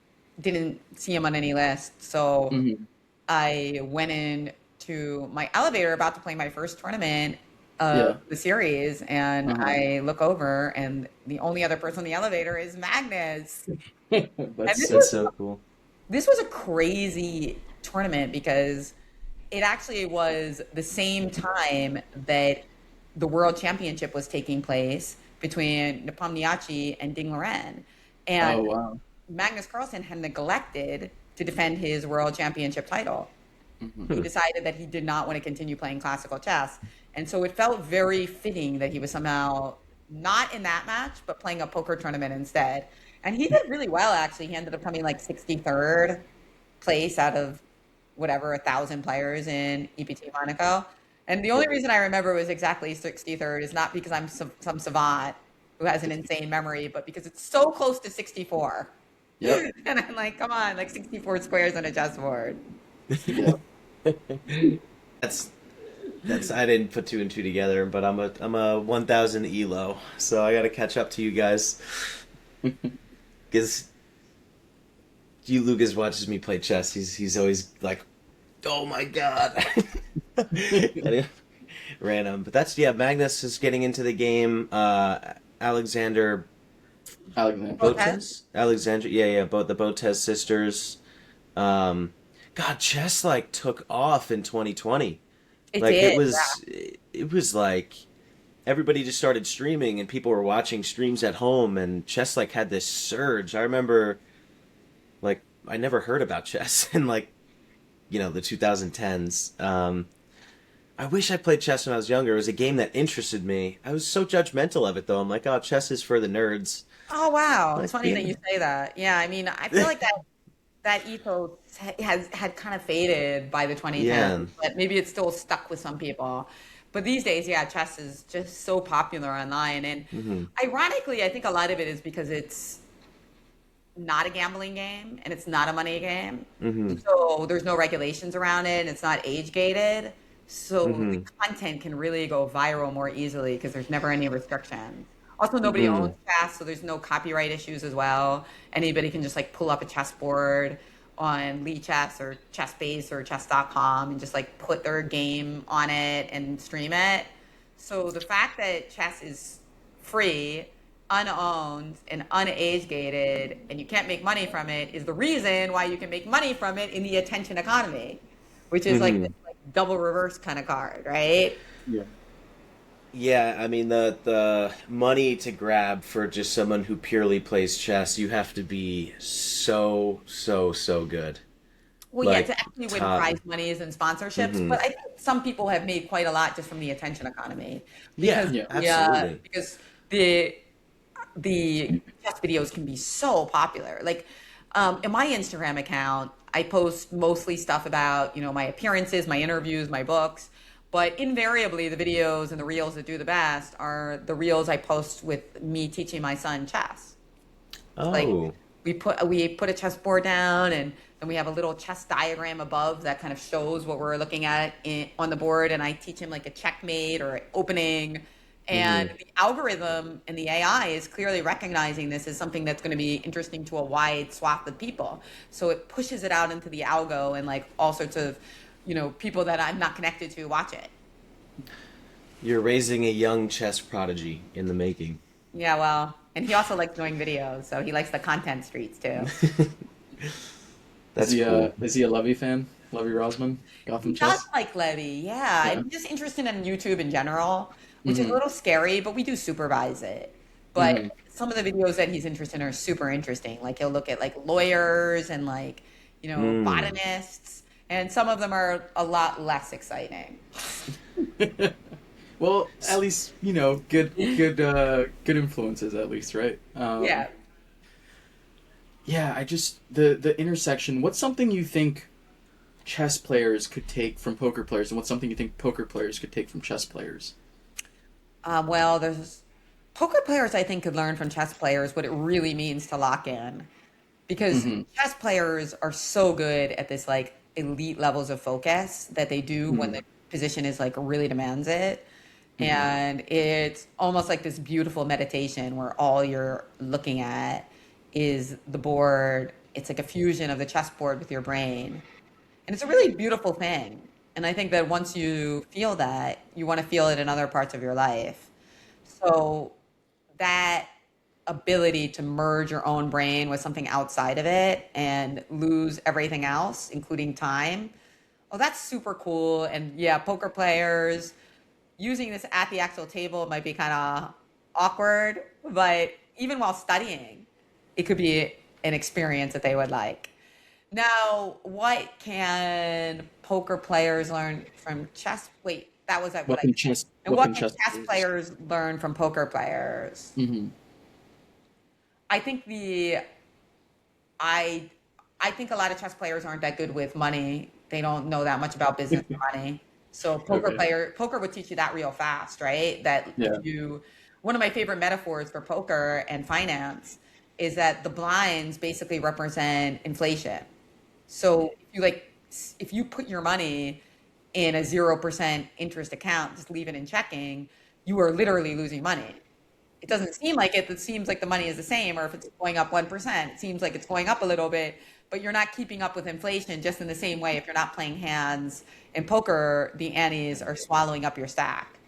didn't see him on any list. So Hmm. I went in to my elevator about to play my first tournament of Yeah. the series, and Uh huh. I look over, and the only other person in the elevator is Magnus. And That's That's so cool. this was a crazy tournament because it actually was the same time that the World Championship was taking place between Nepomniachtchi and Ding Liren. And oh wow. Magnus Carlsen had neglected to defend his World Championship title. Hmm. He decided that he did not want to continue playing classical chess. And so it felt very fitting that he was somehow not in that match, but playing a poker tournament instead. And he did really well, actually. He ended up coming like 63rd place out of whatever, 1,000 players in EPT Monaco. And the only reason I remember was exactly 63rd is not because I'm some savant who has an insane memory, but because it's so close to 64. Yep. And I'm like, come on, like 64 squares on a chessboard. Yep. That's I didn't put two and two together, but I'm a 1,000 elo, so I got to catch up to you guys. Because Lucas watches me play chess. He's always like, "Oh my god!" Random, but that's Magnus is getting into the game. Alexander Alexander. Okay. Botez, Alexandra, yeah, both the Botez sisters. Um, God, chess like took off in 2020. It Like did. it was like everybody just started streaming and people were watching streams at home and chess like had this surge. I remember like I never heard about chess in like the 2010s. I wish I played chess when I was younger. It was a game that interested me. I was so judgmental of it though. I'm like, oh, chess is for the nerds. Oh wow, it's Like, funny that you say that. Yeah, I mean, I feel like that ethos had kind of faded by the 2010s, yeah. but maybe it's still stuck with some people. But these days, yeah, chess is just so popular online, and Hmm. ironically, I think a lot of it is because it's not a gambling game and it's not a money game. Hmm. So there's no regulations around it and it's not age gated. So the Hmm. content can really go viral more easily because there's never any restrictions. Also, nobody Hmm. owns chess, so there's no copyright issues as well. Anybody can just like pull up a chessboard on Chess or Chessbase or chess.com and just like put their game on it and stream it. So the fact that chess is free, unowned, and unage gated, and you can't make money from it is the reason why you can make money from it in the attention economy, which is like Hmm. this like double reverse kind of card, right? Yeah. Yeah, I mean the money to grab for just someone who purely plays chess, you have to be so good. Well, yeah, to Like actually win top. prize monies and sponsorships, Hmm. but I think some people have made quite a lot just from the attention economy Yeah, because Yeah. absolutely. because the chess videos can be so popular. Like in my Instagram account, I post mostly stuff about my appearances, my interviews, my books. But invariably, the videos and the reels that do the best are the reels I post with me teaching my son chess. Like Oh. we put a chessboard down, and then we have a little chess diagram above that kind of shows what we're looking at on the board, and I teach him like a checkmate or opening. Hmm. And the algorithm and the AI is clearly recognizing this as something that's going to be interesting to a wide swath of people. So it pushes it out into the algo, and like all sorts of people that I'm not connected to watch it. You're raising a young chess prodigy in the making. Yeah, well, and he also likes doing videos, so he likes the content streets too. That's cool. Is he a Levy fan? Levy Rosman? He Gotham does Chess? like Levy, yeah. Yeah. I'm just interested in YouTube in general, which is a Hmm. little scary, but we do supervise it. But Hmm. some of the videos that he's interested in are super interesting. Like he'll look at like lawyers and like, Mm. botanists, and some of them are a lot less exciting. Well, at least good influences at least, right? Yeah. yeah, I just the intersection. What's something you think chess players could take from poker players, and what's something you think poker players could take from chess players? Well, there's poker players I think could learn from chess players what it really means to lock in, because Mm-hmm. chess players are so good at this like elite levels of focus that they do when Mm-hmm. the position is like really demands it. Mm-hmm. And it's almost like this beautiful meditation where all you're looking at is the board. It's like a fusion of the chessboard with your brain. And it's a really beautiful thing. And I think that once you feel that, you want to feel it in other parts of your life. So that ability to merge your own brain with something outside of it and lose everything else, including time. Oh, that's super cool. And yeah, poker players using this at the actual table might be kind of awkward, but even while studying, it could be an experience that they would like. Now, what can poker players learn from chess? Wait, that was what What I can said. chess? And What what can can chess chess players? players learn from poker players? Mm-hmm. I think I I think a lot of chess players aren't that good with money. They don't know that much about business or money. So Okay. poker would teach you that real fast, right? That if Yeah. you one of my favorite metaphors for poker and finance is that the blinds basically represent inflation. So if you put your money in a 0% interest account, just leave it in checking, you are literally losing money. It doesn't seem like it. It seems like the money is the same, or if it's going up 1%, it seems like it's going up a little bit, but you're not keeping up with inflation just in the same way if you're not playing hands in poker, the antes are swallowing up your stack.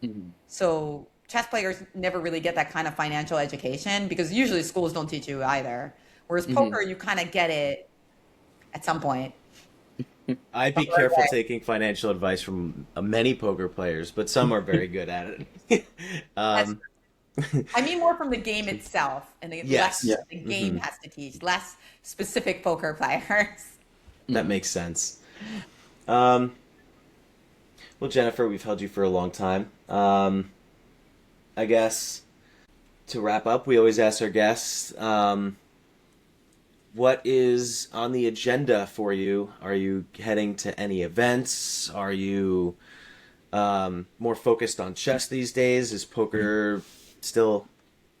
Mm-hmm. So chess players never really get that kind of financial education because usually schools don't teach you either. Whereas Mm-hmm. poker, you kind of get it at some point. I'd be careful taking financial advice from many poker players, but some are very good at it. That's um, I mean more from the game itself and the Yeah. yes, lessons the game hmm has to teach, less specific poker players. that Mm-hmm. makes sense. Um, well, Jennifer, we've held you for a long time. I guess to wrap up, we always ask our guests, what is on the agenda for you? Are you heading to any events? Are you more focused on chess these days? Is poker still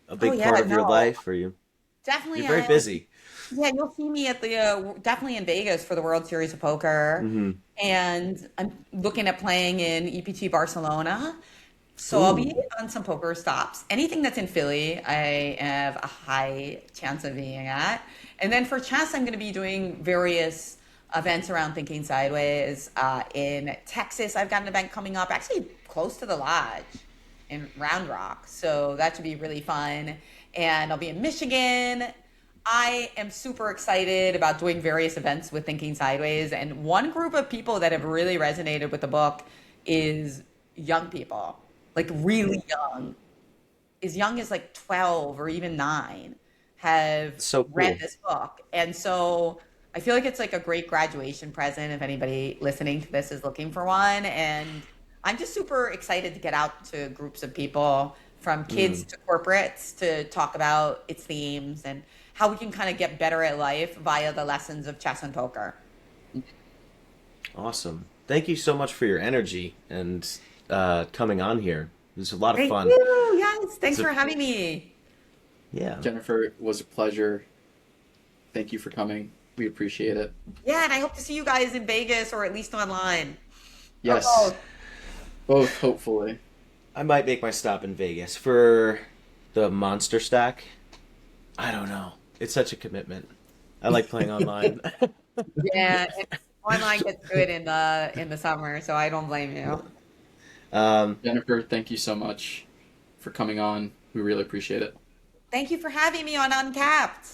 a Oh big yeah, part of your no, life? Are you? definitely. You're very busy. Yeah, you'll see me at the definitely in Vegas for the World Series of Poker, Mm-hmm. and I'm looking at playing in EPT Barcelona. So I'll be Ooh. on some poker stops. Anything that's in Philly, I have a high chance of being at. And then for chess, I'm going to be doing various events around Thinking Sideways. In Texas, I've got an event coming up, actually close to the lodge in Round Rock. So that should be really fun. And I'll be in Michigan. I am super excited about doing various events with Thinking Sideways. And one group of people that have really resonated with the book is young people, like really young, as young as like 12 or even 9, have So read cool. this book. And so I feel like it's like a great graduation present if anybody listening to this is looking for one. And I'm just super excited to get out to groups of people from kids Mm, to corporates to talk about its themes and how we can kind of get better at life via the lessons of chess and poker. awesome. Thank you so much for your energy and coming on here. It was a lot of Thank fun. you. Yes. It's Thanks a, for having me. yeah. Jennifer, it was a pleasure. Thank you for coming. We appreciate it. Yeah. And I hope to see you guys in Vegas or at least online. Or Yes, both. both hopefully. I might make my stop in Vegas for the Monster Stack. I don't know. It's such a commitment. I like playing online. Yeah, online gets good in the summer, so I don't blame you. um, Jennifer, thank you so much for coming on. We really appreciate it. Thank you for having me on Uncapped.